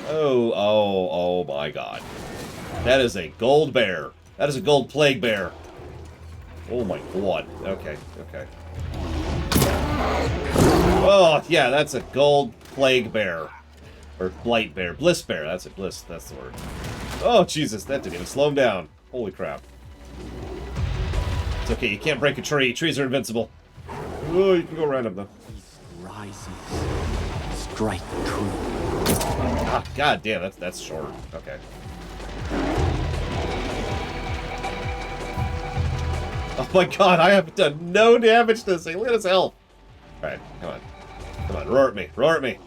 Oh my God. That is a gold bear. That is a gold plague bear. Oh my God. Okay. Oh, yeah, that's a gold plague bear. Or blight bear. Bliss bear. That's it. Bliss. That's the word. Oh, Jesus. That didn't even slow him down. Holy crap. It's okay. You can't break a tree. Trees are invincible. Oh, you can go around them, though. Rises. Strike true. Ah, God damn. That's short. Okay. Oh my God. I have done no damage to this thing. Look at his health. Alright, come on. Come on, roar at me. Roar at me.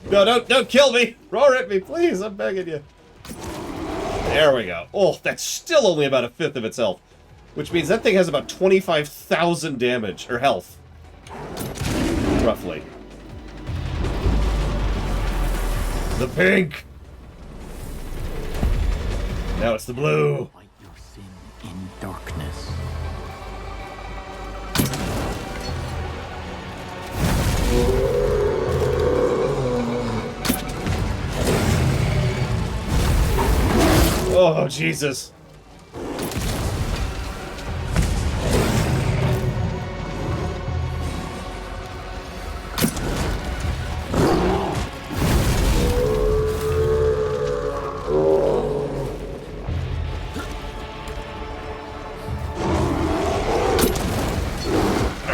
No, don't kill me! Roar at me, please! I'm begging you. There we go. Oh, that's still only about a fifth of its health. Which means that thing has about 25,000 damage, or health. Roughly. The pink! Now it's the blue. Fight your sin in darkness. Oh, Jesus.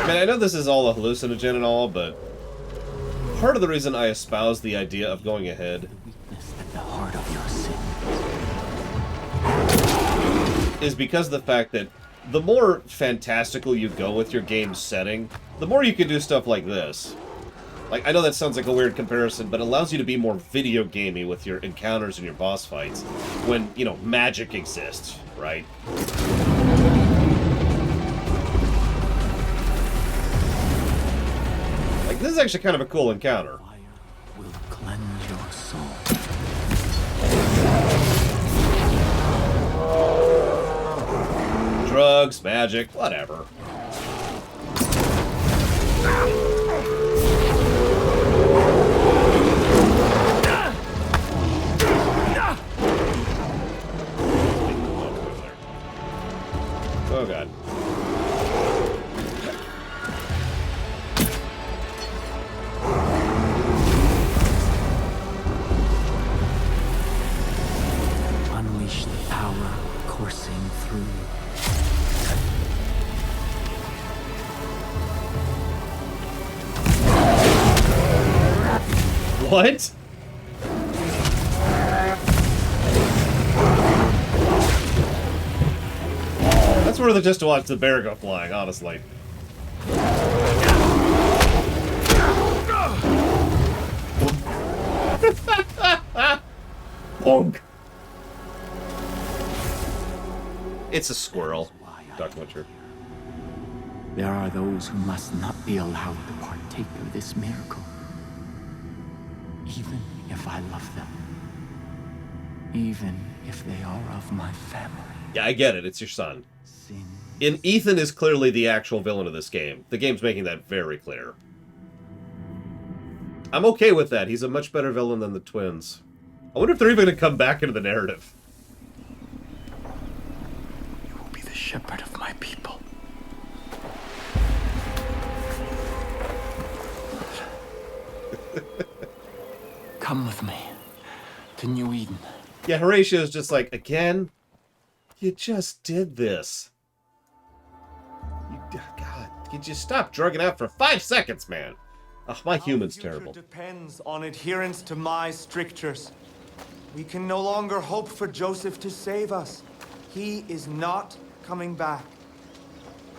I know this is all a hallucinogen and all, but part of the reason I espouse the idea of going ahead is because of the fact that the more fantastical you go with your game's setting, the more you can do stuff like this. Like, I know that sounds like a weird comparison, but it allows you to be more video gamey with your encounters and your boss fights when, you know, magic exists, right? Like, this is actually kind of a cool encounter. Will cleanse your soul. Drugs, magic, whatever. Oh god. Unleash the power coursing through you. What? That's worth it just to watch the bear go flying, honestly. Bonk. It's a squirrel. Dark Witcher. There are those who must not be allowed to partake of this miracle. Even if I love them. Even if they are of my family. Yeah, I get it. It's your son. Ethan is clearly the actual villain of this game. The game's making that very clear. I'm okay with that. He's a much better villain than the twins. I wonder if they're even going to come back into the narrative. You will be the shepherd of my people. Come with me to New Eden. Yeah, Horatio's just like, again? You just did this. God, could you stop drugging out for 5 seconds, man? Ugh, my human's terrible. Depends on adherence to my strictures. We can no longer hope for Joseph to save us. He is not coming back.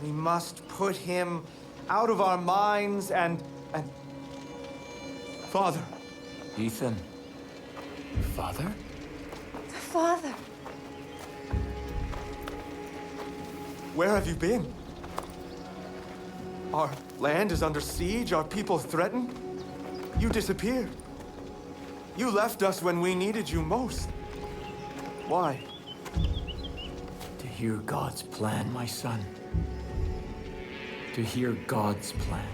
We must put him out of our minds and... Father. Ethan. Father? Father. Where have you been? Our land is under siege, our people threatened. You disappeared. You left us when we needed you most. Why? To hear God's plan, my son. To hear God's plan.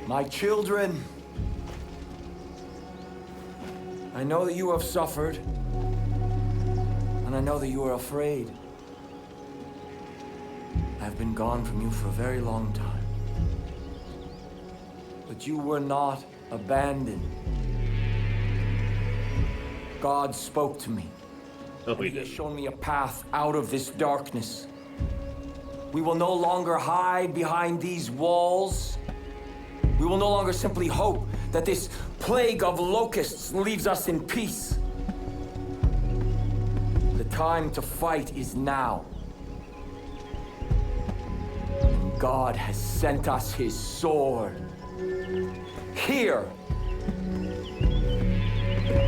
My children, I know that you have suffered, and I know that you are afraid. I've been gone from you for a very long time. But you were not abandoned. God spoke to me. Oh, He has shown me a path out of this darkness. We will no longer hide behind these walls. We will no longer simply hope that this plague of locusts leaves us in peace. The time to fight is now. And God has sent us his sword. Here.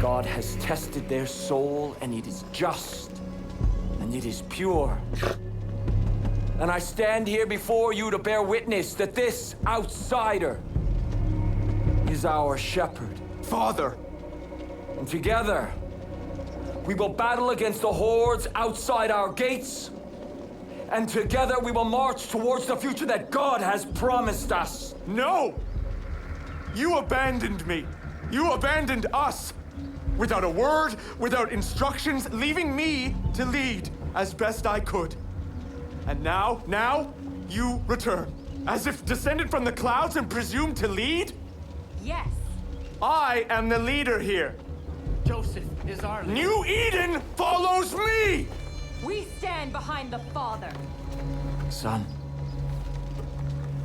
God has tested their soul, and it is just, and it is pure. And I stand here before you to bear witness that this outsider is our shepherd. Father! And together, we will battle against the hordes outside our gates, and together we will march towards the future that God has promised us. No! You abandoned me. You abandoned us. Without a word, without instructions, leaving me to lead as best I could. And now, you return. As if descended from the clouds and presumed to lead? Yes. I am the leader here. Joseph is our leader. New Eden follows me! We stand behind the Father. Son,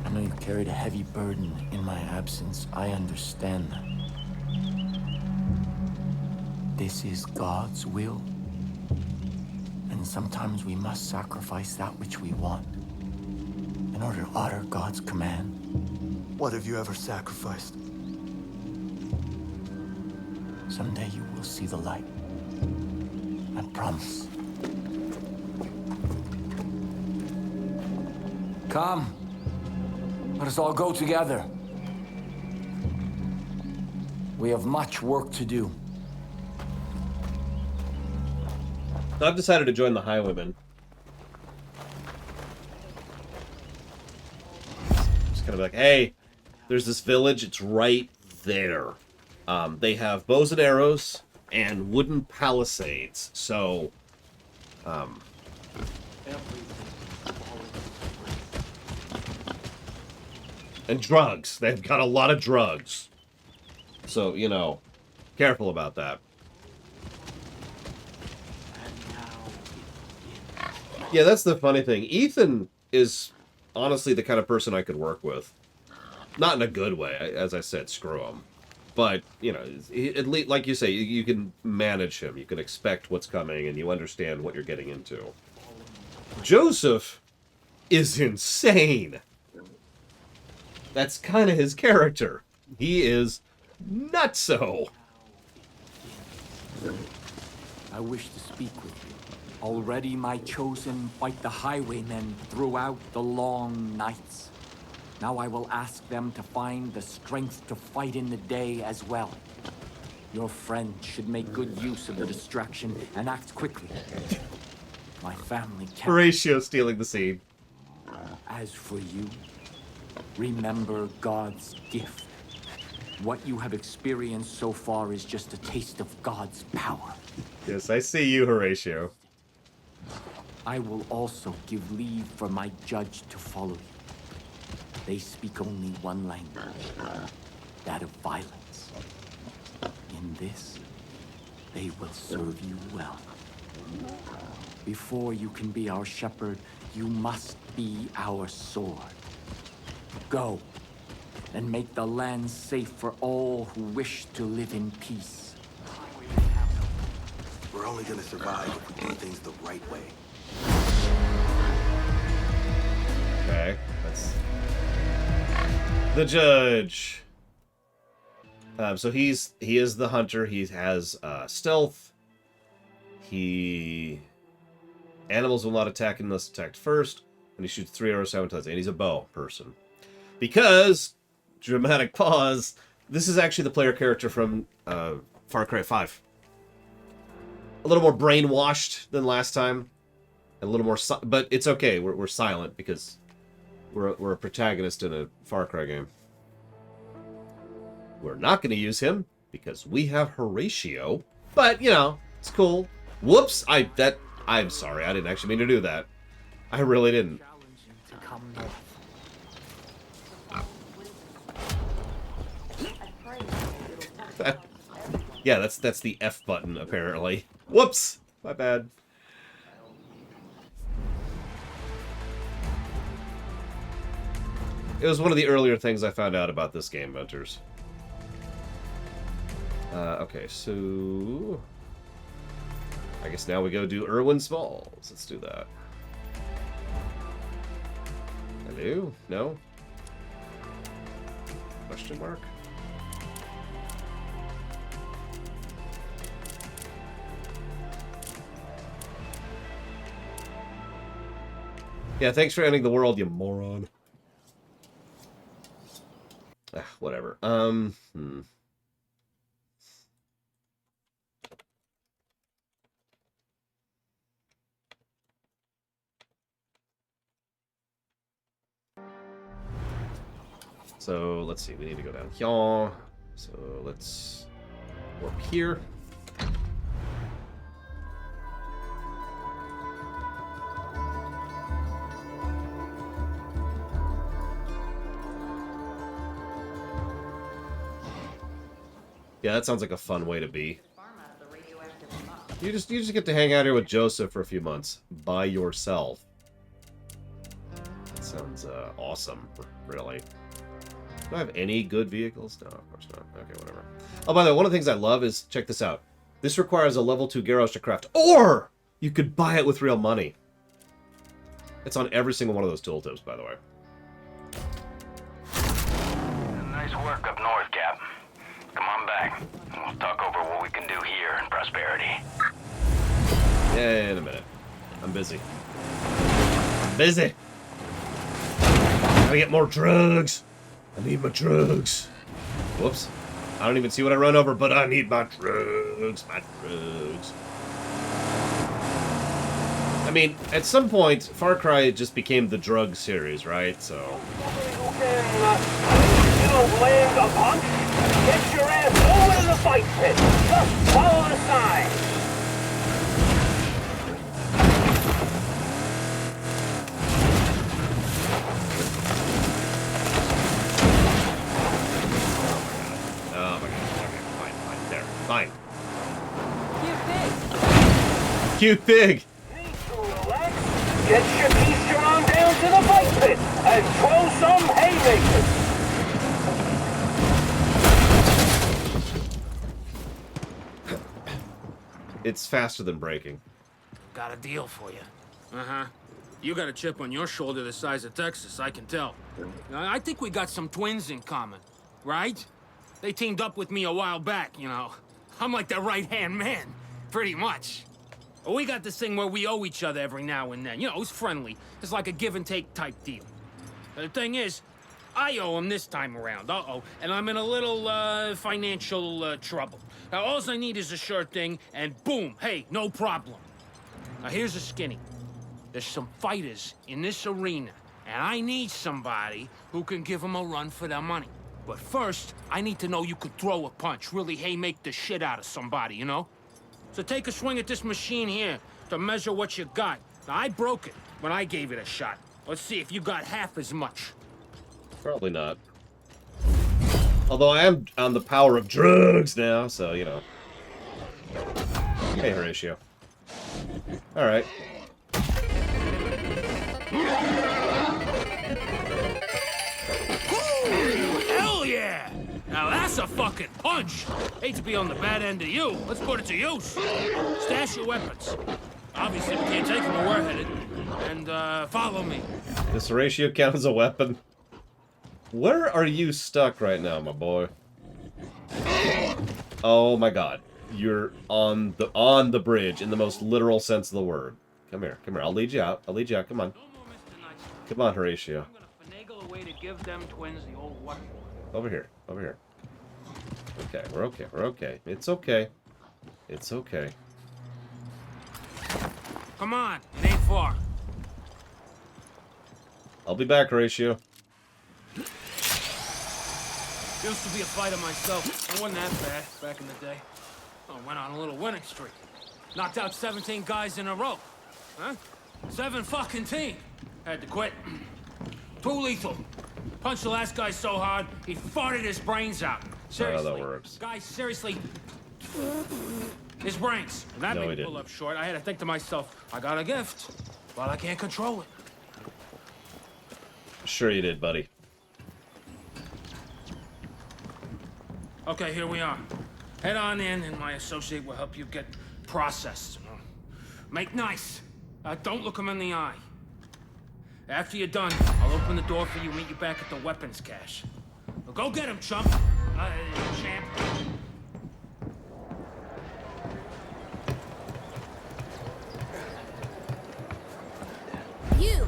I know you carried a heavy burden in my absence. I understand that. This is God's will. And sometimes we must sacrifice that which we want in order to honor God's command. What have you ever sacrificed? Someday you will see the light. I promise. Come. Let us all go together. We have much work to do. I've decided to join the Highwaymen. Just kind of like, hey, there's this village. It's right there. They have bows and arrows and wooden palisades. So And drugs. They've got a lot of drugs. So, you know, careful about that. Yeah, that's the funny thing. Ethan is honestly the kind of person I could work with. Not in a good way. As I said, screw him. But, you know, at least, like you say, you can manage him. You can expect what's coming, and you understand what you're getting into. Joseph is insane. That's kind of his character. He is nutso. I wish to speak with you. Already my chosen fight the highwaymen throughout the long nights. Now I will ask them to find the strength to fight in the day as well. Your friend should make good use of the distraction and act quickly. My family can't. Horatio stealing the scene. As for you, remember God's gift. What you have experienced so far is just a taste of God's power. Yes, I see you, Horatio. I will also give leave for my judge to follow you. They speak only one language, that of violence. In this, they will serve you well. Before you can be our shepherd, you must be our sword. Go, and make the land safe for all who wish to live in peace. We're only gonna survive if we do things the right way. Okay, that's the judge. So he is the hunter. He has stealth. Animals will not attack unless attacked first, and he shoots 3 arrows simultaneously. And he's a bow person. Because, dramatic pause, this is actually the player character from Far Cry 5. A little more brainwashed than last time. A little more, but it's okay. We're silent because we're a protagonist in a Far Cry game. We're not going to use him because we have Horatio. But you know, it's cool. Whoops! I'm sorry. I didn't actually mean to do that. I really didn't. Yeah, that's the F button apparently. Whoops! My bad. It was one of the earlier things I found out about this game, Hunters. Okay, so I guess now we go do Irwin Smalls. Let's do that. Hello? No? Question mark? Yeah, thanks for ending the world, you moron. Whatever. So, let's see. We need to go down here. So, let's warp here. Yeah, that sounds like a fun way to be. You just get to hang out here with Joseph for a few months by yourself. That sounds awesome, really. Do I have any good vehicles? No, of course not. Okay, whatever. Oh, by the way, one of the things I love is, check this out. This requires a level 2 garage to craft, or you could buy it with real money. It's on every single one of those tooltips, by the way. Nice work up north, Cap. Come on back, and we'll talk over what we can do here in Prosperity. Yeah, in a minute. I'm busy. Busy! Gotta get more drugs! I need my drugs. Whoops. I don't even see what I run over, but I need my drugs. My drugs. I mean, at some point, Far Cry just became the drug series, right? So. Land a punch? Get your ass over to the fight pit. Just follow the sign. cute pig. Get your keister on down to the fight pit and throw some haymakers. It's faster than braking. Got a deal for you. Uh-huh. You got a chip on your shoulder the size of Texas, I can tell. I think we got some twins in common, right? They teamed up with me a while back, you know. I'm like their right-hand man, pretty much. We got this thing where we owe each other every now and then. You know, it's friendly. It's like a give-and-take type deal. The thing is, I owe him this time around, and I'm in a little, financial, trouble. Now, all I need is a sure thing, and boom, hey, no problem. Now, here's a skinny. There's some fighters in this arena, and I need somebody who can give them a run for their money. But first, I need to know you could throw a punch, really haymak the shit out of somebody, you know? So take a swing at this machine here to measure what you got. Now, I broke it when I gave it a shot. Let's see if you got half as much. Probably not. Although I am on the power of drugs now, so, you know. Hey, Horatio. Alright. Hell yeah! Now that's a fucking punch! Hate to be on the bad end of you. Let's put it to use. Stash your weapons. Obviously, we can't take them where we're headed. And, follow me. Does Horatio count as a weapon? Where are you stuck right now, my boy? Oh my god. You're on the bridge in the most literal sense of the word. Come here. Come here. I'll lead you out. I'll lead you out. Come on. Come on, Horatio. I'm gonna finagle a way to give them twins the old what? Over here. Over here. Okay. We're okay. We're okay. It's okay. It's okay. Come on. It ain't far. I'll be back, Horatio. Used to be a fighter myself. It wasn't that bad back in the day. I went on a little winning streak. Knocked out 17 guys in a row. Huh? 7 fucking team. Had to quit. Too lethal. Punched the last guy so hard, he farted his brains out. Seriously. That works. Guy, seriously. His brains. And that made me pull up short. I had to think to myself, I got a gift, but I can't control it. Sure you did, buddy. Okay, here we are. Head on in, and my associate will help you get processed. Make nice. Don't look him in the eye. After you're done, I'll open the door for you, meet you back at the weapons cache. Well, go get him, chump. Champ. You.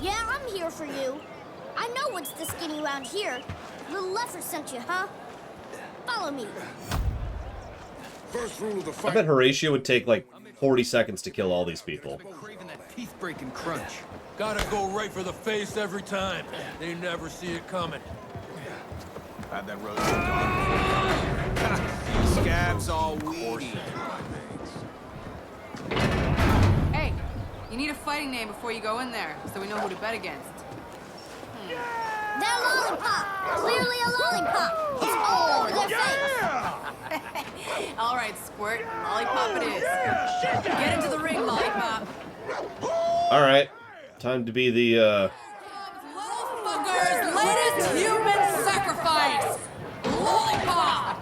Yeah, I'm here for you. I know what's the skinny around here. Little Leffer sent you, huh? Follow me. First rule of the fight. I bet Horatio would take like 40 seconds to kill all these people. Teeth-breaking crunch. Gotta go right for the face every time. They never see it coming. How'd that road go? Scabs all weedy. Hey, you need a fighting name before you go in there, so we know who to bet against. That lollipop! Clearly a lollipop! It's all over their face! All right, Squirt. Lollipop it is. Get into the ring, Lollipop. Alright. Time to be the, Fuckers, latest human sacrifice! Lollipop!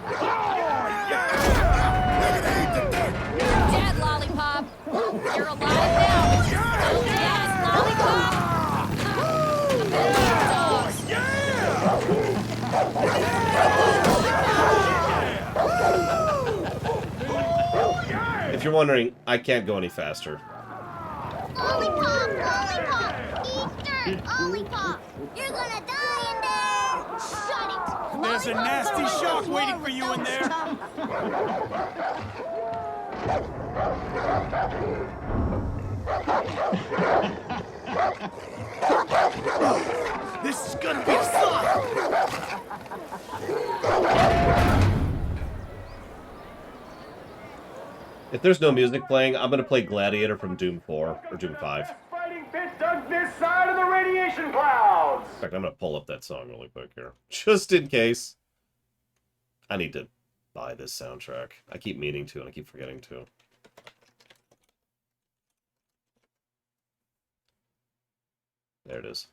Dead lollipop. You're alive now. Yes, lollipop. If you're wondering, I can't go any faster. Lollipop! Lollipop! Eat dirt! Lollipop! You're gonna die in there! Shut it! There's a nasty shock waiting for you in there. This is gonna be fun! If there's no music playing, I'm gonna play Gladiator from Doom 4 or Doom 5. Fighting pit dug this side of the radiation clouds! In fact, I'm gonna pull up that song really quick here. Just in case. I need to buy this soundtrack. I keep meaning to, and I keep forgetting to. There it is.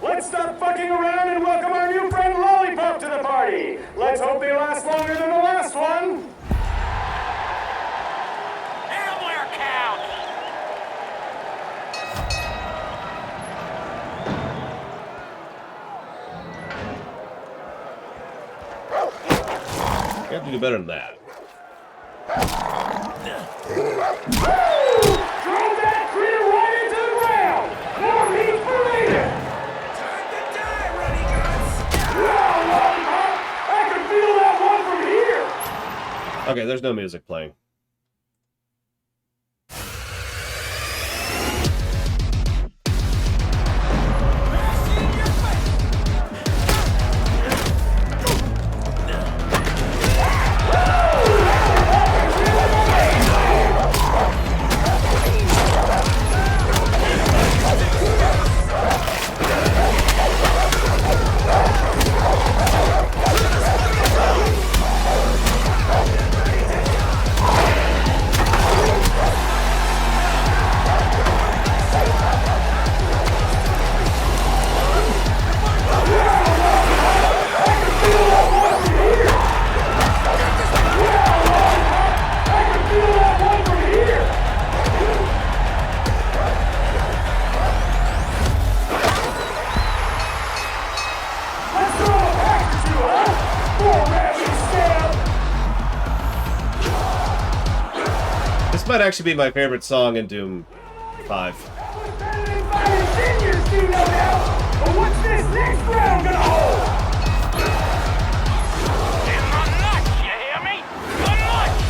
Let's stop fucking around and welcome our new friend Lollipop to the party. Let's hope they last longer than the last one. Hamler count! You have to do better than that. Drove that critter right into the ground. More meat for later. Time to die, Runny Guts. Wow, Lollipop. I can feel that one from here. Okay, there's no music playing. This might actually be my favorite song in Doom 5. Seniors do no doubt. But what's this next round gonna hold? In the nuts, you hear me? The nuts!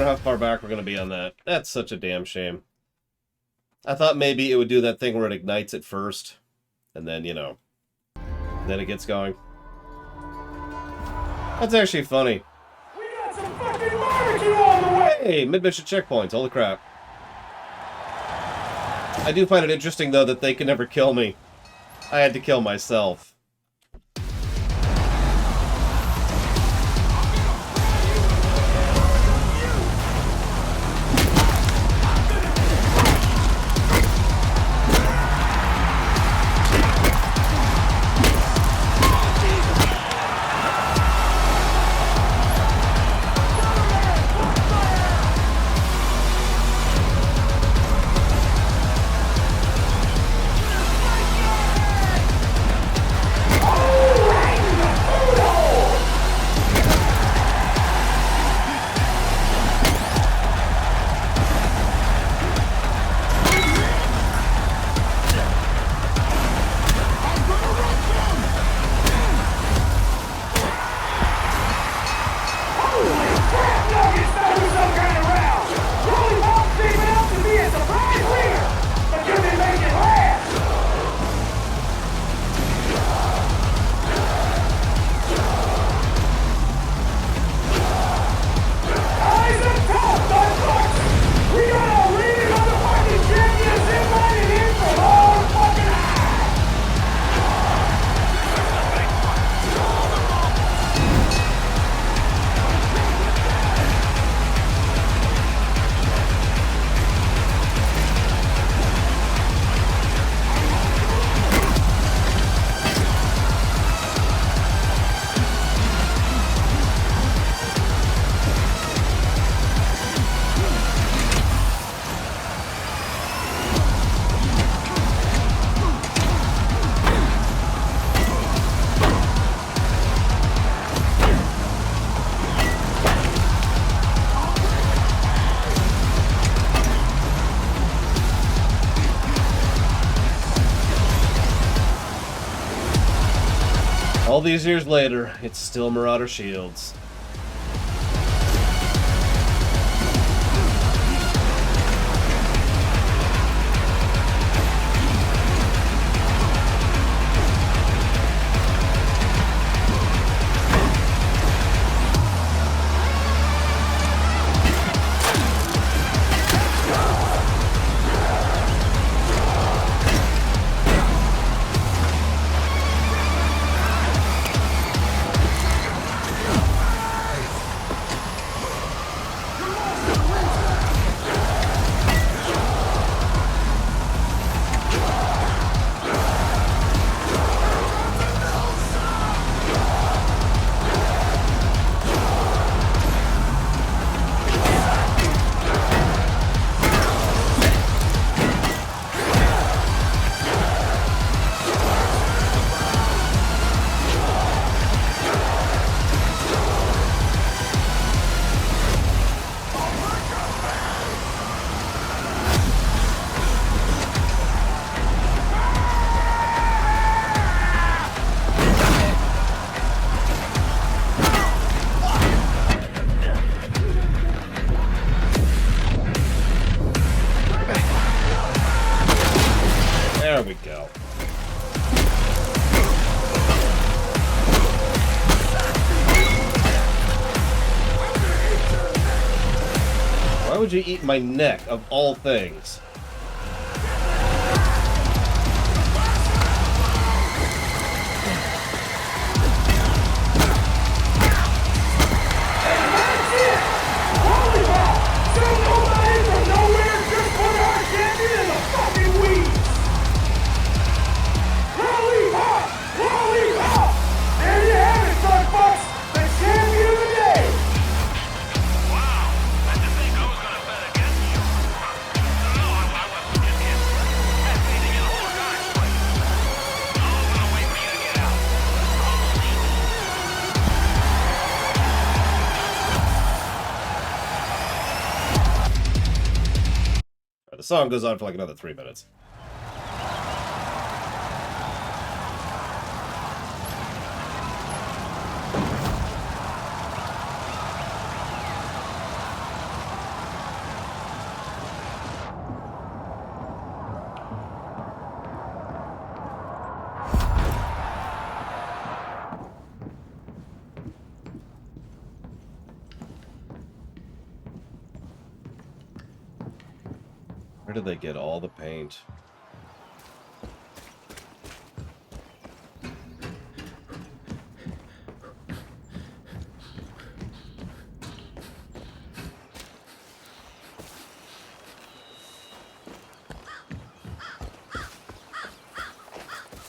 wonder how far back we're going to be on that. That's such a damn shame. I thought maybe it would do that thing where it ignites at first, and then, you know, then it gets going. That's actually funny. We got some fucking barbecue on the way! Hey, mid-mission checkpoints, holy crap. I do find it interesting, though, that they can never kill me. I had to kill myself. All these years later, it's still Marauder Shields. There we go. Why would you eat my neck, of all things? The song goes on for like another 3 minutes. Where did they get all the paint?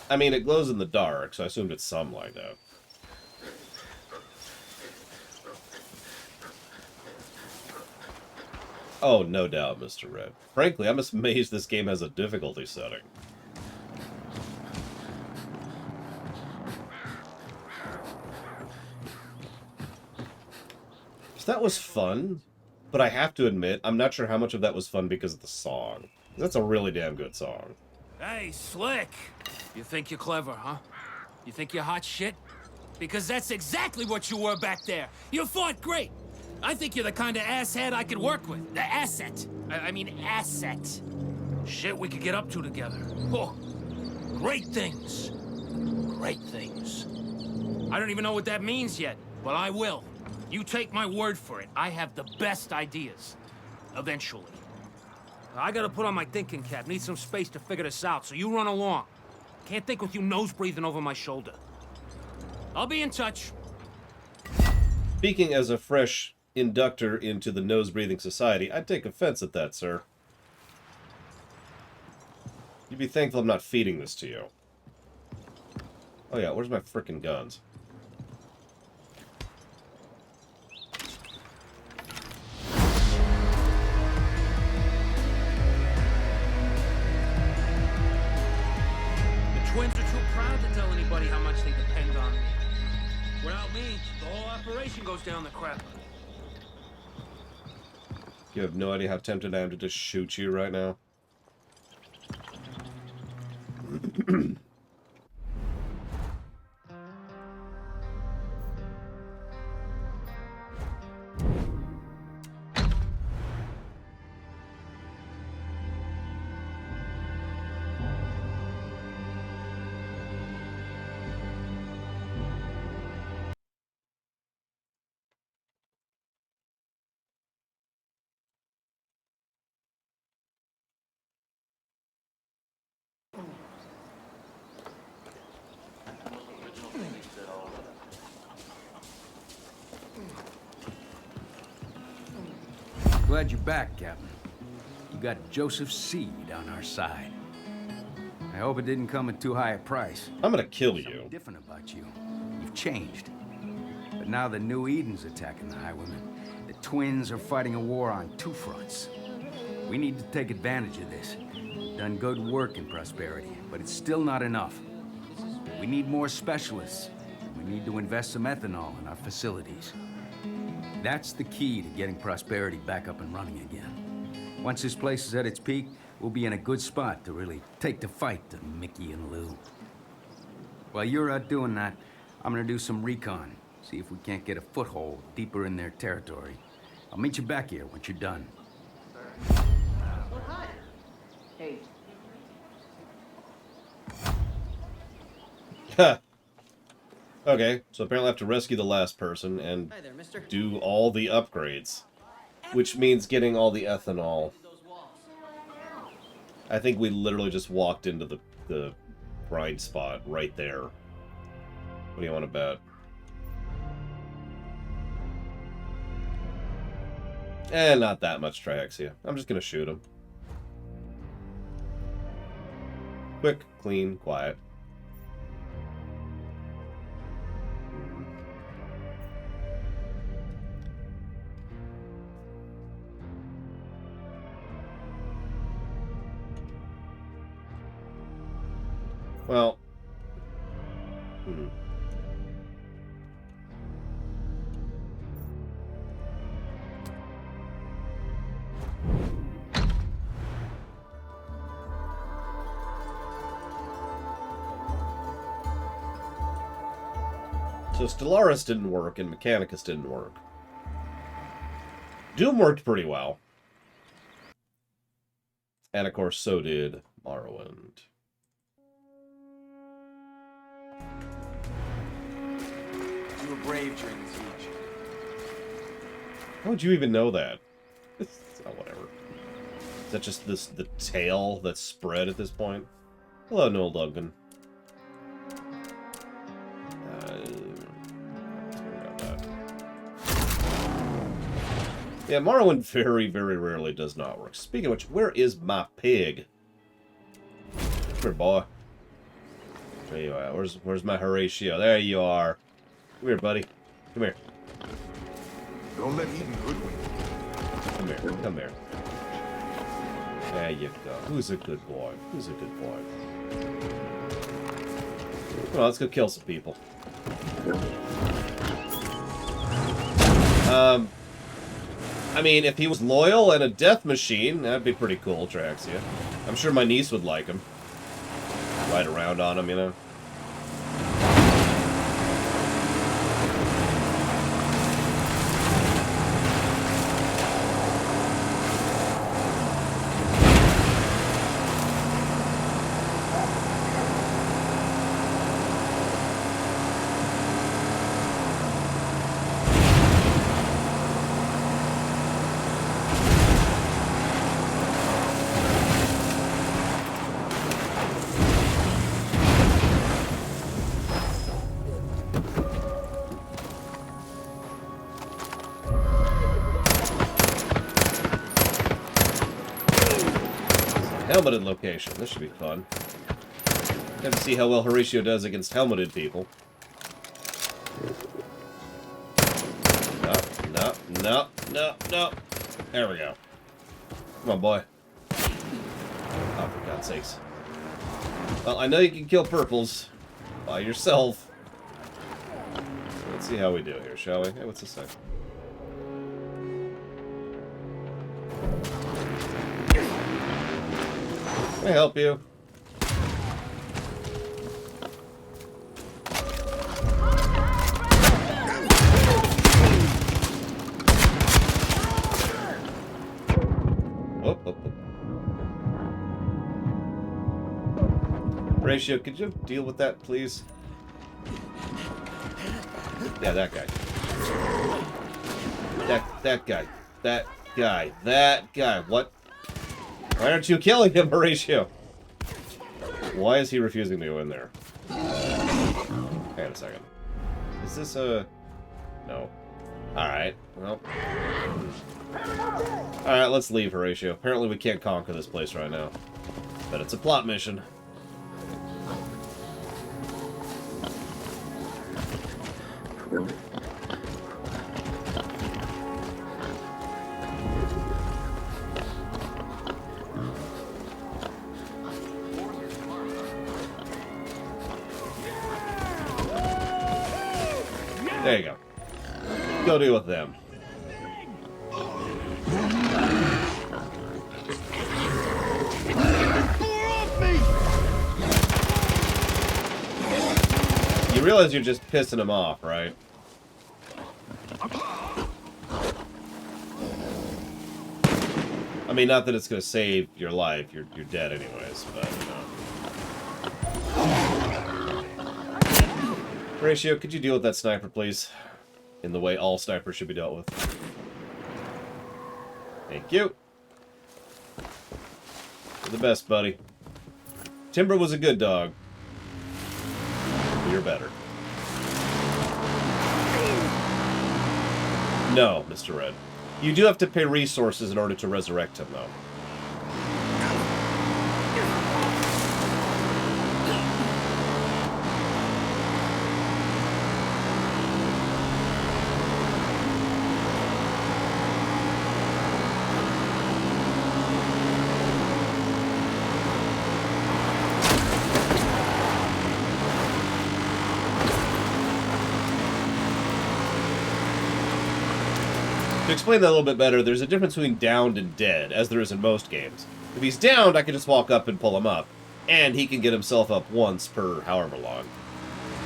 I mean, it glows in the dark, so I assumed it's some like that. Oh, no doubt, Mr. Red. Frankly, I'm amazed this game has a difficulty setting. So that was fun, but I have to admit, I'm not sure how much of that was fun because of the song. That's a really damn good song. Hey, Slick! You think you're clever, huh? You think you're hot shit? Because that's exactly what you were back there. You fought great. I think you're the kind of asshead I could work with. The asset. I mean, asset. Shit we could get up to together. Oh, great things. Great things. I don't even know what that means yet, but I will. You take my word for it. I have the best ideas. Eventually. I gotta put on my thinking cap. Need some space to figure this out, so you run along. Can't think with you nose breathing over my shoulder. I'll be in touch. Speaking as a fresh inductor into the nose-breathing society, I'd take offense at that, sir. You'd be thankful I'm not feeding this to you. Oh yeah, where's my frickin' guns? Twins are too proud to tell anybody how much they depend on me. Without me, the whole operation goes down the crapper. You have no idea how tempted I am to just shoot you right now. Glad you're back, Captain. You got Joseph Seed on our side. I hope it didn't come at too high a price. I'm gonna kill you. Something different about you. You've changed. But now the New Eden's attacking the Highwaymen. The Twins are fighting a war on two fronts. We need to take advantage of this. Done good work in Prosperity, but it's still not enough. We need more specialists. We need to invest some ethanol in our facilities. That's the key to getting Prosperity back up and running again. Once this place is at its peak, we'll be in a good spot to really take the fight to Mickey and Lou. While you're out doing that, I'm gonna do some recon, see if we can't get a foothold deeper in their territory. I'll meet you back here once you're done. Hey. Okay, so apparently I have to rescue the last person and do all the upgrades. Which means getting all the ethanol. I think we literally just walked into the grind spot right there. What do you want to bet? Not that much Triaxia. I'm just gonna shoot him. Quick, clean, quiet. Well, so Stellaris didn't work and Mechanicus didn't work. Doom worked pretty well. And of course, so did Morrowind. You were brave during the siege. How would you even know that? Oh, whatever. Is that just the tail that's spread at this point? Hello, Noel Duncan. Yeah, Morrowind very, very rarely does not work. Speaking of which, where is my pig? Come here, boy. There you are. Where's my Horatio? There you are. Come here, buddy. Come here. Don't let Eden hoodwink you. Come here. Come here. There you go. Who's a good boy? Who's a good boy? Come on, let's go kill some people. I mean, if he was loyal and a death machine, that'd be pretty cool, Traxia. I'm sure my niece would like him. Ride around on him, you know? Helmeted location. This should be fun. Got to see how well Horatio does against helmeted people. No. There we go. Come on, boy. Oh, for God's sakes. Well, I know you can kill purples by yourself. Let's see how we do here, shall we? Hey, what's this say? Can I help you? Oh. Horatio, could you deal with that, please? Yeah, that guy. That guy. What? Why aren't you killing him, Horatio? Why is he refusing to go in there? Hang on a second. Is this a... No. Alright, well... Alright, let's leave, Horatio. Apparently we can't conquer this place right now. But it's a plot mission. There you go. Go deal with them. You realize you're just pissing him off, right? I mean, not that it's going to save your life. You're dead anyways, but, you know. Horatio, could you deal with that sniper, please? In the way all snipers should be dealt with. Thank you. You're the best, buddy. Timber was a good dog. You're better. No, Mr. Red. You do have to pay resources in order to resurrect him, though. To explain that a little bit better, there's a difference between downed and dead, as there is in most games. If he's downed, I can just walk up and pull him up, and he can get himself up once per however long.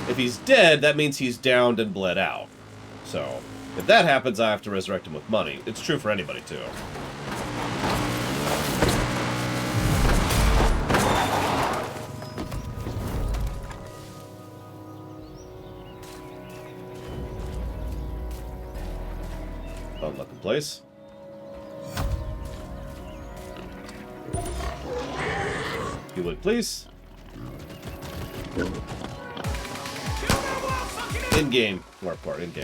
If he's dead, that means he's downed and bled out. So, if that happens, I have to resurrect him with money. It's true for anybody, too. Fun looking place. If you would, please. In-game. Warp core, in-game.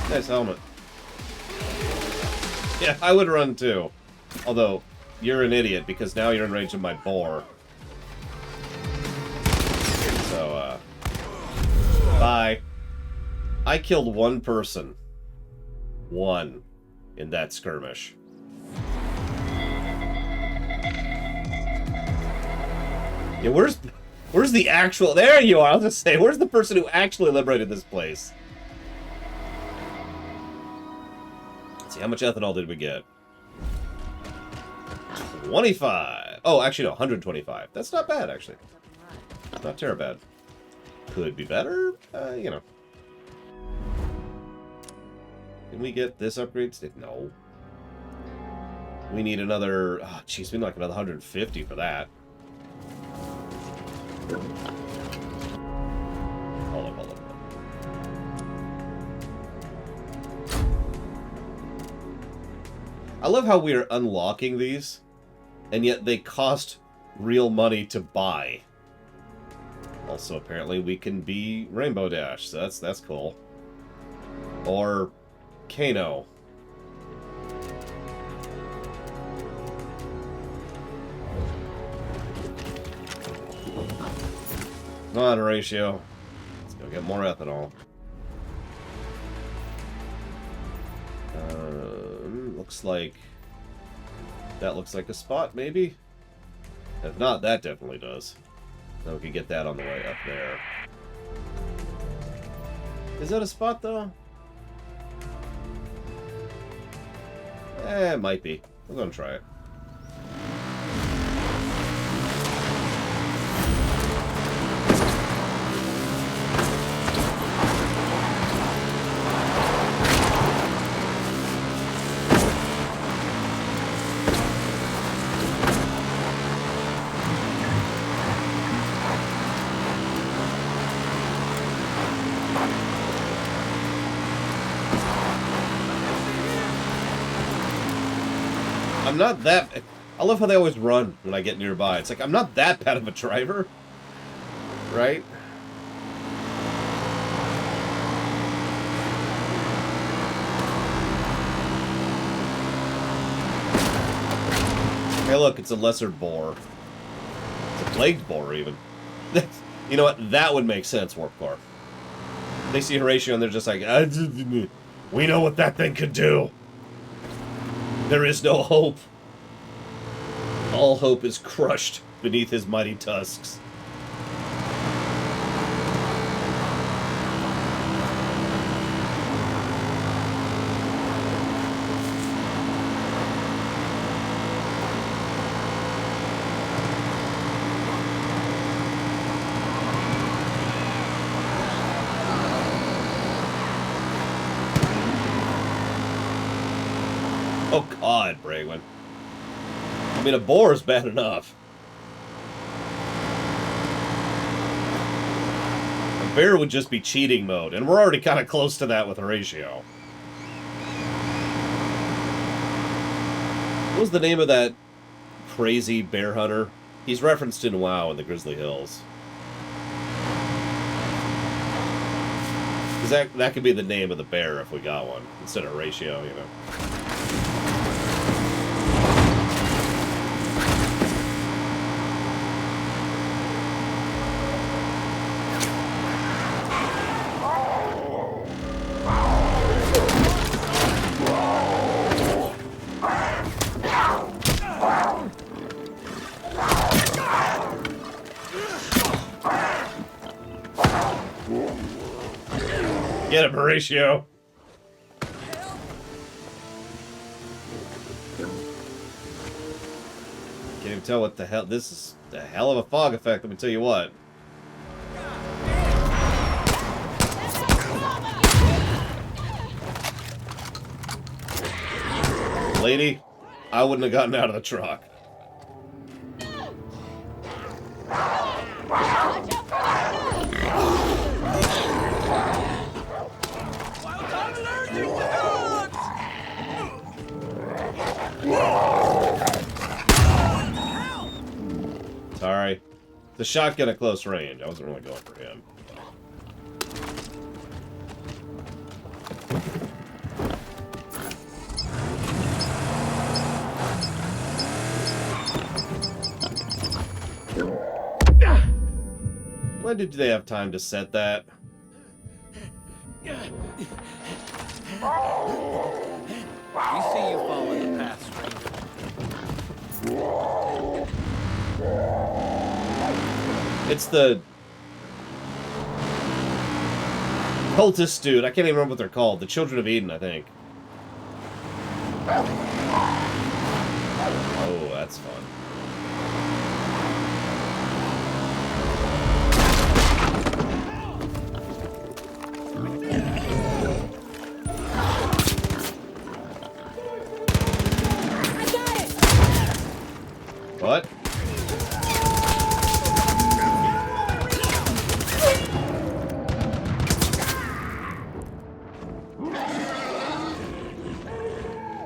Nice helmet. Yeah, I would run too. Although, you're an idiot because now you're in range of my boar. So, bye. I killed one person. One. In that skirmish. Yeah, where's the actual... There you are, I'll just say, where's the person who actually liberated this place? Let's see, how much ethanol did we get? 25. Oh, actually, no, 125. That's not bad, actually. Not terrible bad. Could be better, you know. Can we get this upgrade stick? No. We need another... Oh, jeez, we need like another 150 for that. Hold up, hold up. I love how we're unlocking these, and yet they cost real money to buy. Also, apparently, we can be Rainbow Dash, so that's cool. Or Kano. Come on, Horatio. Let's go get more ethanol. Looks like... That looks like a spot, maybe? If not, that definitely does. Then we can get that on the way up there. Is that a spot, though? It might be. We're gonna try it. I'm not that... I love how they always run when I get nearby. It's like, I'm not that bad of a driver. Right? Hey, look, it's a lesser boar. It's a plagued boar, even. You know what? That would make sense, Warp Core. They see Horatio and they're just like, we know what that thing could do. There is no hope. All hope is crushed beneath his mighty tusks. Oh God, Bragwin. I mean, a boar is bad enough. A bear would just be cheating mode, and we're already kind of close to that with Horatio. What was the name of that crazy bear hunter? He's referenced in WoW in the Grizzly Hills. Because that could be the name of the bear if we got one, instead of Horatio, you know. Get him, Horatio. Can't even tell what the hell. This is a hell of a fog effect, let me tell you what. Lady, I wouldn't have gotten out of the truck. Sorry. The shotgun at close range. I wasn't really going for him. When did they have time to set that? We see you following the path, stranger. It's the cultist dude. I can't even remember what they're called. The Children of Eden, I think. Oh, that's fun. What?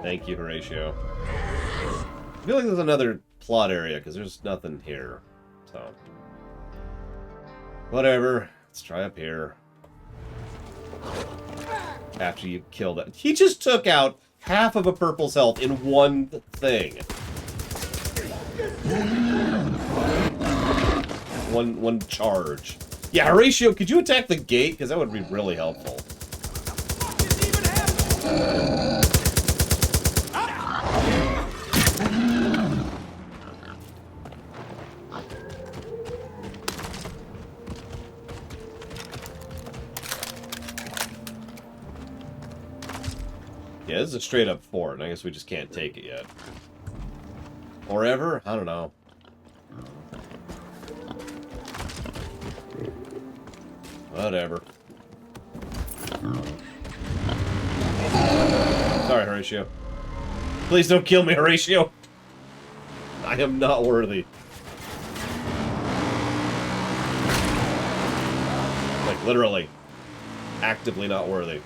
Thank you, Horatio. I feel like there's another plot area, because there's nothing here. So. Whatever. Let's try up here. After you kill that. He just took out half of a purple's health in one thing. One charge. Yeah, Horatio, could you attack the gate? Because that would be really helpful. Yeah, this is a straight up fort, and I guess we just can't take it yet. Or ever? I don't know. Whatever. Sorry, Horatio. Please don't kill me, Horatio. I am not worthy. Like, literally. Actively not worthy.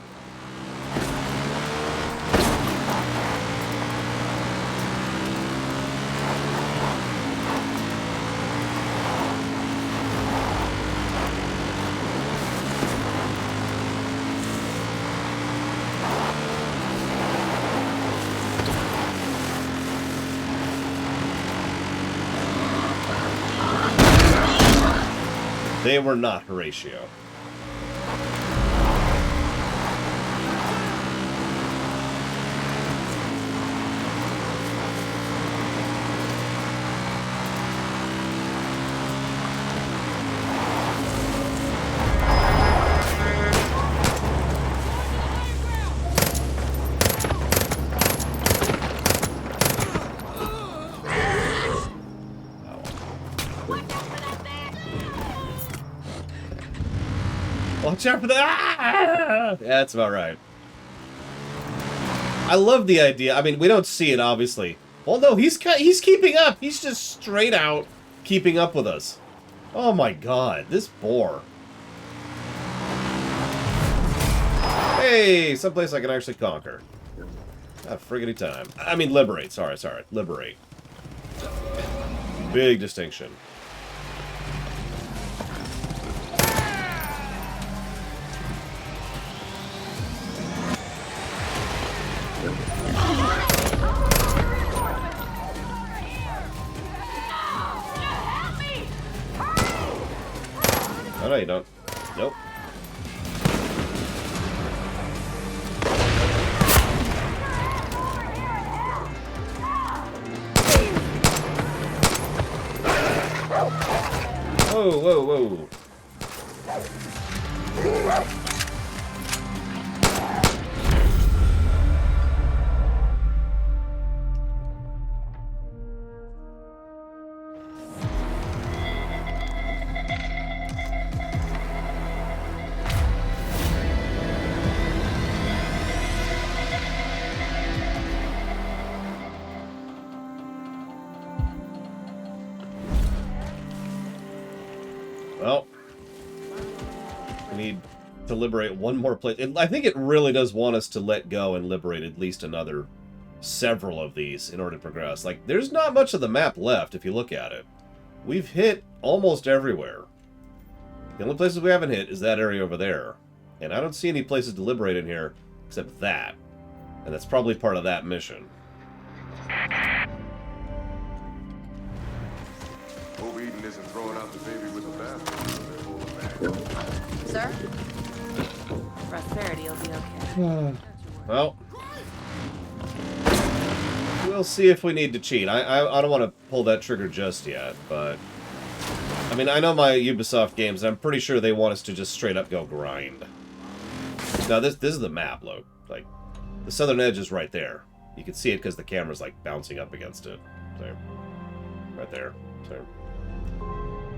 They were not Horatio. Watch out for that! Ah! Yeah, that's about right. I love the idea. I mean, we don't see it, obviously. Well, no, he's keeping up. He's just straight out keeping up with us. Oh my god, this boar. Hey, someplace I can actually conquer. Ah, friggity time. I mean, liberate. Sorry. Liberate. Big distinction. Oh, no, you don't. Nope. Whoa, whoa, whoa. We need to liberate one more place. I think it really does want us to let go and liberate at least another several of these in order to progress. Like, there's not much of the map left if you look at it. We've hit almost everywhere. The only places we haven't hit is that area over there. And I don't see any places to liberate in here except that. And that's probably part of that mission. Hope Eden isn't throwing out the baby with the bathwater. Sir? Prosperity will be okay. Well, we'll see if we need to cheat. I don't want to pull that trigger just yet, but... I mean, I know my Ubisoft games, I'm pretty sure they want us to just straight up go grind. Now, this is the map, look. Like, the southern edge is right there. You can see it because the camera's, like, bouncing up against it. So, right there. So.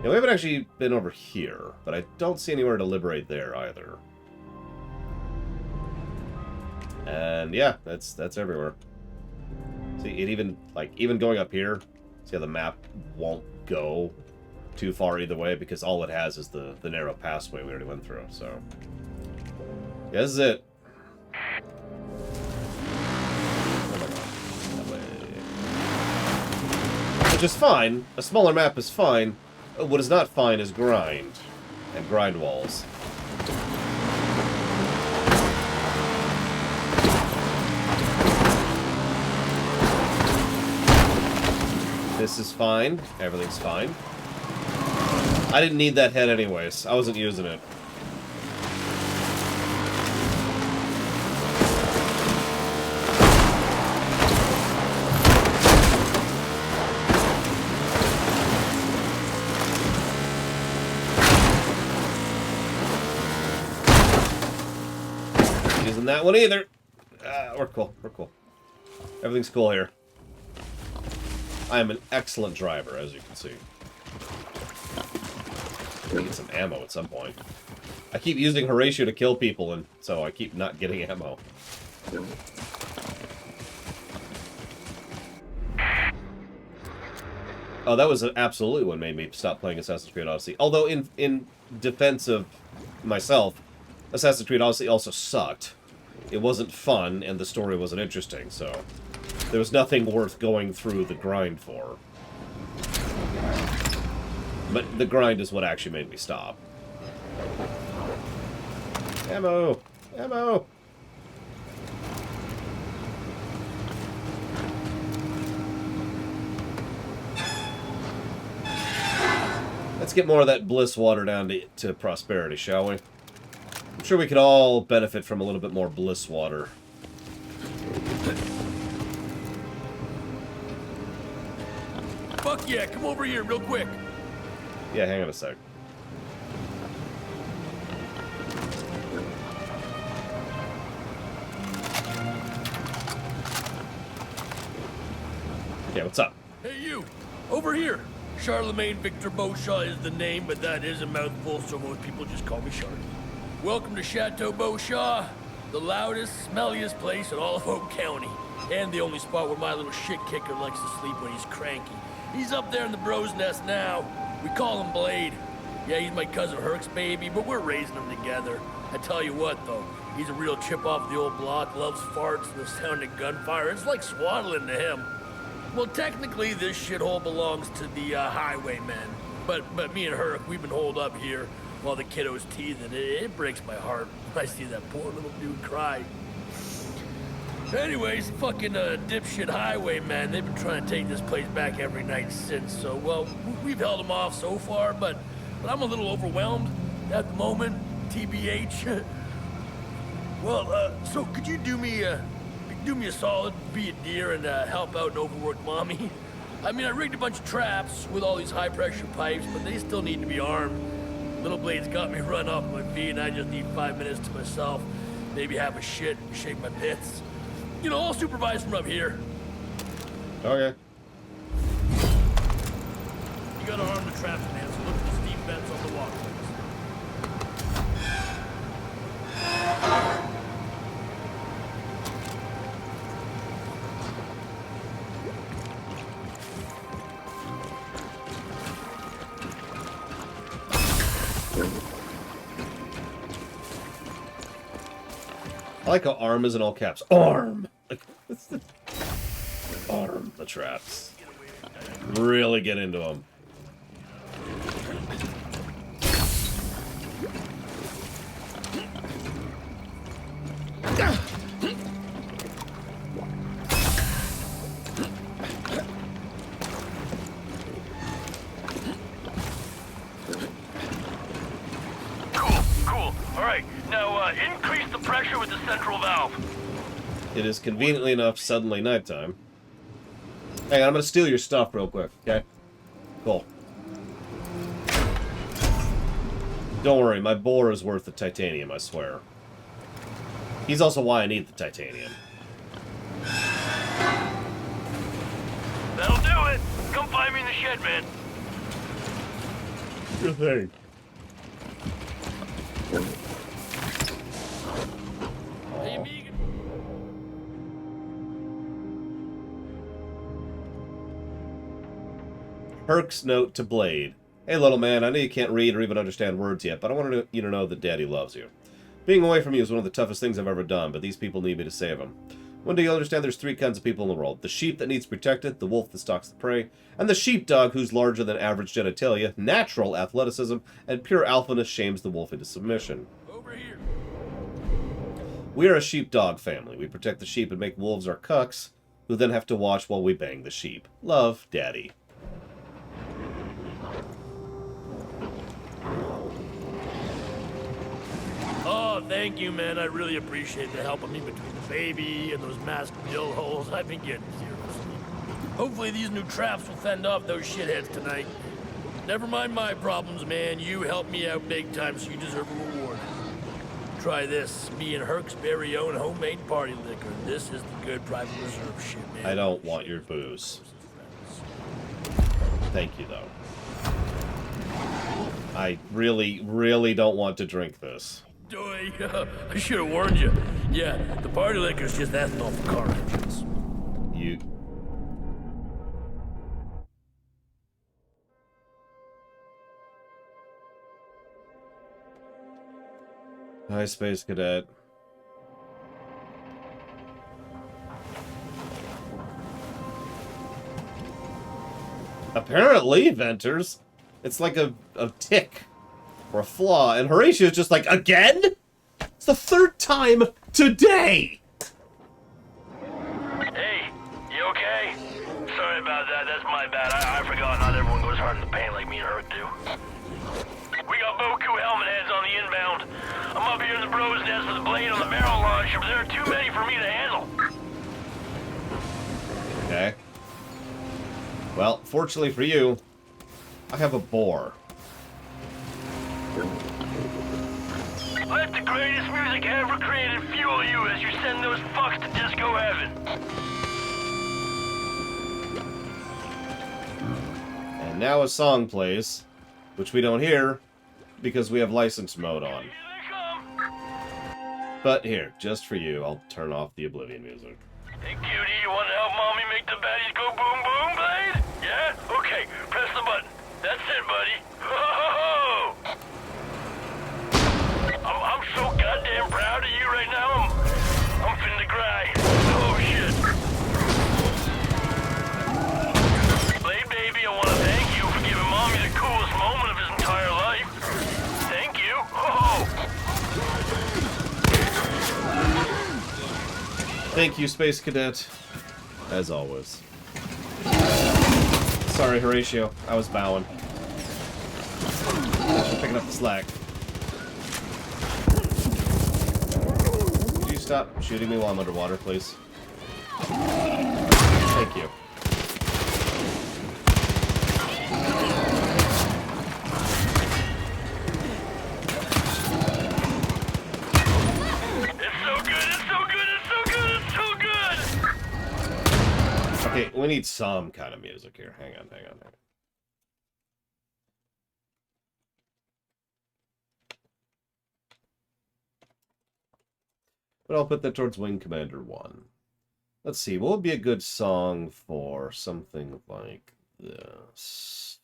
Yeah, we haven't actually been over here, but I don't see anywhere to liberate there either. And yeah, that's everywhere. See, it even, like, even going up here, see how the map won't go too far either way, because all it has is the narrow passway we already went through, so. Yeah, this is it. Which is fine. A smaller map is fine. What is not fine is grind. And grind walls. This is fine. Everything's fine. I didn't need that head anyways. I wasn't using it. Using that one either. We're cool. We're cool. Everything's cool here. I am an excellent driver, as you can see. I need some ammo at some point. I keep using Horatio to kill people, and so I keep not getting ammo. Oh, that was absolutely what made me stop playing Assassin's Creed Odyssey. Although, in defense of myself, Assassin's Creed Odyssey also sucked. It wasn't fun, and the story wasn't interesting, so there was nothing worth going through the grind for. But the grind is what actually made me stop. Ammo! Ammo! Let's get more of that bliss water down to prosperity, shall we? I'm sure we could all benefit from a little bit more bliss water. Fuck yeah, come over here real quick. Yeah, hang on a sec. Okay, what's up? Hey, you! Over here! Charlemagne Victor Beauchamp is the name, but that is a mouthful, so most people just call me Char. Welcome to Chateau Beauchamp, the loudest, smelliest place in all of Hope County, and the only spot where my little shit kicker likes to sleep when he's cranky. He's up there in the Bro's Nest now. We call him Blade. Yeah, he's my cousin Herc's baby, but we're raising him together. I tell you what, though, he's a real chip off the old block, loves farts and the sound of gunfire. It's like swaddling to him. Well, technically, this shithole belongs to the highwaymen. But me and Herc, we've been holed up here while the kiddo's teething. It breaks my heart when I see that poor little dude cry. Anyways, fucking dipshit highwaymen, they've been trying to take this place back every night since, so, well, we've held them off so far, but I'm a little overwhelmed at the moment, TBH. Well, so could you do me a solid, be a dear, and help out an overworked mommy? I mean, I rigged a bunch of traps with all these high-pressure pipes, but they still need to be armed. Little Blade's got me run off my feet, and I just need 5 minutes to myself. Maybe have a shit and shake my pits. You know, I'll supervise from up here. Okay. You gotta arm the traps, man, so look for the steep vents on the walkways. I like how arm is in all caps. Arm! Like, arm the traps. Really get into them. Cool. All right, now increase the pressure with the central valve. It is conveniently enough suddenly nighttime. Hey, I'm gonna steal your stuff real quick, okay? Cool. Don't worry, my boar is worth the titanium, I swear. He's also why I need the titanium. That'll do it. Come find me in the shed, man. Good thing. Hey, Megan. Herc's note to Blade. Hey, little man, I know you can't read or even understand words yet, but I wanted you to know that Daddy loves you. Being away from you is one of the toughest things I've ever done, but these people need me to save them. One day you'll understand there's three kinds of people in the world. The sheep that needs protected, the wolf that stalks the prey, and the sheepdog who's larger than average genitalia, natural athleticism, and pure alphaness shames the wolf into submission. Over here. We are a sheepdog family. We protect the sheep and make wolves our cucks, who then have to watch while we bang the sheep. Love, Daddy. Oh, thank you, man. I really appreciate the help of me between the baby and those masked dill holes I've been getting, seriously. Hopefully these new traps will fend off those shitheads tonight. Never mind my problems, man. You helped me out big time, so you deserve a reward. Try this. Me and Herc's very own homemade party liquor. This is the good private reserve shit, man. I don't want your booze. Thank you, though. I really, really don't want to drink this. I should have warned you. Yeah, the party liquor's just ethanol for car engines. You... Hi, Space Cadet. Apparently, Venters, it's like a tick or a flaw, and Horatio's just like, again? It's the third time today! Hey, you okay? Sorry about that. That's my bad. I forgot not everyone goes hard in the paint like me and Herc do. We got Boku helmet heads on the inbound. I'm up here in the Bro's Nest with a blade on the barrel launcher, but there are too many for me to handle. Okay. Well, fortunately for you, I have a boar. Let the greatest music ever created fuel you as you send those fucks to disco heaven. And now a song plays, which we don't hear because we have license mode on. But here, just for you, I'll turn off the Oblivion music. Hey, cutie, you want to help mommy make the baddies go boom boom, Blade? Yeah? Okay, press the button. That's it, buddy. Ho, ho, ho! I'm so goddamn proud of you right now. I'm finna cry. Oh, shit. Blade, baby, I want to thank you for giving mommy the coolest moment of his entire life. Thank you. Oh. Thank you, Space Cadet. As always. Sorry, Horatio. I was bowing. Thanks for picking up the slack. Could you stop shooting me while I'm underwater, please? Thank you. Okay, we need some kind of music here. Hang on. But I'll put that towards Wing Commander 1. Let's see, what would be a good song for something like this?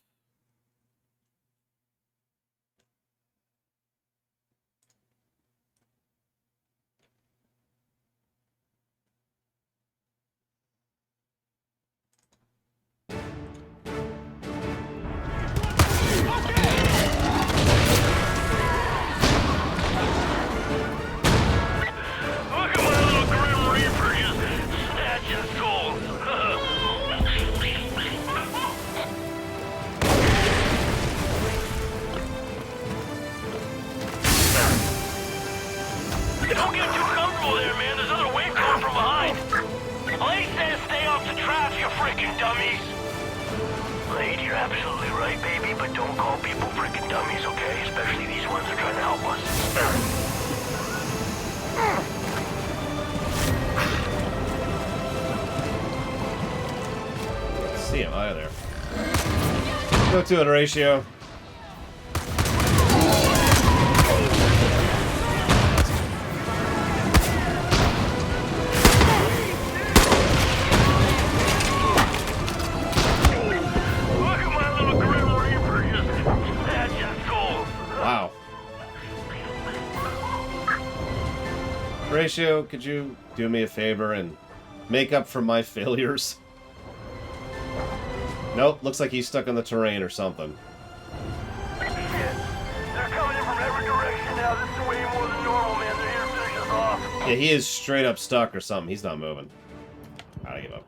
Don't get too comfortable there, man. There's other wave coming from behind. Blade says stay off the traps, you freaking dummies. Blade, you're absolutely right, baby, but don't call people freaking dummies, okay? Especially these ones who are trying to help us. See him. Hi there. Go to it, Horatio. Wow. Horatio, could you do me a favor and make up for my failures? Nope, looks like he's stuck on the terrain or something. They're coming in from every direction now. This is way more than normal, man. They're here to finish us off. Yeah, he is straight up stuck or something. He's not moving. I give up.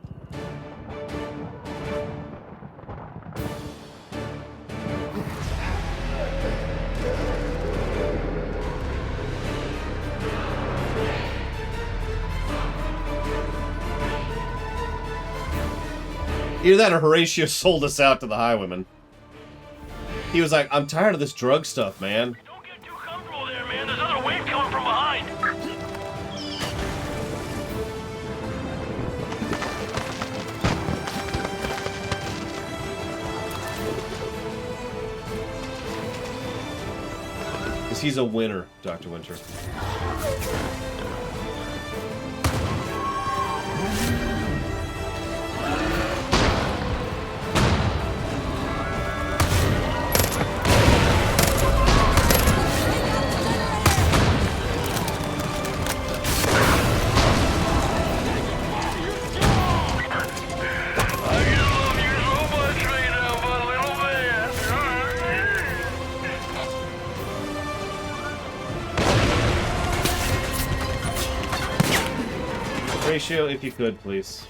Either that or Horatio sold us out to the highwaymen. He was like, I'm tired of this drug stuff, man. Don't get too comfortable there, man. There's another wave coming from behind. Because he's a winner, Dr. Winter. Horatio, if you could, please.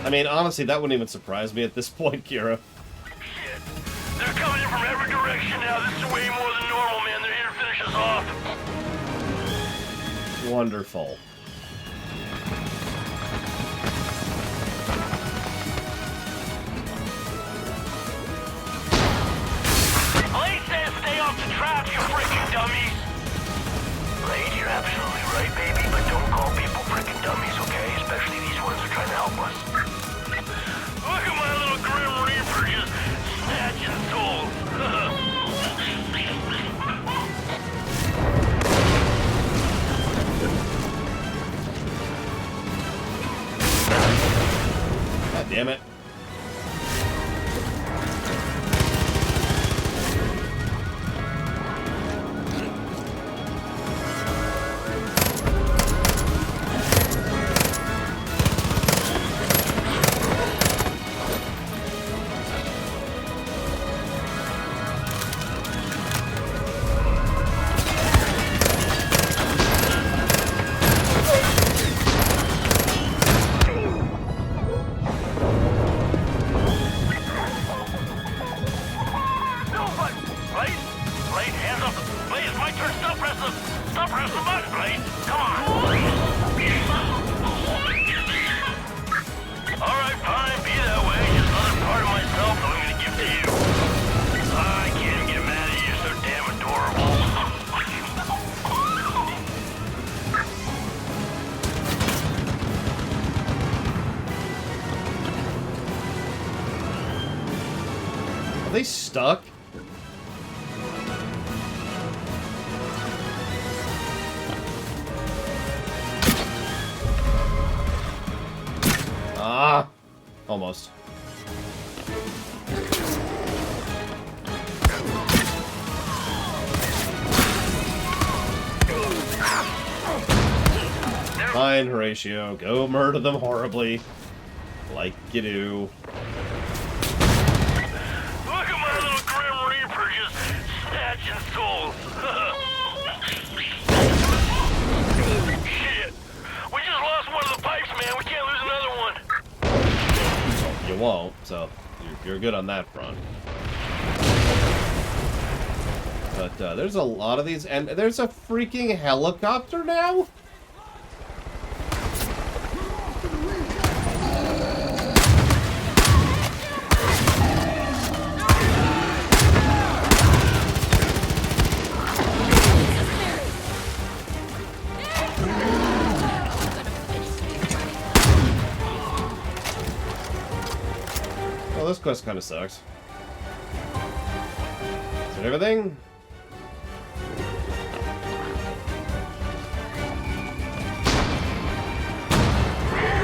I mean, honestly, that wouldn't even surprise me at this point, Kira. They're coming in from every direction now. This is way more than normal, man. They're here to finish us off. Wonderful. Blade says stay off the traps, you freaking dummies. Blade, you're absolutely right, baby, but don't call people freaking dummies, okay? Especially these ones who are trying to help us. Look at my little Grim Reaper just snatching souls. God damn it. stuck? Ah! Almost. Fine, Horatio. Go murder them horribly. Like you do. Look at my little Grim Reaper just snatching souls. Shit. We just lost one of the pipes, man. We can't lose another one. You won't, so you're good on that front. But there's a lot of these, and there's a freaking helicopter now? Well, this quest kind of sucks. Is that everything?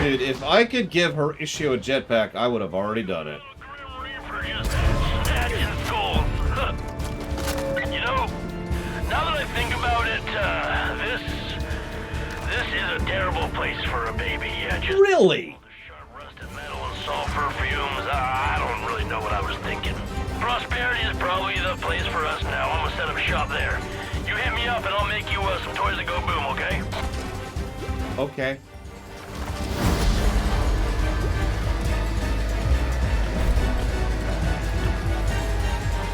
Dude, if I could give Horatio a jetpack, I would have already done it. You know, now that I think about it, this is a terrible place for a baby. Yeah, just really? Sharp rusted metal and sulfur fumes. I don't really know what I was thinking. Prosperity is probably the place for us now. I'm gonna set up shop there. You hit me up and I'll make you some toys that go boom, okay? Okay.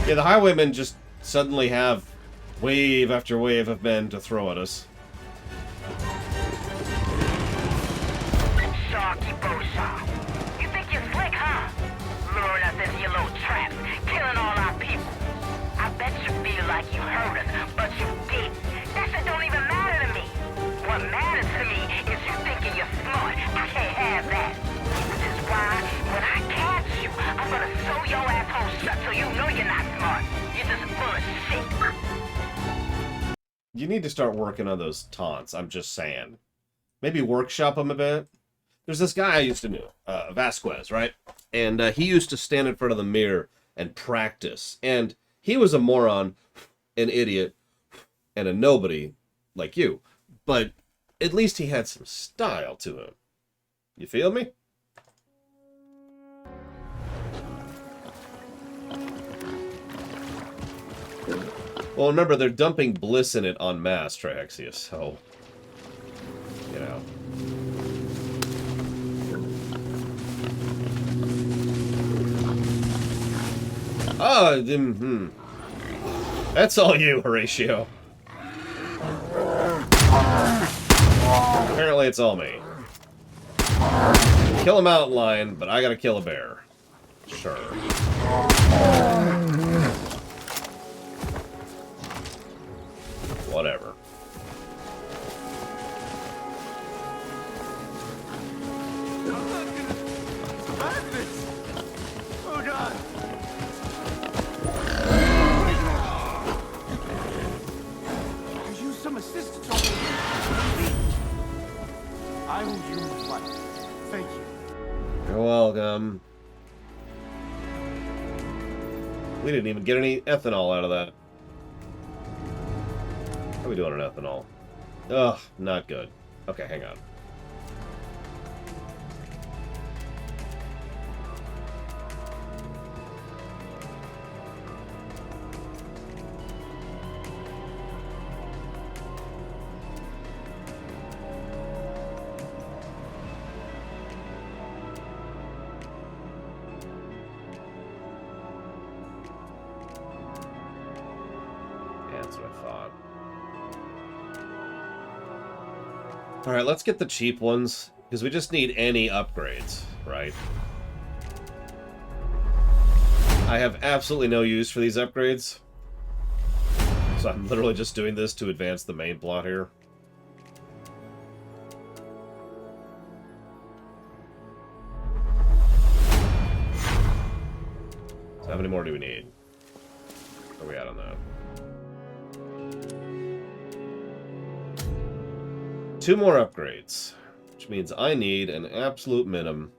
Yeah, the highwaymen just suddenly have wave after wave of men to throw at us. Sharky Boshaw. You think you're slick, huh? Luring us into your little traps, killing all our people. I bet you feel like you heard us, but you didn't. That shit don't even matter to me. What matters to me is you thinking you're smart. I can't have that. Which is why, when I catch you, I'm gonna sew your asshole shut so you know you're not smart. You're just full of shit. You need to start working on those taunts, I'm just saying. Maybe workshop them a bit. There's this guy I used to know, Vasquez, right? And he used to stand in front of the mirror and practice. And he was a moron, an idiot, and a nobody like you. But at least he had some style to him. You feel me? Well, remember, they're dumping bliss in it en masse, Trihexius, so... You know. Oh, That's all you, Horatio. Apparently it's all me. Kill a mountain lion, but I gotta kill a bear. Sure. Whatever. Oh God! Could use some assistance over here. I owe you my life. Thank you. You're welcome. We didn't even get any ethanol out of that. How are we doing on ethanol? Ugh, not good. Okay, hang on. Yeah, that's what I thought. Alright, let's get the cheap ones, because we just need any upgrades, right? I have absolutely no use for these upgrades. So I'm literally just doing this to advance the main plot here. So how many more do we need? Where are we at on that? 2 more upgrades, which means I need an absolute minimum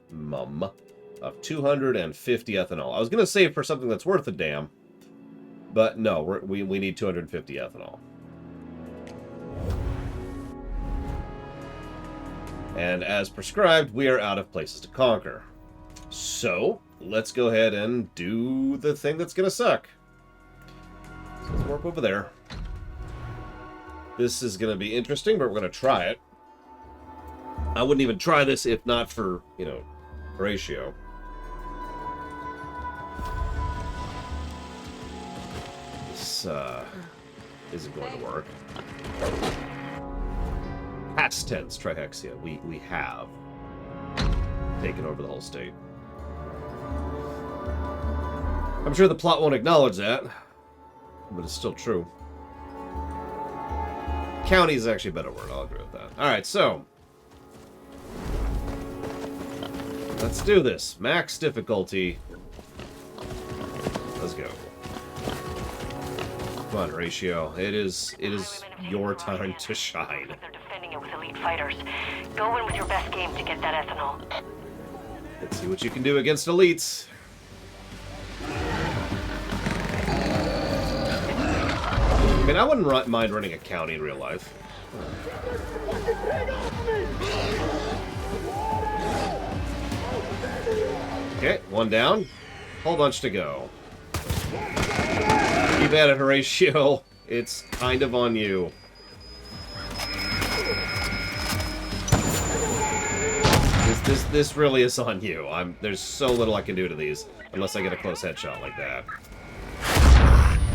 of 250 ethanol. I was going to save for something that's worth a damn, but no, we need 250 ethanol. And as prescribed, we are out of places to conquer. So, let's go ahead and do the thing that's going to suck. So let's warp over there. This is going to be interesting, but we're going to try it. I wouldn't even try this if not for, you know, Horatio. This isn't going to work. Past tense Trihexia. We have taken over the whole state. I'm sure the plot won't acknowledge that, but it's still true. County is actually a better word. I'll agree with that. Alright, so let's do this. Max difficulty. Let's go. Come on, Horatio. It is your time to shine. They're defending it with elite fighters. Go in with your best game to get that ethanol. Let's see what you can do against elites. I mean, I wouldn't mind running a county in real life. Okay, 1 down. Whole bunch to go. Keep at it, Horatio. It's kind of on you. This really is on you. There's so little I can do to these unless I get a close headshot like that.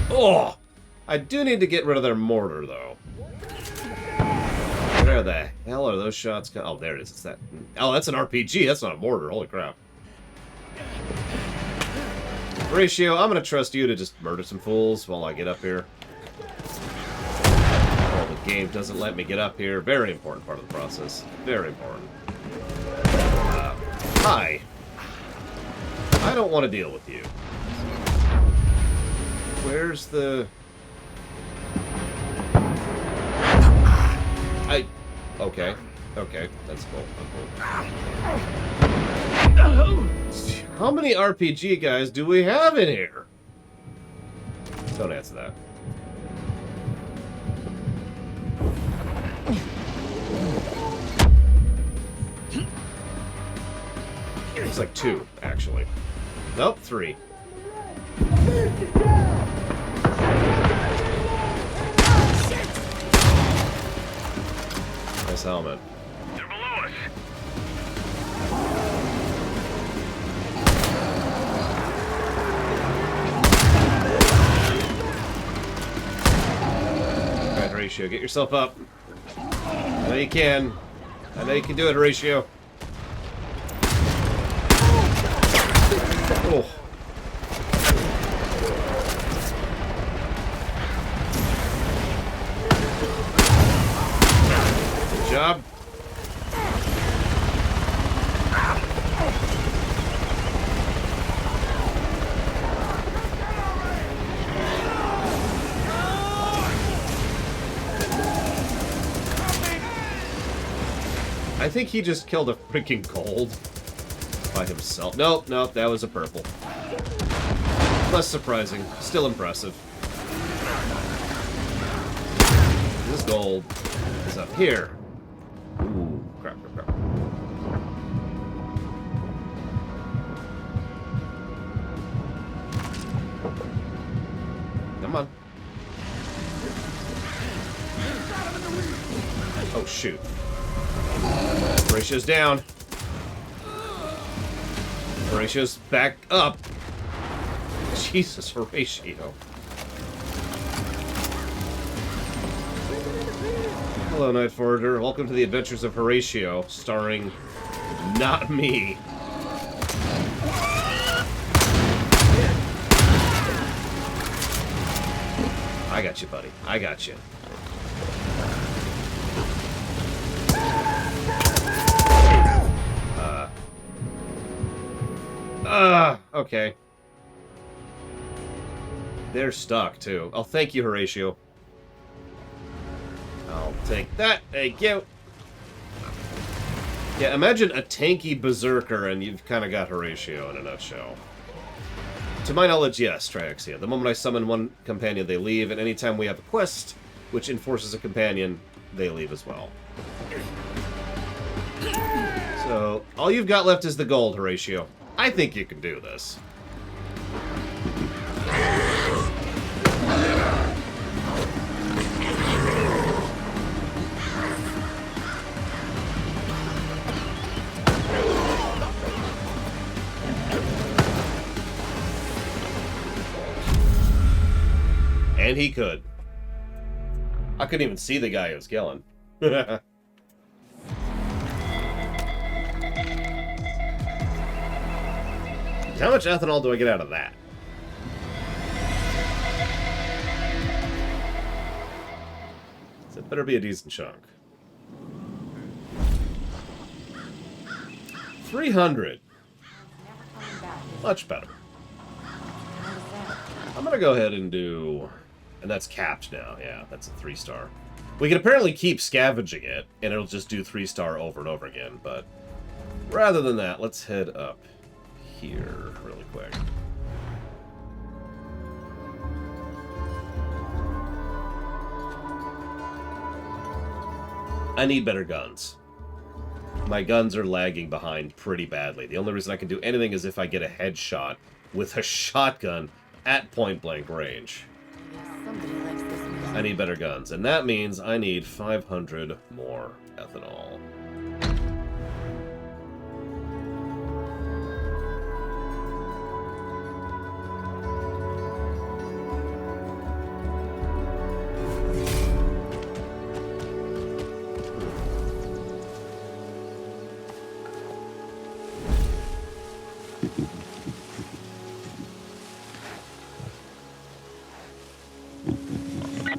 Oh! I do need to get rid of their mortar, though. Where the hell are those shots? Oh, there it is. It's that. Oh, that's an RPG. That's not a mortar. Holy crap. Horatio, I'm going to trust you to just murder some fools while I get up here. Oh, the game doesn't let me get up here. Very important part of the process. Very important. Hi. I don't want to deal with you. Where's the... Okay. Okay, that's cool. How many RPG guys do we have in here? Don't answer that. It's like 2, actually. Nope, 3. Nice helmet. They're below us. Alright, Horatio, get yourself up. I know you can. I know you can do it, Horatio. Oh. Good job. I think he just killed a freaking gold by himself. Nope, nope, that was a purple. Less surprising, still impressive. This gold is up here. Ooh, crap, crap, crap. Come on. Oh, shoot. Horatio's down. Horatio's back up. Jesus, Horatio. Hello, Night Forager. Welcome to the Adventures of Horatio, starring not me. I got you, buddy. I got you. Okay. They're stuck, too. Oh, thank you, Horatio. I'll take that. Thank you. Yeah, imagine a tanky berserker and you've kind of got Horatio in a nutshell. To my knowledge, yes, Triaxia. The moment I summon one companion, they leave, and anytime we have a quest which enforces a companion, they leave as well. So, all you've got left is the gold, Horatio. I think you can do this. And he could. I couldn't even see the guy who was killing. How much ethanol do I get out of that? So it better be a decent chunk. 300. Much better. I'm gonna go ahead and do... And that's capped now. Yeah, that's a 3-star. We can apparently keep scavenging it, and it'll just do 3-star over and over again, but... Rather than that, let's head up here really quick. I need better guns. My guns are lagging behind pretty badly. The only reason I can do anything is if I get a headshot with a shotgun at point-blank range. I need better guns, and that means I need 500 more ethanol.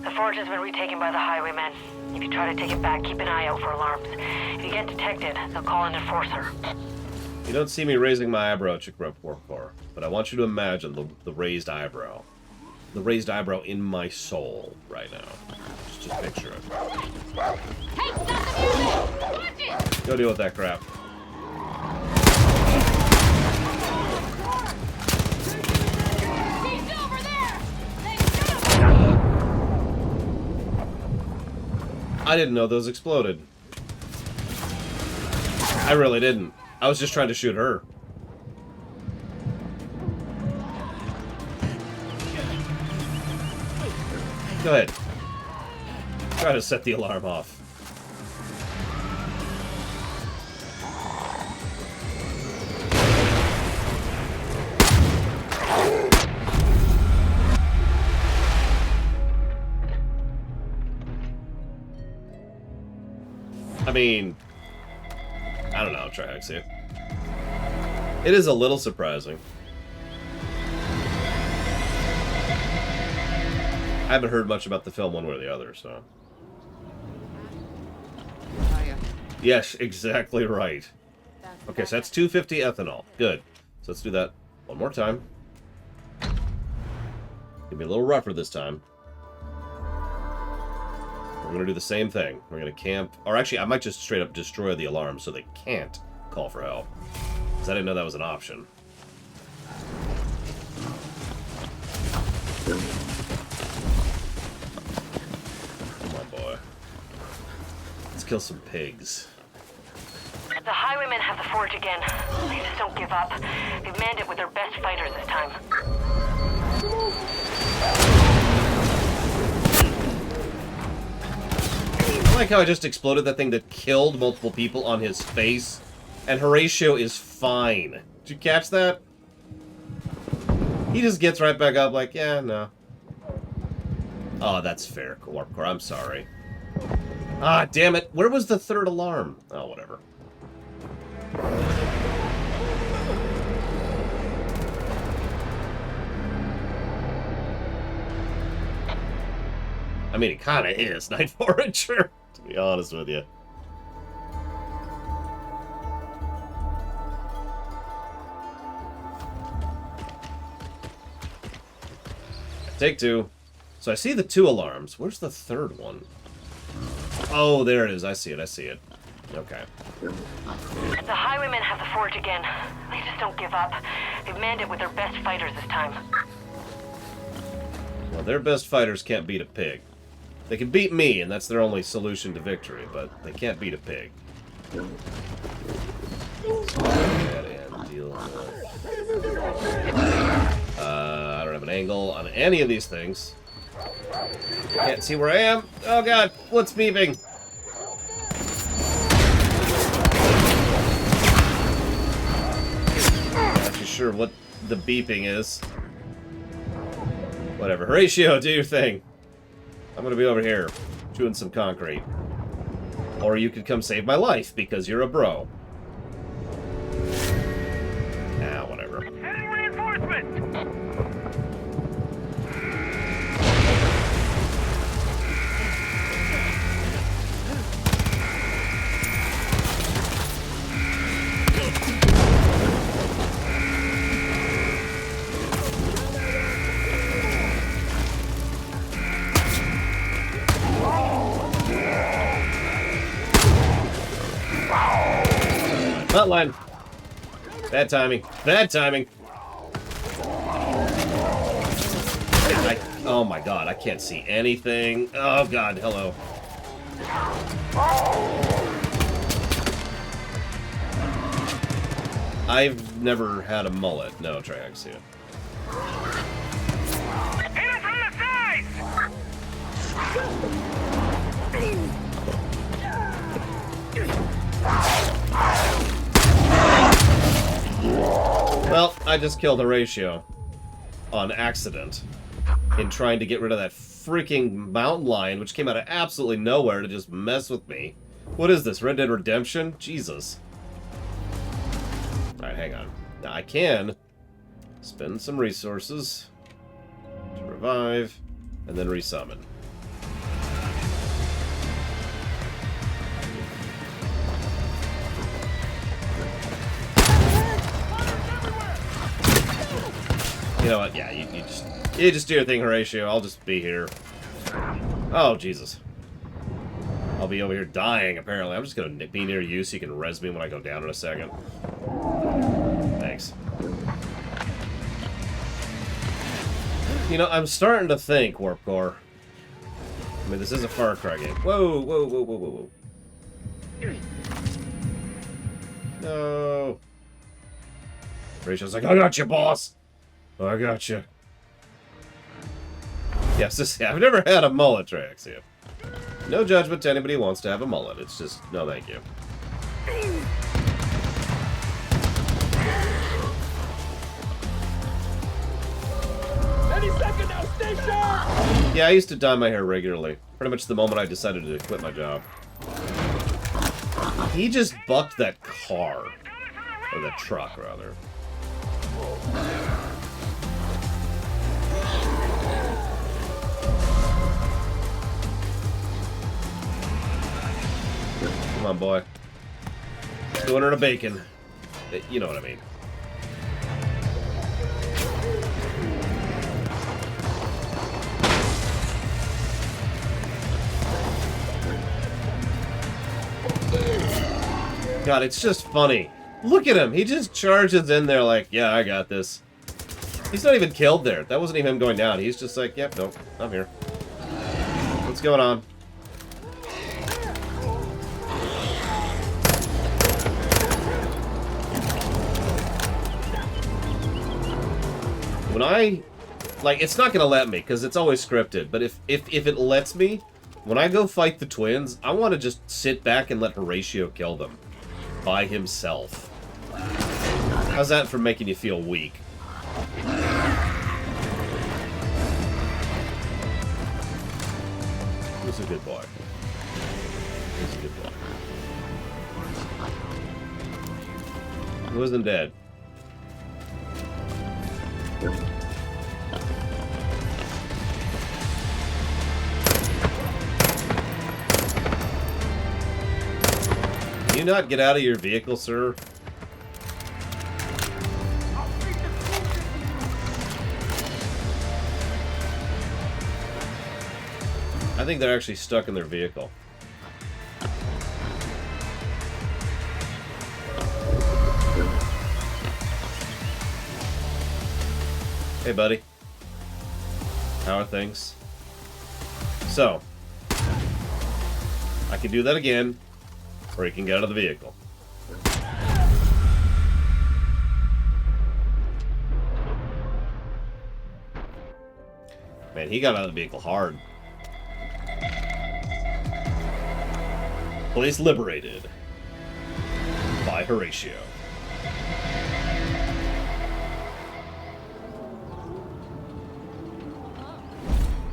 The forge has been retaken by the highwaymen. If you try to take it back, keep an eye out for alarms. If you get detected, they'll call an enforcer. You don't see me raising my eyebrow, Chikrope Warcore, but I want you to imagine the raised eyebrow. The raised eyebrow in my soul right now. Just picture it. Hey, stop the music! Watch it! Go deal with that crap. He's over there! I didn't know those exploded. I really didn't. I was just trying to shoot her. Go ahead. Try to set the alarm off. I mean, I don't know, Triaxia. It is a little surprising. I haven't heard much about the film one way or the other, so... Yes, exactly right. Okay, so that's 250 ethanol. Good. So let's do that one more time. Gonna be a little rougher this time. We're gonna do the same thing. We're gonna camp... Or actually, I might just straight up destroy the alarm so they can't call for help. Because I didn't know that was an option. Come on, boy. Let's kill some pigs. The highwaymen have the forge again. They just don't give up. They've manned it with their best fighters this time. I like how I just exploded that thing that killed multiple people on his face, and Horatio is fine. Did you catch that? He just gets right back up like, yeah, no. Oh, that's fair, Warpcore. I'm sorry. Ah, damn it. Where was the third alarm? Oh, whatever. I mean, it kind of is Night Forager, to be honest with you. Take 2. So I see the 2 alarms. Where's the 3rd one? Oh, there it is. I see it. I see it. Okay. The Highwaymen have the forge again. They just don't give up. They've manned it with their best fighters this time. Well, their best fighters can't beat a pig. They can beat me, and that's their only solution to victory, but they can't beat a pig. I don't have an angle on any of these things. Can't see where I am. Oh god, what's beeping? Not too sure what the beeping is. Whatever. Horatio, do your thing. I'm gonna be over here, chewing some concrete. Or you could come save my life, because you're a bro. Ah, whatever. Heading reinforcements! Frontline. Bad timing. Bad timing. Oh my god, I can't see anything. Oh god, hello. I've never had a mullet. No, Triax, yeah. Hit him from the side! Well, I just killed Horatio on accident in trying to get rid of that freaking mountain lion, which came out of absolutely nowhere to just mess with me. What is this, Red Dead Redemption? Jesus. Alright, hang on. Now, I can spend some resources to revive and then resummon. You know what? Yeah, you just do your thing, Horatio. I'll just be here. Oh, Jesus. I'll be over here dying, apparently. I'm just gonna be near you so you can res me when I go down in a second. Thanks. You know, I'm starting to think, Warp Core. I mean, this is a Far Cry game. Whoa, whoa, whoa, whoa, whoa, whoa. No. Horatio's like, I got you, boss. I got you. Yes, I've never had a mullet, Trax. Yeah. No judgment to anybody who wants to have a mullet. It's just, no thank you. Any second now, stay sharp! Yeah, I used to dye my hair regularly. Pretty much the moment I decided to quit my job. He just bucked that car. Or that truck, rather. Come on, boy. Doing her a bacon. You know what I mean. God, it's just funny. Look at him. He just charges in there like, yeah, I got this. He's not even killed there. That wasn't even him going down. He's just like, yep, nope, I'm here. What's going on? When I... Like, it's not going to let me, because it's always scripted. But if it lets me, when I go fight the twins, I want to just sit back and let Horatio kill them. By himself. How's that for making you feel weak? Who's a good boy? Who's a good boy? Who isn't dead? Can you not get out of your vehicle, sir? think they're actually stuck in their vehicle. Hey, buddy. How are things? So, I can do that again, or you can get out of the vehicle. Man, he got out of the vehicle hard. Place liberated by Horatio.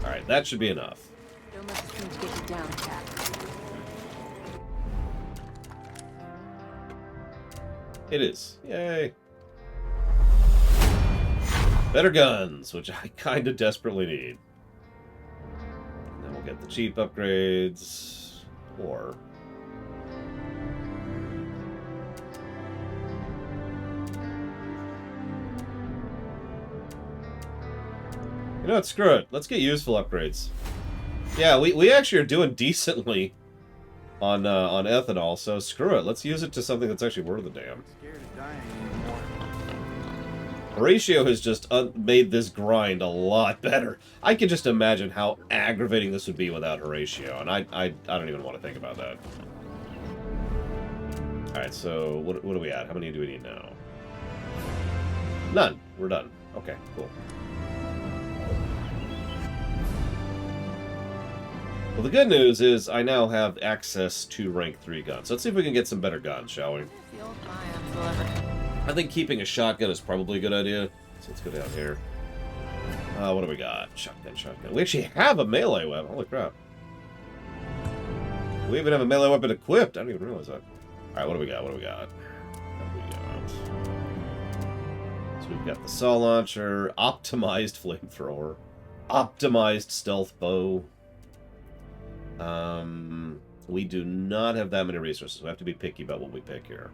Alright, that should be enough. Don't let the things get you down, Cap. It is. Yay. Better guns, which I kind of desperately need. And then we'll get the cheap upgrades. Or... you know what, screw it. Let's get useful upgrades. Yeah, we actually are doing decently on ethanol, so screw it. Let's use it to something that's actually worth a damn. Horatio has just made this grind a lot better. I can just imagine how aggravating this would be without Horatio, and I don't even want to think about that. Alright, so what are we at? How many do we need now? None. We're done. Okay, cool. Well, the good news is I now have access to rank 3 guns. Let's see if we can get some better guns, shall we? I think keeping a shotgun is probably a good idea. So let's go down here. What do we got? Shotgun. We actually have a melee weapon. Holy crap. We even have a melee weapon equipped. I didn't even realize that. Alright, what do we got? So we've got the saw launcher, optimized flamethrower, optimized stealth bow. We do not have that many resources. We have to be picky about what we pick here.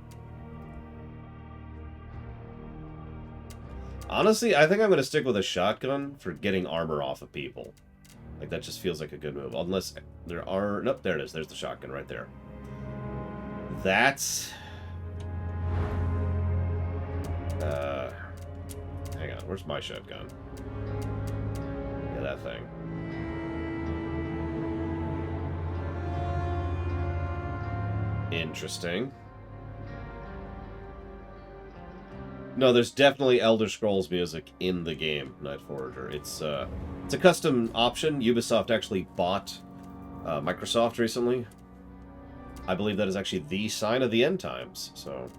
Honestly, I think I'm going to stick with a shotgun for getting armor off of people. Like, that just feels like a good move. Unless there are... nope, there it is. There's the shotgun right there. That's... hang on. Where's my shotgun? Yeah, that thing. Interesting. No, there's definitely Elder Scrolls music in the game, Night Forager. It's a custom option. Ubisoft actually bought Microsoft recently. I believe that is actually the sign of the end times, so...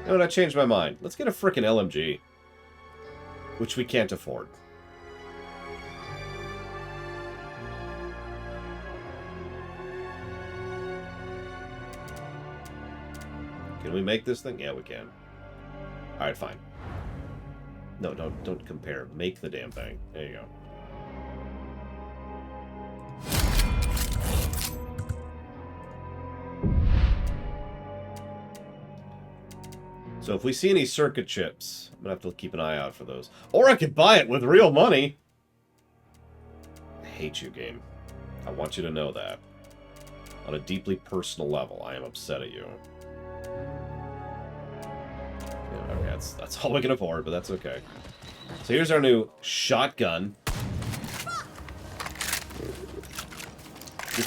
you know what, I changed my mind. Let's get a frickin' LMG. Which we can't afford. Can we make this thing? Yeah, we can. Alright, fine. No, don't compare. Make the damn thing. There you go. So if we see any circuit chips, I'm going to have to keep an eye out for those. Or I could buy it with real money. I hate you, game. I want you to know that. On a deeply personal level, I am upset at you. Yeah, okay, that's all we can afford, but that's okay. So here's our new shotgun.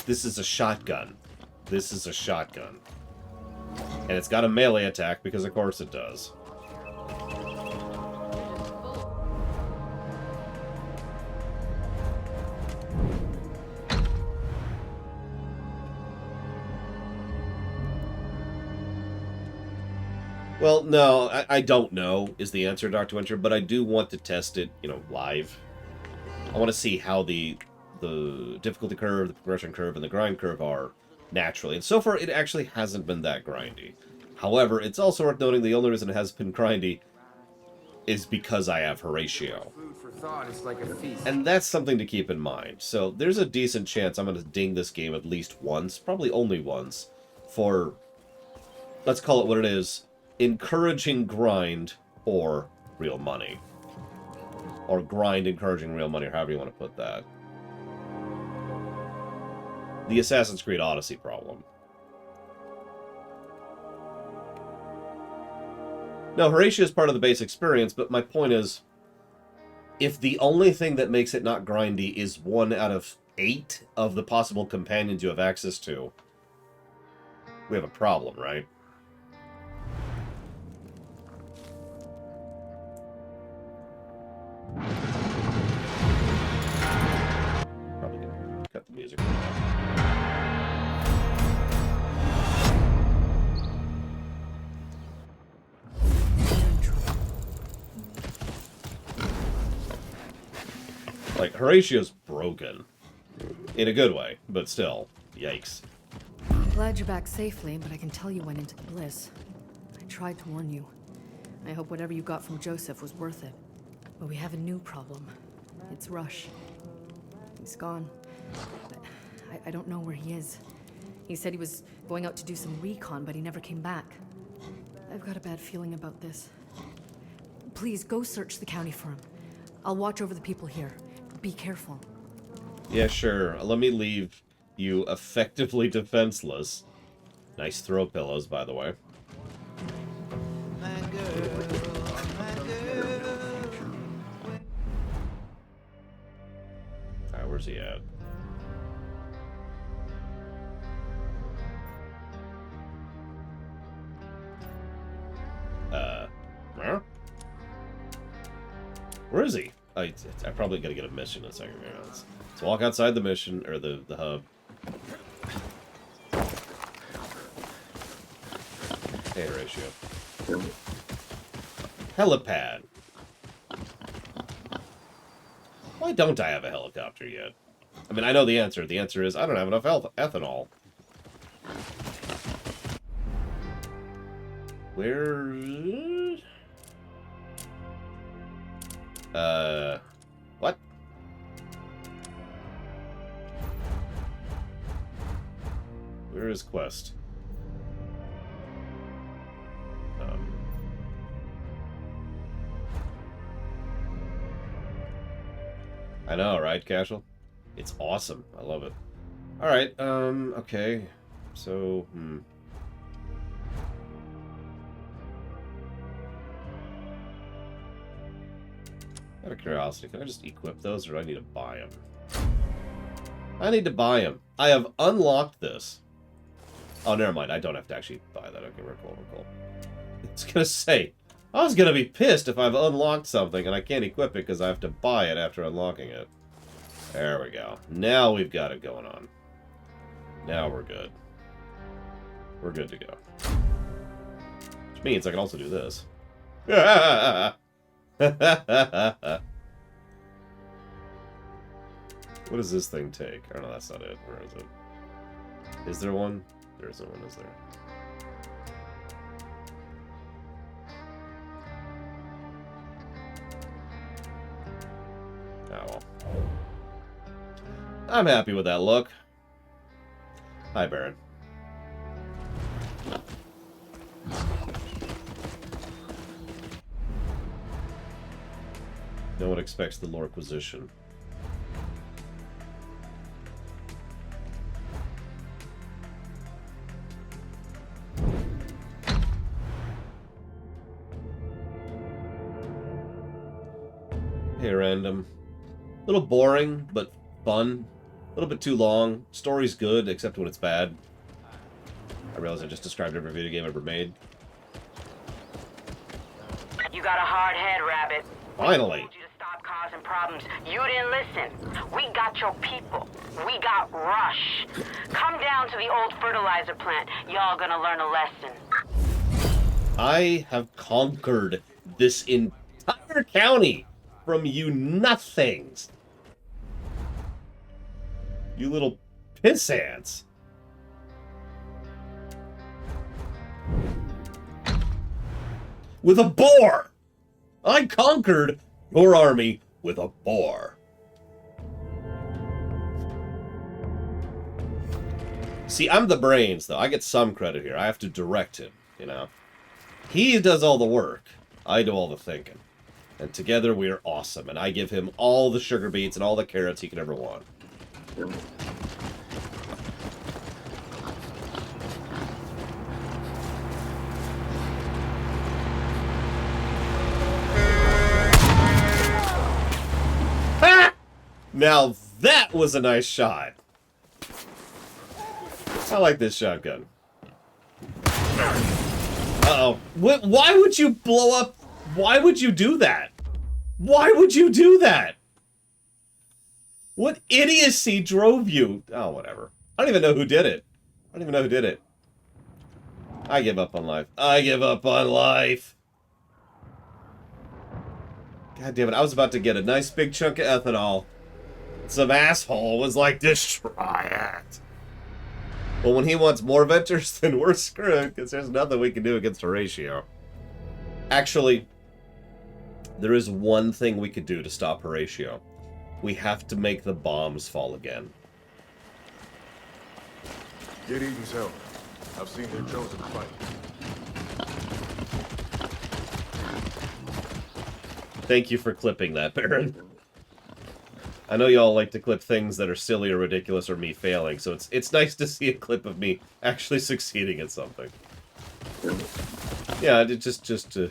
This is a shotgun. This is a shotgun. And it's got a melee attack, because of course it does. Well, no, I don't know, is the answer, Dr. Winter, but I do want to test it, you know, live. I want to see how the difficulty curve, the progression curve, and the grind curve are naturally. And so far, it actually hasn't been that grindy. However, it's also worth noting the only reason it has been grindy is because I have Horatio. Food for thought is like a feast. And that's something to keep in mind. So there's a decent chance I'm going to ding this game at least once, probably only once, for, let's call it what it is, encouraging grind or real money. Or grind encouraging real money, or however you want to put that. The Assassin's Creed Odyssey problem. No, Horatio is part of the base experience, but my point is, if the only thing that makes it not grindy is 1 out of 8 of the possible companions you have access to, we have a problem, right? Probably gonna cut the music. Like, Horatio's broken. In a good way, but still. Yikes. I'm glad you're back safely, but I can tell you went into the Bliss. I tried to warn you. I hope whatever you got from Joseph was worth it. But we have a new problem. It's Rush. He's gone. I don't know where he is. He said he was going out to do some recon, but he never came back. I've got a bad feeling about this. Please, go search the county for him. I'll watch over the people here. Be careful. Yeah, sure. Let me leave you effectively defenseless. Nice throw pillows, by the way. Alright, where's he at? Huh? Where is he? I probably gotta get a mission in a second. Let's walk outside the mission, or the hub. Hey, Horatio. Helipad. Why don't I have a helicopter yet? I mean, I know the answer. The answer is I don't have enough ethanol. Where? What? Where is Quest? I know, right, Casual? It's awesome. I love it. Alright, okay. So, Out of curiosity, can I just equip those, or do I need to buy them? I need to buy them. I have unlocked this. Oh, never mind. I don't have to actually buy that. Okay, we're cool, we're cool. I was gonna say, I was gonna be pissed if I've unlocked something and I can't equip it because I have to buy it after unlocking it. There we go. Now we've got it going on. Now we're good. We're good to go. Which means I can also do this. What does this thing take? Oh no, that's not it. Where is it? Is there one? There isn't one, is there? Oh well. I'm happy with that look. Hi, Baron. No one expects the Lorquisition. Hey, random. A little boring, but fun. A little bit too long. Story's good, except when it's bad. I realize I just described every video game ever made. You got a hard head, Rabbit. Finally. We told you to stop causing problems. You didn't listen. We got your people. We got Rush. Come down to the old fertilizer plant. Y'all gonna learn a lesson. I have conquered this entire county from you nothings. You little piss ants. With a boar! I conquered your army with a boar. See, I'm the brains, though. I get some credit here. I have to direct him, you know. He does all the work. I do all the thinking. And together we are awesome. And I give him all the sugar beets and all the carrots he could ever want. Ha! Now that was a nice shot. I like this shotgun. Uh-oh. Why would you blow up? Why would you do that? Why would you do that? What idiocy drove you? Oh, whatever. I don't even know who did it. I don't even know who did it. I give up on life. I give up on life. God damn it. I was about to get a nice big chunk of ethanol. Some asshole was like, destroy it. Well, when he wants more ventures, then we're screwed, because there's nothing we can do against Horatio. Actually, there is one thing we could do to stop Horatio. We have to make the bombs fall again. Get Eden's help. I've seen their chosen fight. Thank you for clipping that, Baron. I know y'all like to clip things that are silly or ridiculous or me failing, so it's nice to see a clip of me actually succeeding at something. Yeah, just to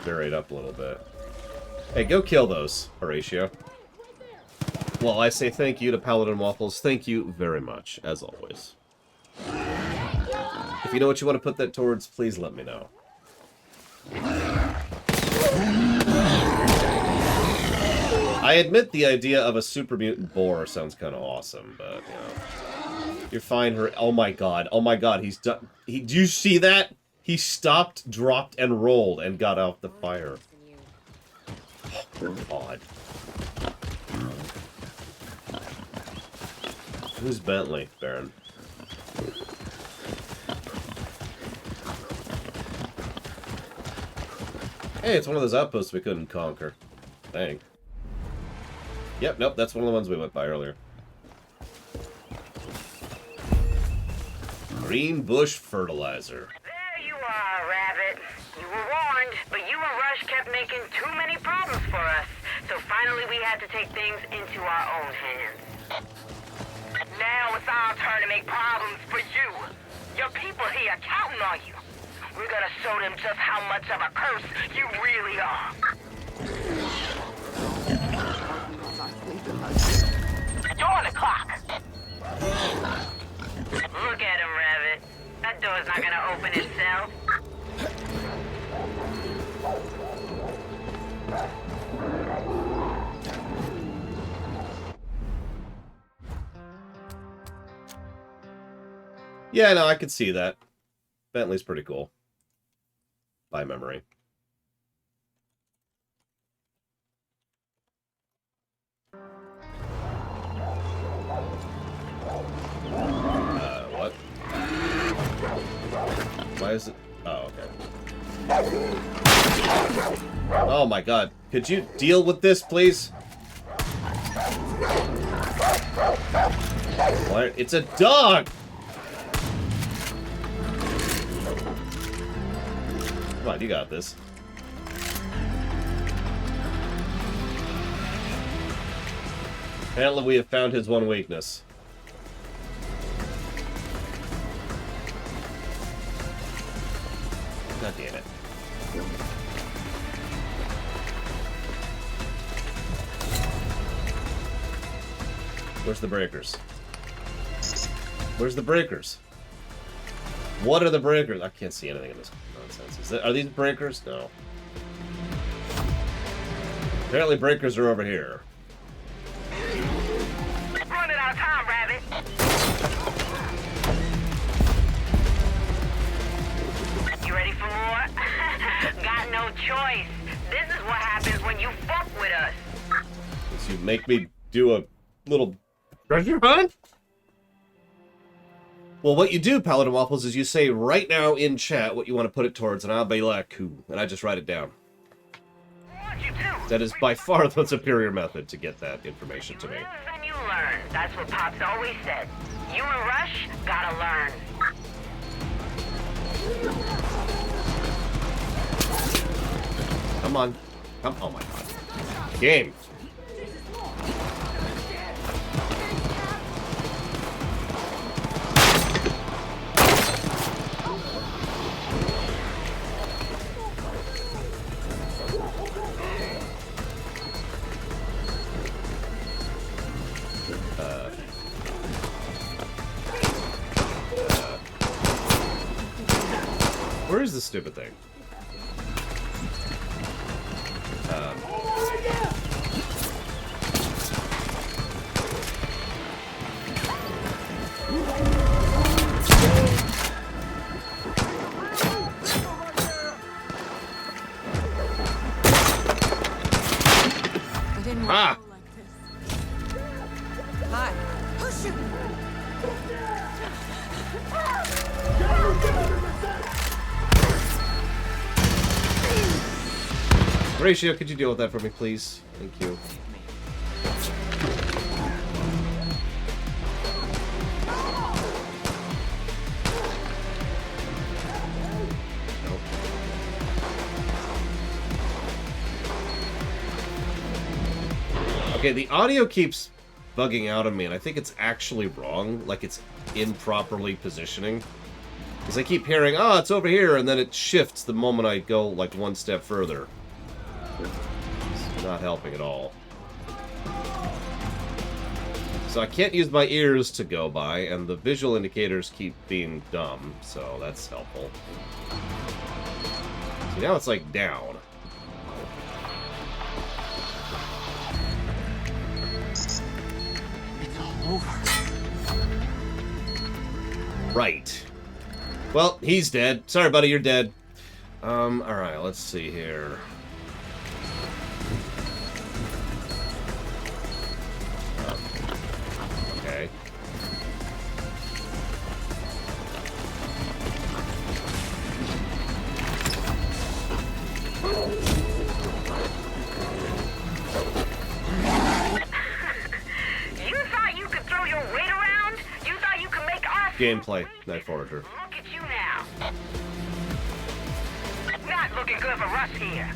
vary it up a little bit. Hey, go kill those, Horatio. Well, I say thank you to Paladin Waffles. Thank you very much, as always. If you know what you want to put that towards, please let me know. I admit the idea of a super mutant boar sounds kind of awesome, but, you know. You're fine, oh my god, he's done. Do you see that? He stopped, dropped, and rolled and got out the fire. Oh, God. Who's Bentley, Baron? Hey, it's one of those outposts we couldn't conquer. Dang. Yep, nope, that's one of the ones we went by earlier. Green Bush Fertilizer. There you are, Rabbit. You were warned, but you and Rush kept making too many problems for us. So finally we had to take things into our own hands. Now it's our turn to make problems for you. Your people here are counting on you. We're gonna show them just how much of a curse you really are. You're on the clock. Look at him, Rabbit. That door's not gonna open itself. Yeah, no, I could see that. Bentley's pretty cool. By memory. What? Why is it? Oh, okay. Oh my god. Could you deal with this, please? What? It's a dog! Come on, you got this. Apparently we have found his one weakness. God damn it. Where's the breakers? Where's the breakers? What are the breakers? I can't see anything in this nonsense. Are these breakers? No. Apparently breakers are over here. Running out of time, Rabbit. You ready for more? Got no choice. This is what happens when you fuck with us. You make me do a little treasure hunt? Well, what you do, Paladin Waffles, is you say right now in chat what you want to put it towards, and I'll be like, cool, and I just write it down. That is by far the superior method to get that information to me. Then you learn. That's what Pops always said. You and Rush gotta learn. Come on. Come. Oh my god. Game. Where is this stupid thing? Ah! Hi. Push him. Horatio, could you deal with that for me, please? Thank you. Nope. Okay, the audio keeps bugging out on me, and I think it's actually wrong. Like, it's improperly positioning. Because I keep hearing, oh, it's over here, and then it shifts the moment I go, like, one step further. It's not helping at all. So I can't use my ears to go by, and the visual indicators keep being dumb, so that's helpful. See, now it's, like, down. It's all over. Right. Well, he's dead. Sorry, buddy, you're dead. Alright, let's see here. Okay. You thought you could throw your weight around? You thought you could make us... Gameplay, Night Forager. Look at you now. Not looking good for Rush here.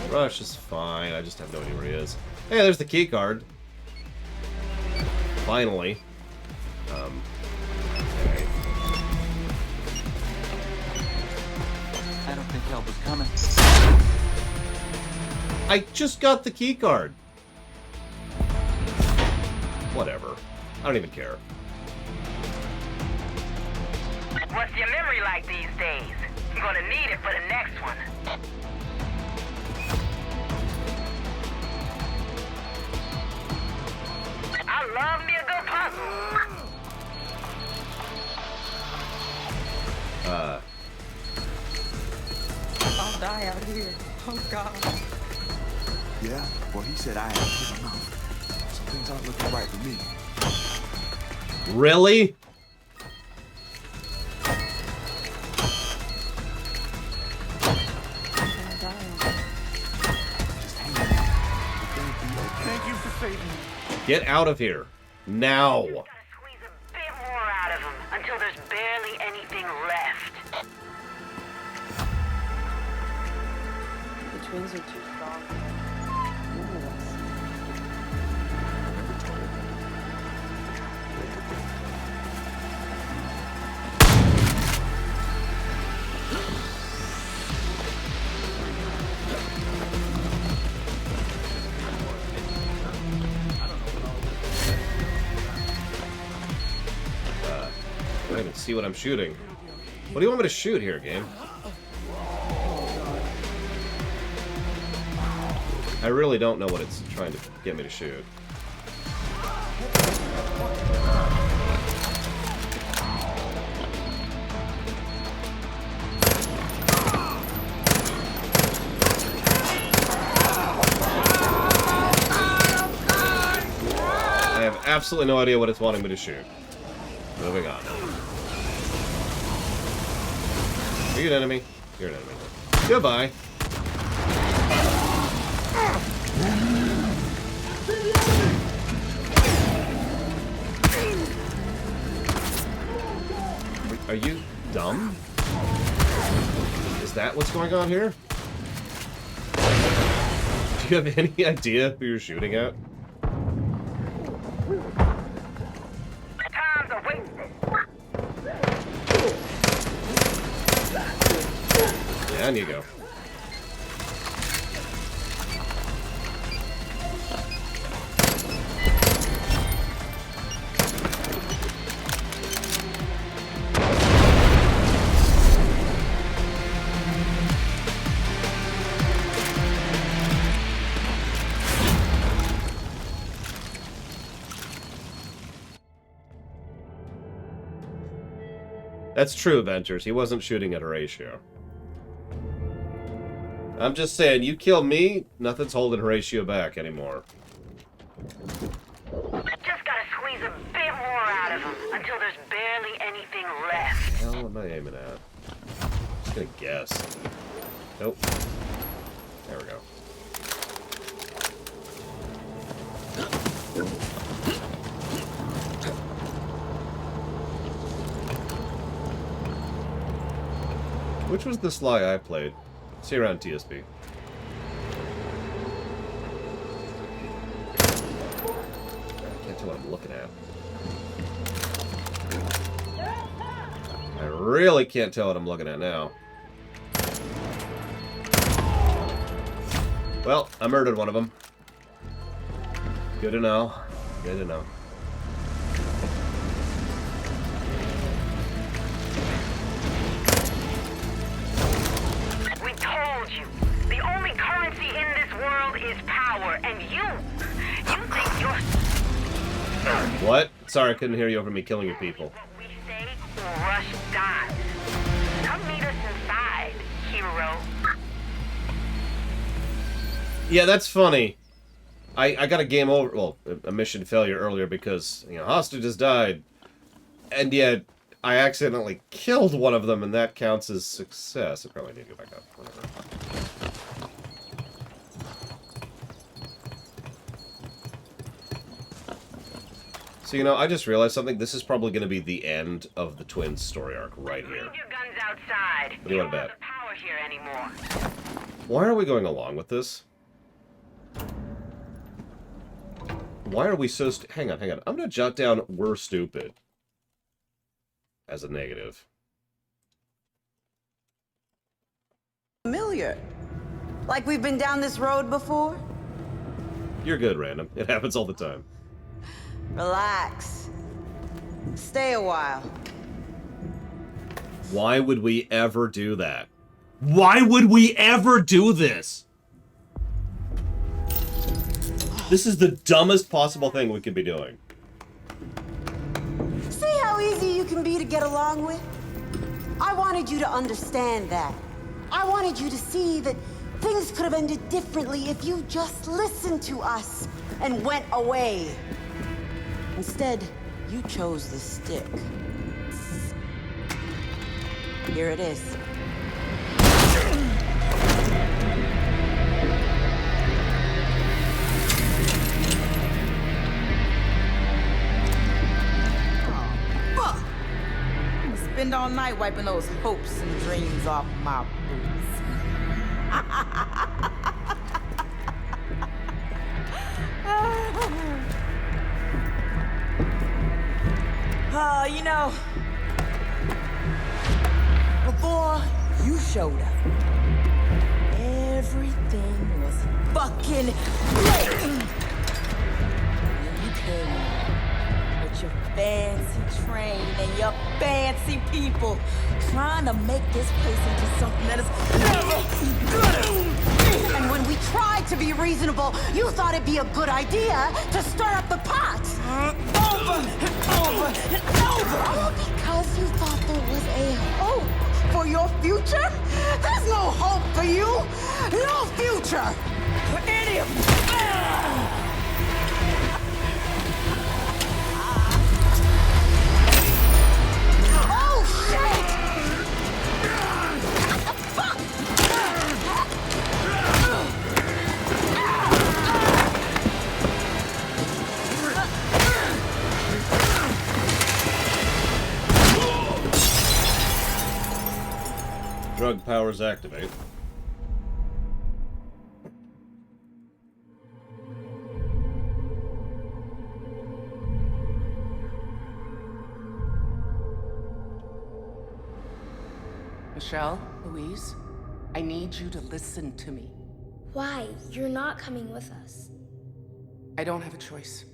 Rush is fine, I just have no idea where he is. Hey, there's the key card. Finally. Okay. I don't think help is coming. I just got the key card. Whatever. I don't even care. What's your memory like these days? You're gonna need it for the next one. I love me a good puzzle. I'll die out here. Oh, God. Yeah? Well, he said I had to keep him out. Some things aren't looking right for me. Really? Thank you for saving me. Get out of here. Now. Bit more out of him until there's barely anything left. The twins are too strong. I don't even see what I'm shooting. What do you want me to shoot here, game? I really don't know what it's trying to get me to shoot. I have absolutely no idea what it's wanting me to shoot. Moving on. Are you an enemy? You're an enemy. Goodbye. Are you dumb? Is that what's going on here? Do you have any idea who you're shooting at? Time's a wasted. Down you go. That's true, Ventures. He wasn't shooting at Horatio. I'm just saying, you kill me, nothing's holding Horatio back anymore. Just gotta squeeze a bit more out of him until there's barely anything left. What the hell am I aiming at? Just gonna guess. Nope. There we go. Which was the Sly I played? See you around TSP. I can't tell what I'm looking at. I really can't tell what I'm looking at now. Well, I murdered one of them. Good to know. Good to know. The only currency in this world is power, and you think you're... What? Sorry, I couldn't hear you over me killing your people. What we say, Rush dies. Come meet us inside, hero. Yeah, that's funny. I got a game over, well, a mission failure earlier because, you know, hostages died. And yet, I accidentally killed one of them, and that counts as success. I probably need to go back up. Whatever. So, you know, I just realized something. This is probably going to be the end of the twins' story arc right here. Leave your guns outside. What do you want to bet? Don't have the power here anymore. Why are we going along with this? Why are we so hang on. I'm going to jot down "we're stupid" as a negative. Familiar. Like we've been down this road before? You're good, Random. It happens all the time. Relax. Stay a while. Why would we ever do that? Why would we ever do this? This is the dumbest possible thing we could be doing. See how easy you can be to get along with? I wanted you to understand that. I wanted you to see that things could have ended differently if you just listened to us and went away. Instead, you chose the stick. Here it is. Spend all night wiping those hopes and dreams off my boots. You know, before you showed up, everything was fucking great. And you came with your fancy train and your fancy people, trying to make this place into something that is never gonna. And when we tried to be reasonable, you thought it'd be a good idea to stir up the pot. Over and over and over. All because you thought there was a hope for your future? There's no hope for you. No future for any of you. Oh, shit! Fuck! drug powers activate. Michelle, Louise, I need you to listen to me. Why? You're not coming with us. I don't have a choice.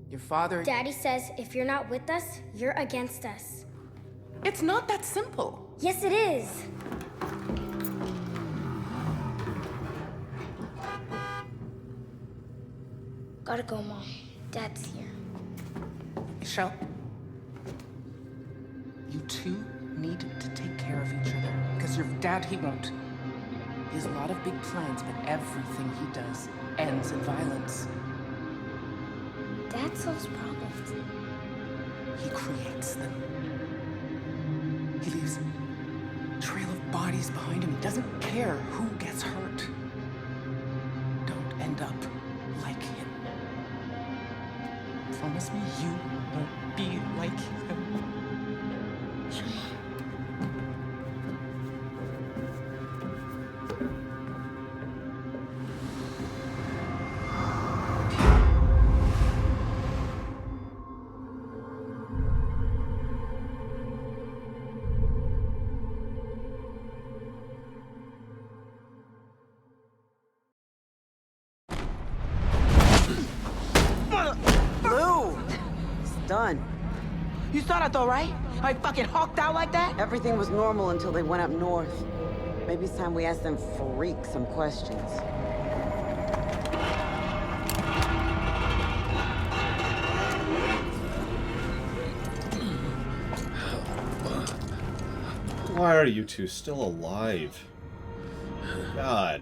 Your father... Daddy says if you're not with us, you're against us. It's not that simple. Yes, it is. Gotta go, Mom. Dad's here. Michelle, you two need to take care of each other. Because your dad, he won't. He has a lot of big plans, but everything he does ends in violence. Dad solves problems. He creates them. He leaves a trail of bodies behind him. He doesn't care who gets hurt. Don't end up like him. Promise me you won't be like him. Lou! It's done. You saw that though, right? I fucking hawked out like that? Everything was normal until they went up north. Maybe it's time we ask them freaks some questions. Why are you two still alive? God.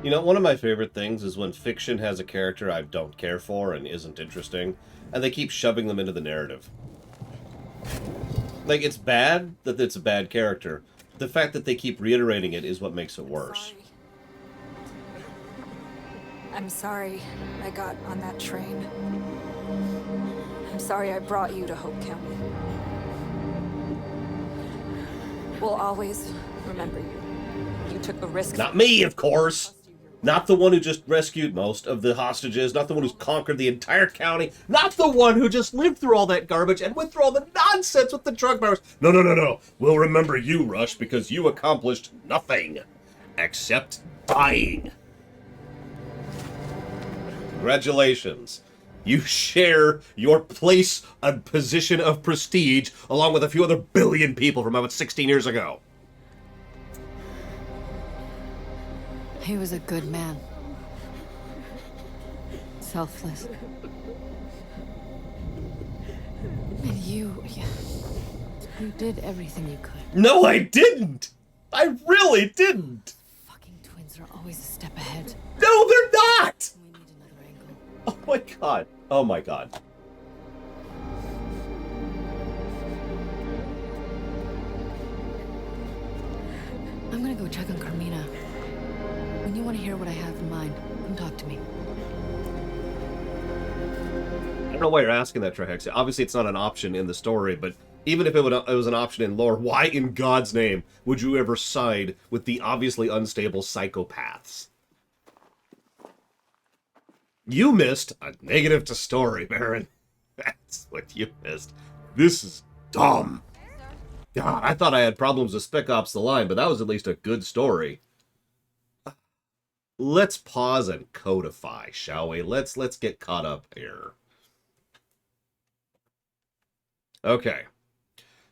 You know, one of my favorite things is when fiction has a character I don't care for and isn't interesting, and they keep shoving them into the narrative. Like, it's bad that it's a bad character. The fact that they keep reiterating it is what makes it worse. I'm sorry I got on that train. I'm sorry I brought you to Hope County. We'll always remember you. You took a risk. Not me, of course! Not the one who just rescued most of the hostages, not the one who's conquered the entire county, not the one who just lived through all that garbage and went through all the nonsense with the drug powers. No, no, no, no. We'll remember you, Rush, because you accomplished nothing except dying. Congratulations. You share your place and position of prestige along with a few other billion people from about 16 years ago. He was a good man. Selfless. And you did everything you could. No, I didn't! I really didn't! Fucking twins are always a step ahead. No, they're not! We need another angle. Oh my god. Oh my god. I'm gonna go check on Carmina. When you want to hear what I have in mind, come talk to me. I don't know why you're asking that, Trihex. Obviously, it's not an option in the story, but even if it was an option in lore, why in God's name would you ever side with the obviously unstable psychopaths? You missed a negative to story, Baron. That's what you missed. This is dumb. God, I thought I had problems with Spec Ops: The Line, but that was at least a good story. Let's pause and codify, shall we? Let's get caught up here. Okay.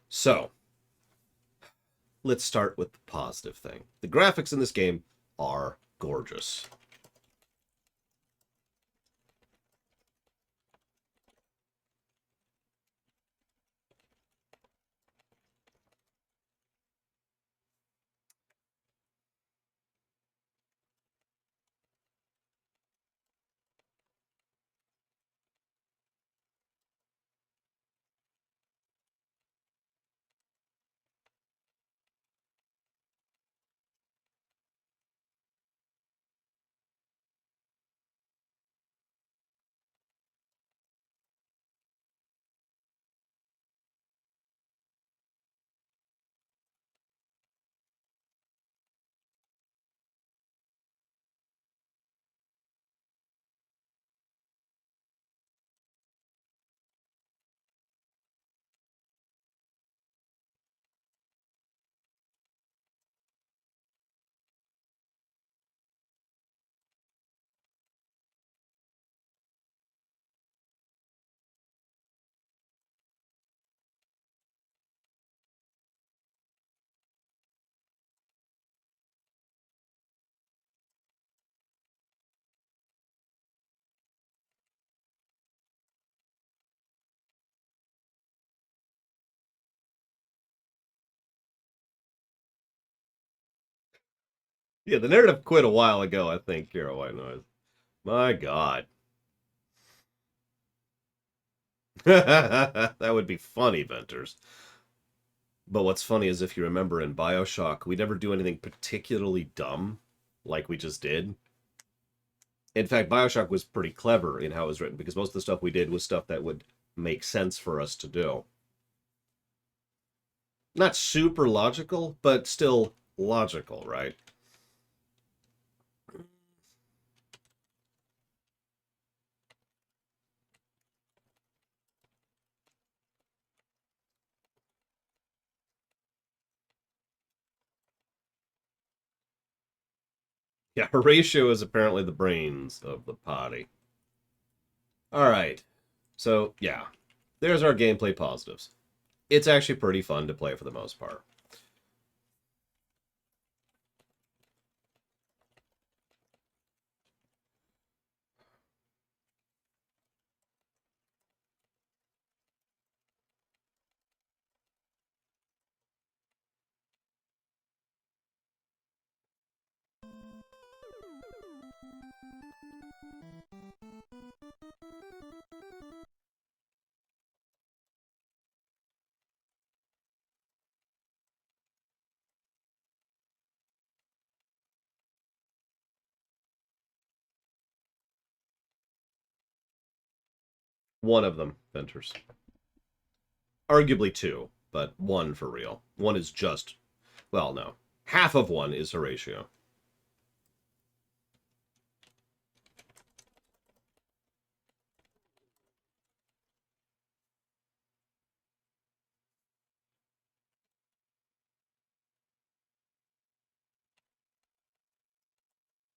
So, let's start with the positive thing. The graphics in this game are gorgeous. Yeah, the narrative quit a while ago, I think, Kira White Noise. My God. That would be funny, Venters. But what's funny is if you remember in Bioshock, we never do anything particularly dumb like we just did. In fact, Bioshock was pretty clever in how it was written because most of the stuff we did was stuff that would make sense for us to do. Not super logical, but still logical, right? Yeah, Horatio is apparently the brains of the party. Alright, so yeah, there's our gameplay positives. It's actually pretty fun to play for the most part. One of them, Venters. Arguably two, but one for real. One is just... Well, no. Half of one is Horatio.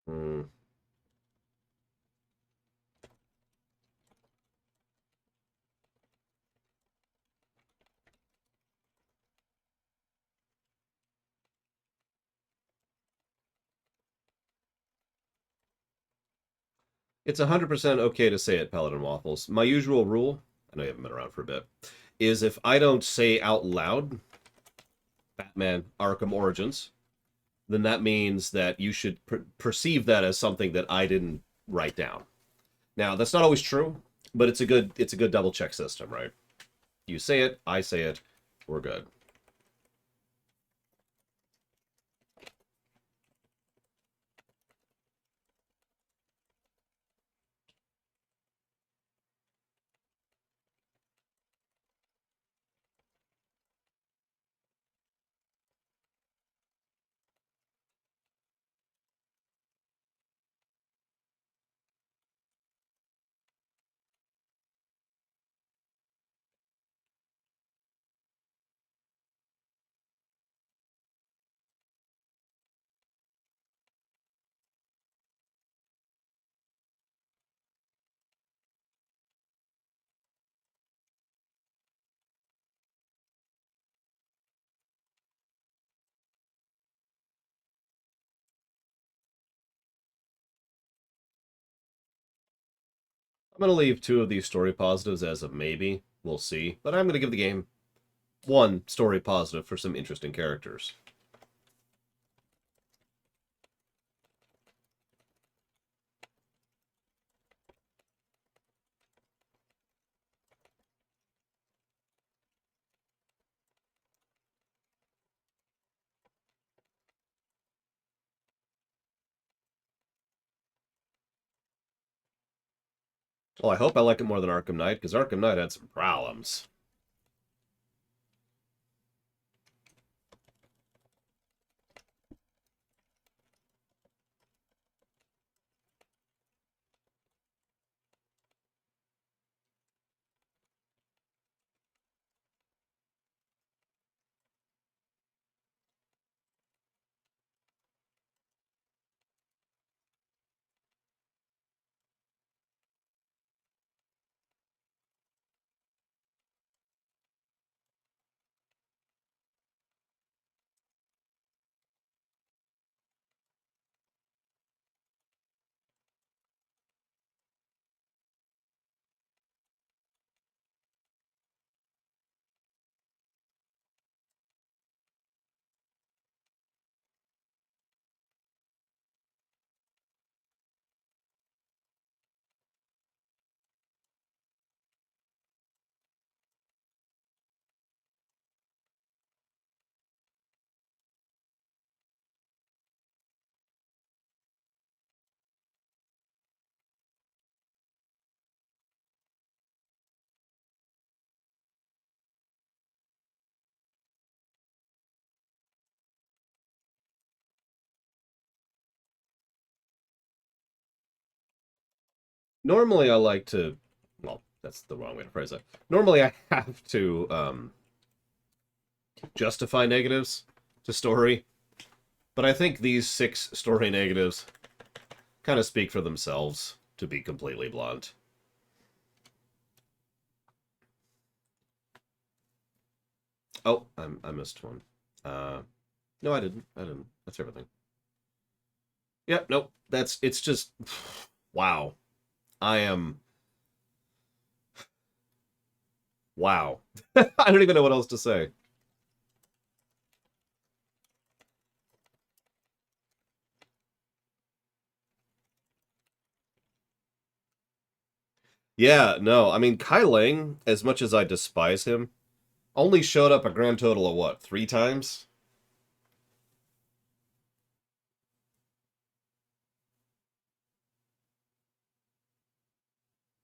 Hmm. It's 100% okay to say it, Paladin Waffles. My usual rule, I know you haven't been around for a bit, is if I don't say out loud Batman Arkham Origins, then that means that you should perceive that as something that I didn't write down. Now, that's not always true, but it's a good double check system, right? You say it, I say it, we're good. I'm going to leave two of these story positives as a maybe. We'll see. But I'm going to give the game one story positive for some interesting characters. Well, I hope I like it more than Arkham Knight, because Arkham Knight had some problems. Normally I like to... Well, that's the wrong way to phrase it. Normally I have to justify negatives to story. But I think these 6 story negatives kind of speak for themselves, to be completely blunt. Oh, I missed one. No, I didn't. That's everything. Yep, nope. It's just... Wow. I am... Wow. I don't even know what else to say. Yeah, no, I mean, Kai Lang, as much as I despise him, only showed up a grand total of what, 3 times?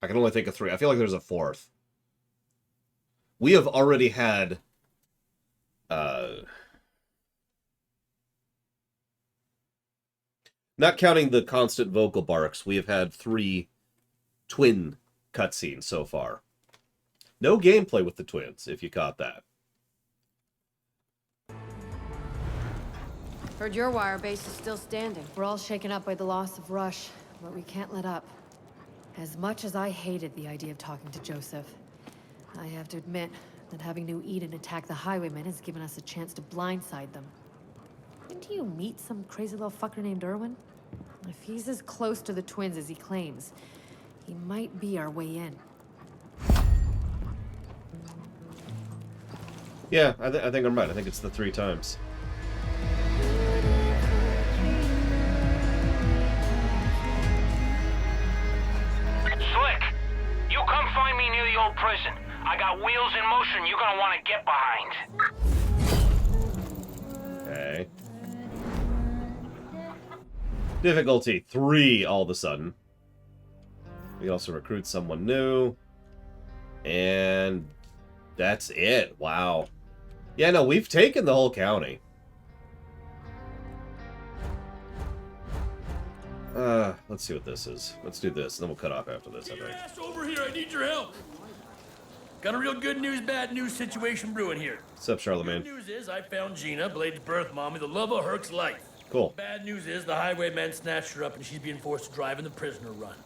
I can only think of 3. I feel like there's a 4th. We have already had... Not counting the constant vocal barks, we have had 3 twin cutscenes so far. No gameplay with the twins, if you caught that. Heard your wire base is still standing. We're all shaken up by the loss of Rush, but we can't let up. As much as I hated the idea of talking to Joseph, I have to admit that having New Eden attack the Highwaymen has given us a chance to blindside them. Didn't you meet some crazy little fucker named Irwin? If he's as close to the twins as he claims, he might be our way in. Yeah, I think I'm right. I think it's the 3 times. Slick, you come find me near the old prison. I got wheels in motion you're gonna want to get behind. Okay. Difficulty 3 all of a sudden. We also recruit someone new. And that's it. Wow. Yeah, no, we've taken the whole county. Let's see what this is. Let's do this, and then we'll cut off after this, I think. Ass over here, I need your help. Got a real good news, bad news situation brewing here. What's up, Charlemagne? Good news is I found Gina, Blade's birth mommy, the love of Herc's life. Cool. Bad news is the Highwaymen snatched her up and she's being forced to drive in the prisoner run.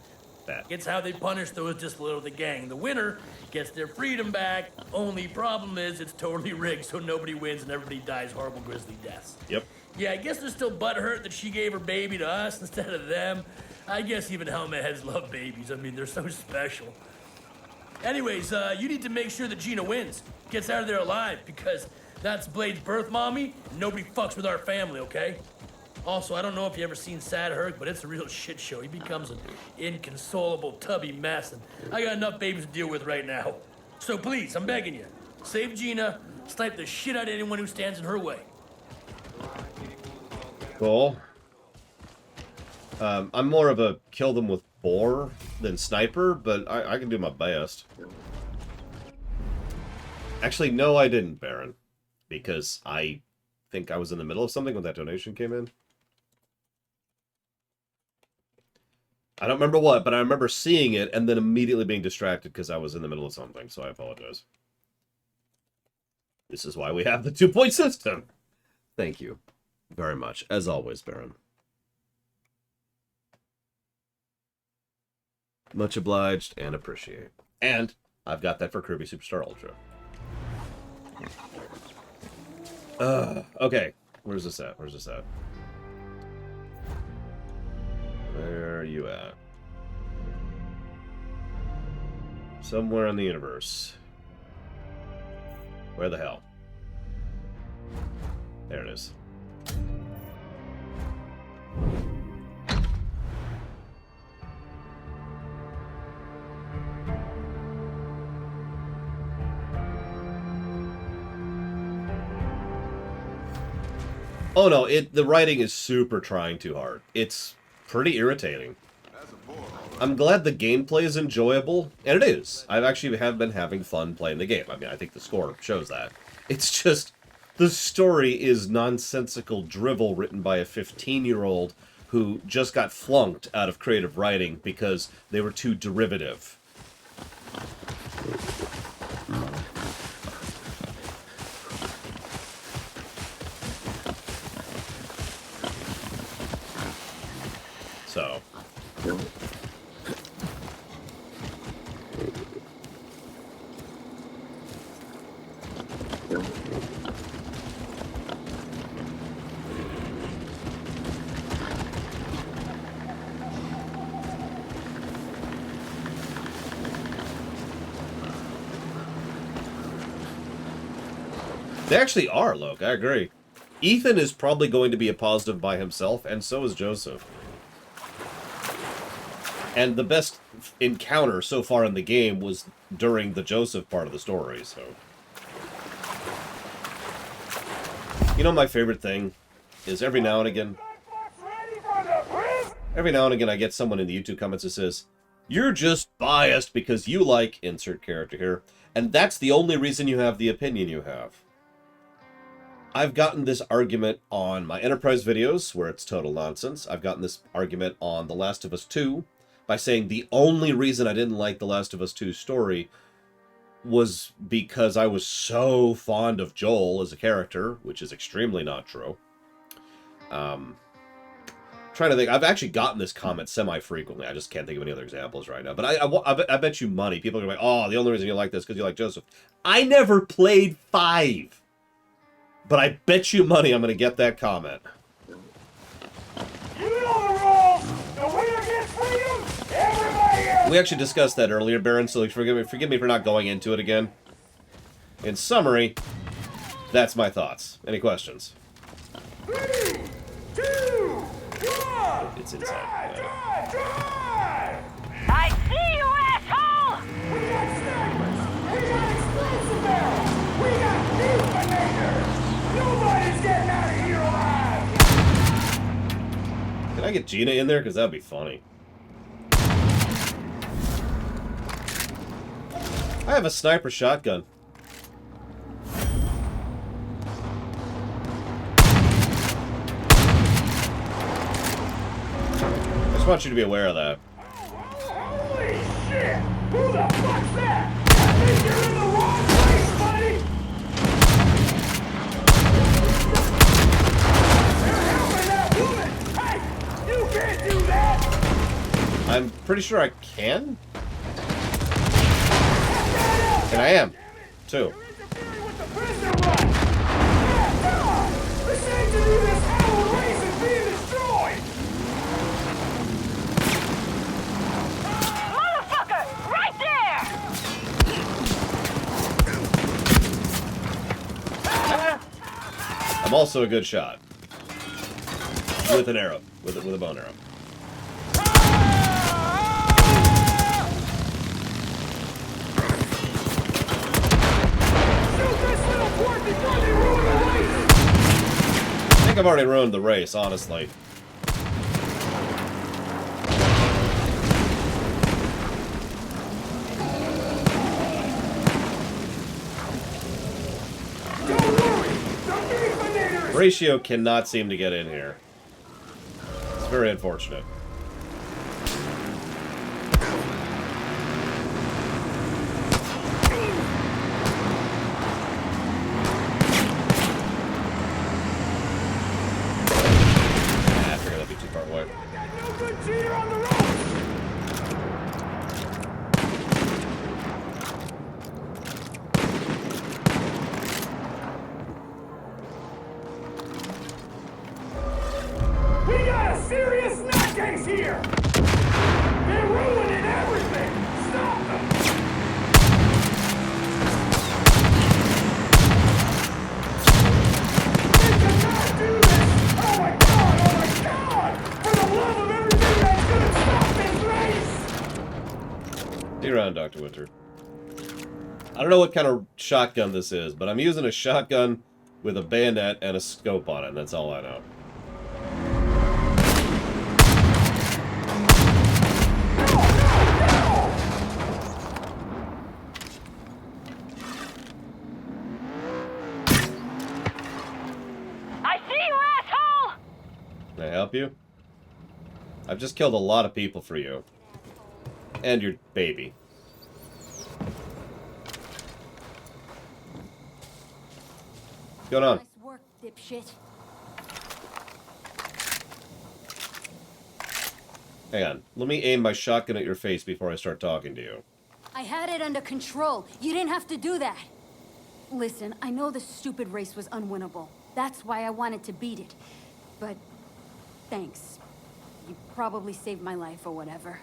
Bad. It's how they punish those disloyal to the gang. The winner gets their freedom back. Only problem is it's totally rigged, so nobody wins and everybody dies horrible grisly deaths. Yep. Yeah, I guess they're still butthurt that she gave her baby to us instead of them. I guess even helmet heads love babies. I mean, they're so special. Anyways, you need to make sure that Gina wins. Gets out of there alive, because that's Blade's birth mommy, and nobody fucks with our family, okay? Also, I don't know if you ever seen Sad Herc, but it's a real shit show. He becomes an inconsolable, tubby mess, and I got enough babies to deal with right now. So please, I'm begging you, save Gina, snipe the shit out of anyone who stands in her way. Cool. I'm more of a kill them with boar than sniper, but I can do my best. Actually, no, I didn't, Baron. Because I think I was in the middle of something when that donation came in. I don't remember what, but I remember seeing it and then immediately being distracted because I was in the middle of something, so I apologize. This is why we have the 2-point system. Thank you very much, as always, Baron. Much obliged and appreciate. And I've got that for Kirby Superstar Ultra. Okay. Where's this at? Where's this at? Where are you at? Somewhere in the universe. Where the hell? There it is. Oh no, the writing is super trying too hard. It's pretty irritating. I'm glad the gameplay is enjoyable, and it is. I've actually been having fun playing the game. I mean, I think the score shows that. It's just, the story is nonsensical drivel written by a 15-year-old who just got flunked out of creative writing because they were too derivative. So. They actually are, Loke. I agree. Ethan is probably going to be a positive by himself, and so is Joseph. And the best encounter so far in the game was during the Joseph part of the story, so... You know, my favorite thing is every now and again I get someone in the YouTube comments that says, "You're just biased because you like insert character here, and that's the only reason you have the opinion you have." I've gotten this argument on my Enterprise videos, where it's total nonsense. I've gotten this argument on The Last of Us 2, by saying the only reason I didn't like The Last of Us 2 story was because I was so fond of Joel as a character, which is extremely not true. Trying to think, I've actually gotten this comment semi-frequently. I just can't think of any other examples right now. But I bet you money. People are going to be like, "Oh, the only reason you like this is because you like Joseph." I never played 5. But I bet you money I'm going to get that comment. You know the rules. The winner gets freedom. Everybody else. We actually discussed that earlier, Baron, so forgive me for not going into it again. In summary, that's my thoughts. Any questions? 3, 2, 1. It's inside. Drive! I see you, asshole! We got snipers. We got explosive barrels. We got detonators. Nobody's getting out of here alive. Can I get Gina in there? Because that'd be funny. I have a sniper shotgun. I just want you to be aware of that. Holy shit! Who the fuck's that? I think you're in the wrong place, buddy! They're helping that woman! Hey! You can't do that! I'm pretty sure I can. And I am, too. This engine in this hell race is being destroyed! Motherfucker! Right there! I'm also a good shot. With an arrow. With a bone arrow. I think I've already ruined the race, honestly. Ratio cannot seem to get in here. It's very unfortunate. I figured that'd be too far away. No good cheater on the road! We got a serious nutcase here! They're ruining everything! Stop them! They cannot do this! Oh my god! Oh my god! For the love of everything that's gonna stop this race! See you around, Dr. Winter. I don't know what kind of shotgun this is, but I'm using a shotgun with a bayonet and a scope on it, and that's all I know. I see you, asshole! Can I help you? I've just killed a lot of people for you. And your baby. What's going on? Nice work, dipshit. Hang on. Let me aim my shotgun at your face before I start talking to you. I had it under control. You didn't have to do that. Listen, I know the stupid race was unwinnable. That's why I wanted to beat it. But thanks. You probably saved my life or whatever.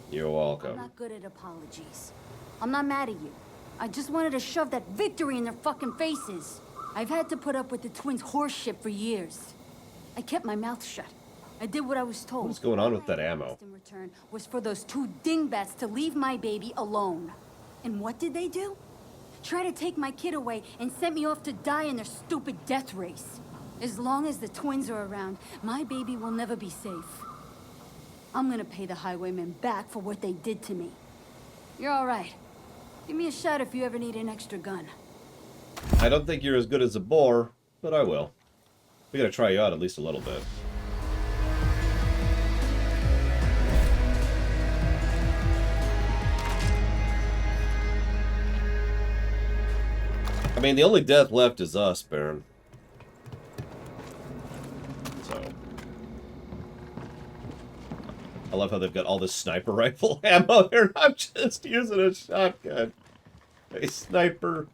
You're I'm welcome. not good at apologies. I'm not mad at you. I just wanted to shove that victory in their fucking faces. I've had to put up with the twins' horse shit for years. I kept my mouth shut. I did what I was told. What's going on with that ammo? In return was for those two dingbats to leave my baby alone. And what did they do? Try to take my kid away and sent me off to die in their stupid death race. As long as the twins are around, my baby will never be safe. I'm gonna pay the highwaymen back for what they did to me. You're all right. Give me a shot if you ever need an extra gun. I don't think you're as good as a boar, but I will. We gotta try you out at least a little bit. I mean, the only death left is us, Baron. So. I love how they've got all this sniper rifle ammo. They're not just using a shotgun. A sniper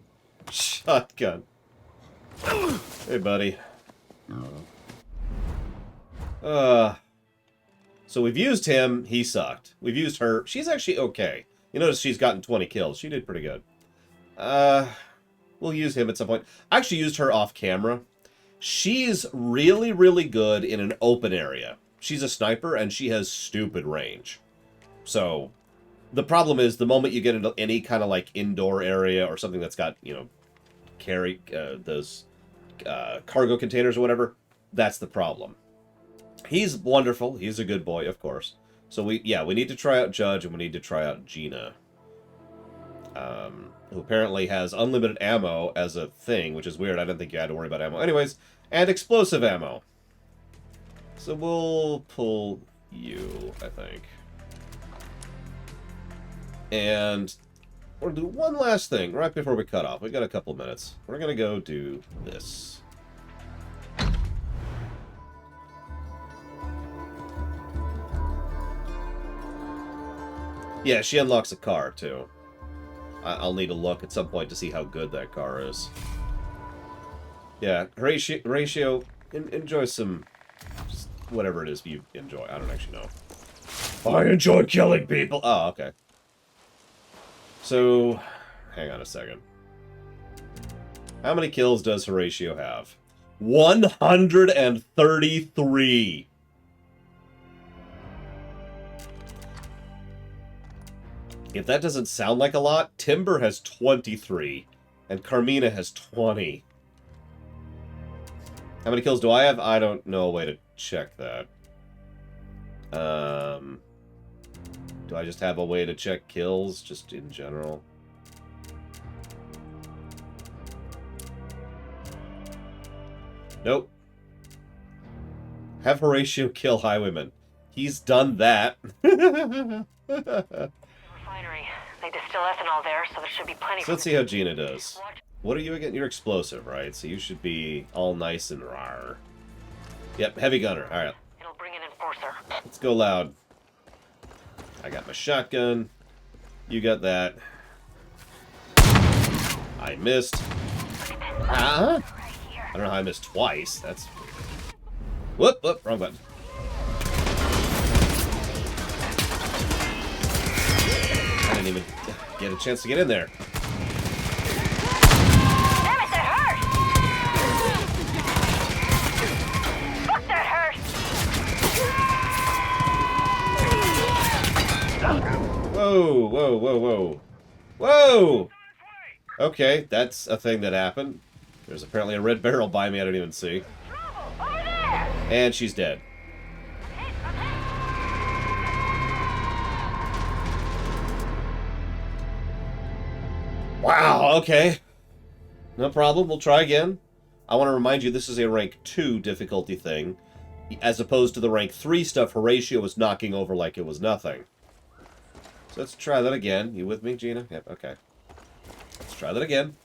shotgun. Hey, buddy. So we've used him. He sucked. We've used her. She's actually okay. You notice she's gotten 20 kills. She did pretty good. We'll use him at some point. I actually used her off camera. She's really, really good in an open area. She's a sniper, and she has stupid range. So, the problem is, the moment you get into any kind of, like, indoor area or something that's got, you know, those cargo containers or whatever, that's the problem. He's wonderful. He's a good boy, of course. So, we need to try out Judge, and we need to try out Gina. Who apparently has unlimited ammo as a thing, which is weird. I didn't think you had to worry about ammo. Anyways, and explosive ammo. So we'll pull you, I think. And we'll do one last thing right before we cut off. We got a couple minutes. We're going to go do this. Yeah, she unlocks a car, too. I'll need to look at some point to see how good that car is. Yeah, Horatio, enjoy some... whatever it is you enjoy. I don't actually know. I enjoy killing people! Oh, okay. So, hang on a second. How many kills does Horatio have? 133! If that doesn't sound like a lot, Timber has 23, and Carmina has 20. How many kills do I have? I don't know a way to check that. Do I just have a way to check kills, just in general? Nope. Have Horatio kill Highwayman. He's done that. Refinery. They distill ethanol there, so there should be plenty. So let's see how Gina does. What are you again? You're explosive, right? So you should be all nice and rar. Yep, heavy gunner. All right. It'll bring an enforcer. Let's go loud. I got my shotgun. You got that. I missed. I don't know how I missed twice. That's... Whoop, wrong button. I didn't even get a chance to get in there. Damn it, that hurt! Fuck, that hurt! Whoa. Whoa! Okay, that's a thing that happened. There's apparently a red barrel by me I didn't even see. And she's dead. Wow, okay. No problem, we'll try again. I want to remind you this is a rank 2 difficulty thing. as opposed to the rank 3 stuff Horatio was knocking over like it was nothing. So let's try that again. You with me, Gina? Yep, okay. Let's try that again.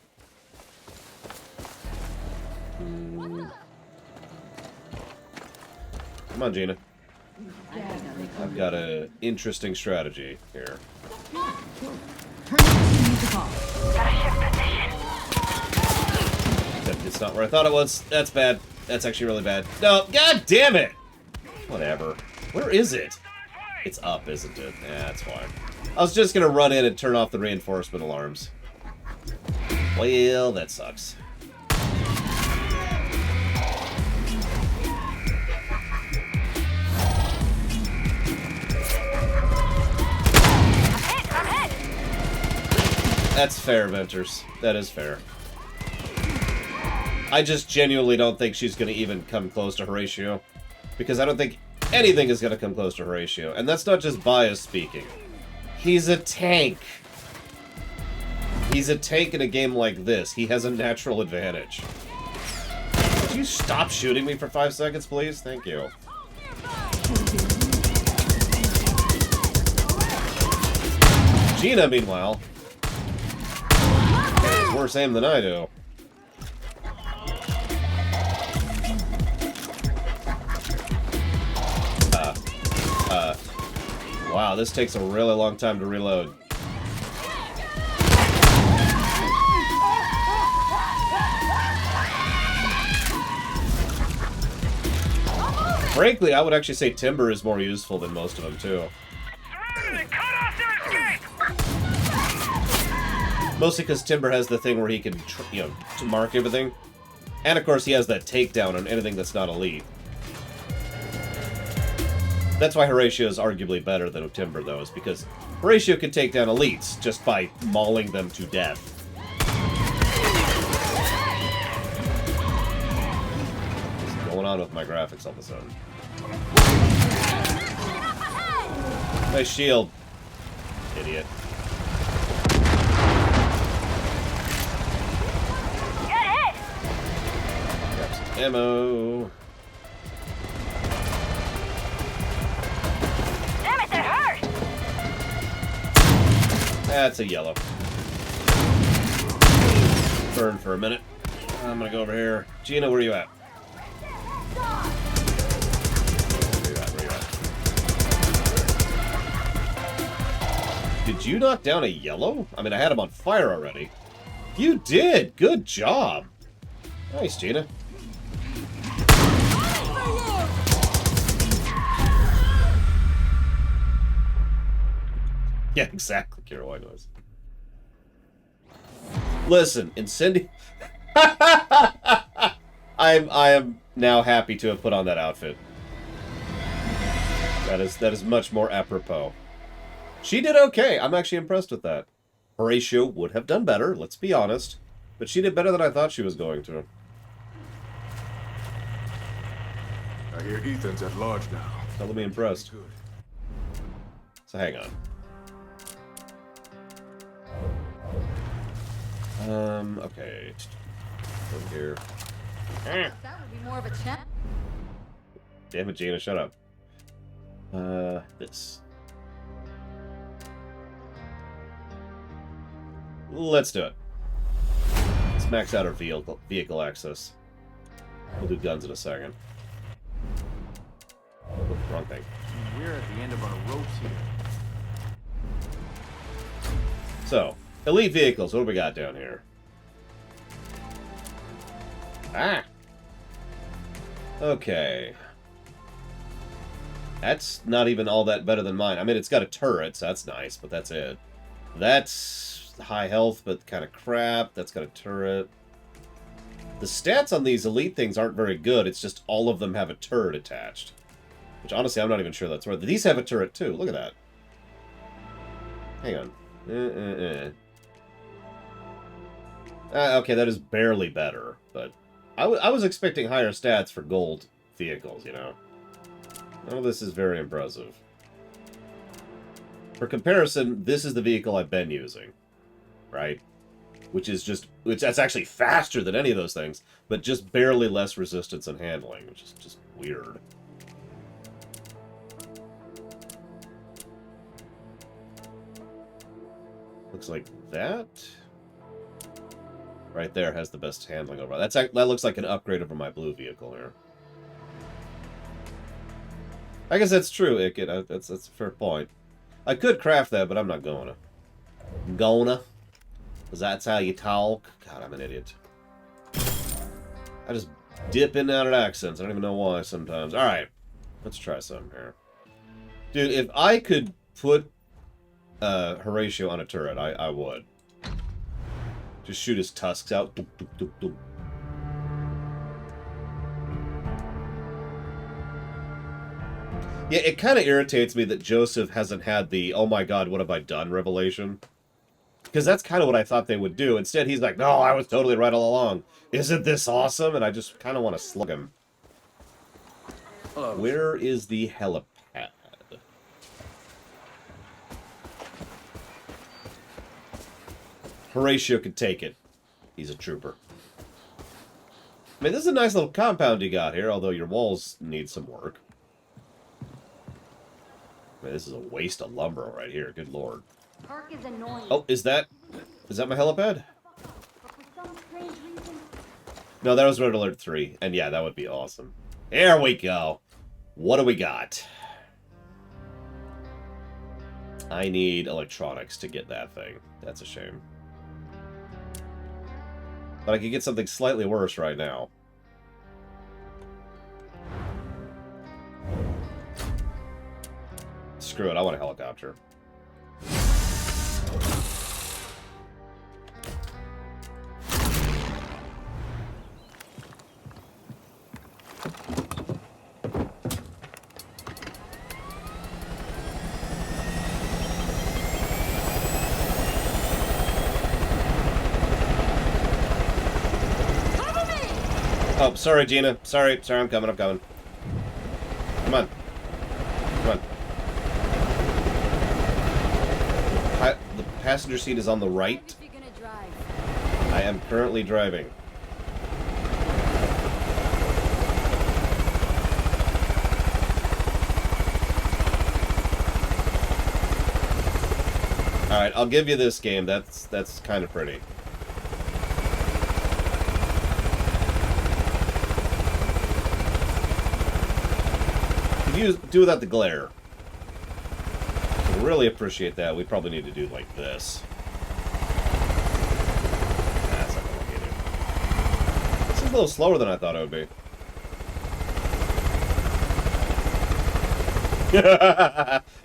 Come on, Gina. I've got an interesting strategy here. Except it's not where I thought it was. That's bad. That's actually really bad. No, god damn it! Whatever. Where is it? It's up, isn't it? Yeah, that's fine. I was just gonna run in and turn off the reinforcement alarms. Well, that sucks. That's fair, Venters. That is fair. I just genuinely don't think she's going to even come close to Horatio. Because I don't think anything is going to come close to Horatio. And that's not just bias speaking. He's a tank. He's a tank in a game like this. He has a natural advantage. Could you stop shooting me for 5 seconds, please? Thank you. Gina, meanwhile, has worse aim than I do. Wow, this takes a really long time to reload. Frankly, I would actually say Timber is more useful than most of them, too. Mostly because Timber has the thing where he can, you know, to mark everything. And, of course, he has that takedown on anything that's not elite. That's why Horatio is arguably better than Timber, though, is because Horatio can take down elites just by mauling them to death. What's going on with my graphics all of a sudden? Nice shield. Idiot. Grab some ammo. Damn it, that hurt! That's a yellow. Burn for a minute. I'm gonna go over here. Gina, where are you at? Where you at? Did you knock down a yellow? I mean, I had him on fire already. You did! Good job! Nice, Gina. Yeah, exactly, Kira White noise. Listen, Incendi... I am now happy to have put on that outfit. That is much more apropos. She did okay. I'm actually impressed with that. Horatio would have done better, let's be honest. But she did better than I thought she was going to. I hear Ethan's at large now. Tell me impressed. So hang on. Okay. Over here. That would be more of a chat. Damn it, Gina, shut up. This. Let's do it. Let's max out our vehicle access. We'll do guns in a second. Oh, wrong thing. We're at the end of our ropes here. So, elite vehicles, what do we got down here? Ah! Okay. That's not even all that better than mine. I mean, it's got a turret, so that's nice, but that's it. That's high health, but kind of crap. That's got a turret. The stats on these elite things aren't very good. It's just all of them have a turret attached. Which, honestly, I'm not even sure that's right. These have a turret, too. Look at that. Hang on. Okay, that is barely better, but I was expecting higher stats for gold vehicles, you know. Oh, this is very impressive. For comparison, this is the vehicle I've been using, right? Which that's actually faster than any of those things, but just barely less resistance and handling, which is just weird. Looks like that. Right there has the best handling overall. That looks like an upgrade over my blue vehicle here. I guess that's true, Ikit. That's a fair point. I could craft that, but I'm not gonna. Gonna? Because that's how you talk? God, I'm an idiot. I just dip in and out of accents. I don't even know why sometimes. Alright. Let's try something here. Dude, if I could put Horatio on a turret, I would. Just shoot his tusks out. Doop, doop, doop, doop. Yeah, it kind of irritates me that Joseph hasn't had the, oh my god, what have I done revelation. Because that's kind of what I thought they would do. Instead, he's like, no, I was totally right all along. Isn't this awesome? And I just kind of want to slug him. Where is the helipad? Horatio could take it. He's a trooper. I mean, this is a nice little compound you got here, although your walls need some work. I mean, this is a waste of lumber right here. Good lord. Park is annoying. Oh, is that my helipad? No, that was Red Alert 3. And yeah, that would be awesome. There we go. What do we got? I need electronics to get that thing. That's a shame. But I could get something slightly worse right now. Screw it, I want a helicopter. Oh, sorry, Gina. Sorry, I'm coming. Come on. Come on. The passenger seat is on the right. I am currently driving. Alright, I'll give you this game. That's kind of pretty. Do without the glare. To really appreciate that, we probably need to do like this. That's not gonna get it. This is a little slower than I thought it would be.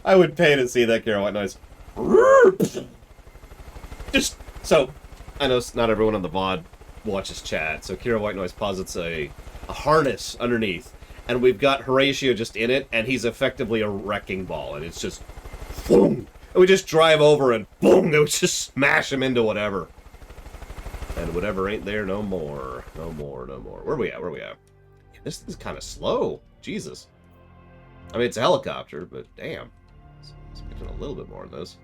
I would pay to see that Kira White Noise. Just so I know not everyone on the VOD watches chat, so Kira White Noise posits a harness underneath. And we've got Horatio just in it, and he's effectively a wrecking ball, and it's just boom. And we just drive over and boom, they would just smash him into whatever. And whatever ain't there no more. No more, no more. Where are we at? This is kind of slow. Jesus. I mean, it's a helicopter, but damn. Let's get a little bit more of this.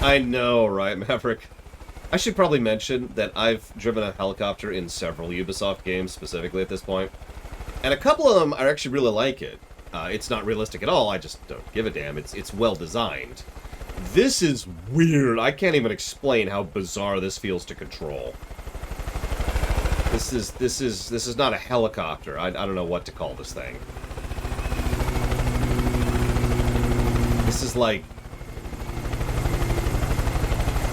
I know, right, Maverick? I should probably mention that I've driven a helicopter in several Ubisoft games, specifically at this point. And a couple of them, I actually really like it. It's not realistic at all, I just don't give a damn. It's well designed. This is weird. I can't even explain how bizarre this feels to control. This is not a helicopter. I don't know what to call this thing. This is like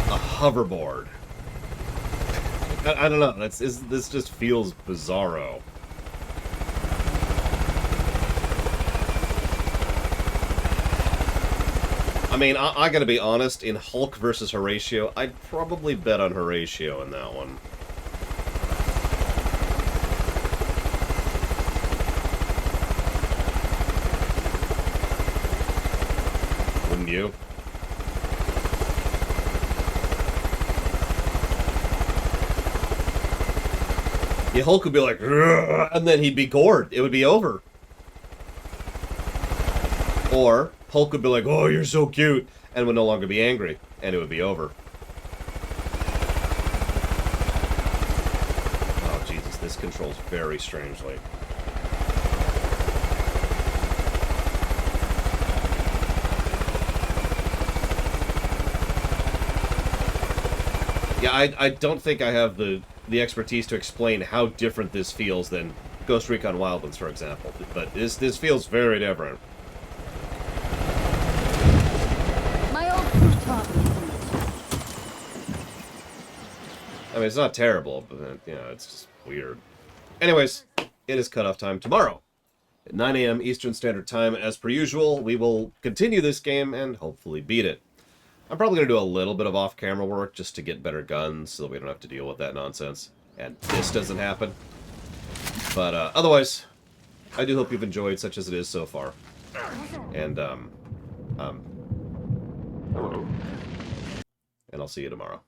a hoverboard. I don't know. This just feels bizarro. I mean, I gotta be honest, in Hulk versus Horatio, I'd probably bet on Horatio in that one. Wouldn't you? Yeah, Hulk would be like, and then he'd be gored. It would be over. Or Hulk would be like, oh, you're so cute, and would no longer be angry, and it would be over. controls very strangely. Yeah, I don't think I have the expertise to explain how different this feels than Ghost Recon Wildlands, for example. But this feels very different. My old crew taught me. I mean, it's not terrible, but, you know, it's just weird. Anyways, it is cutoff time tomorrow. At 9 a.m. Eastern Standard Time, as per usual, we will continue this game and hopefully beat it. I'm probably going to do a little bit of off-camera work just to get better guns so we don't have to deal with that nonsense. And this doesn't happen. But otherwise, I do hope you've enjoyed such as it is so far. And, and I'll see you tomorrow.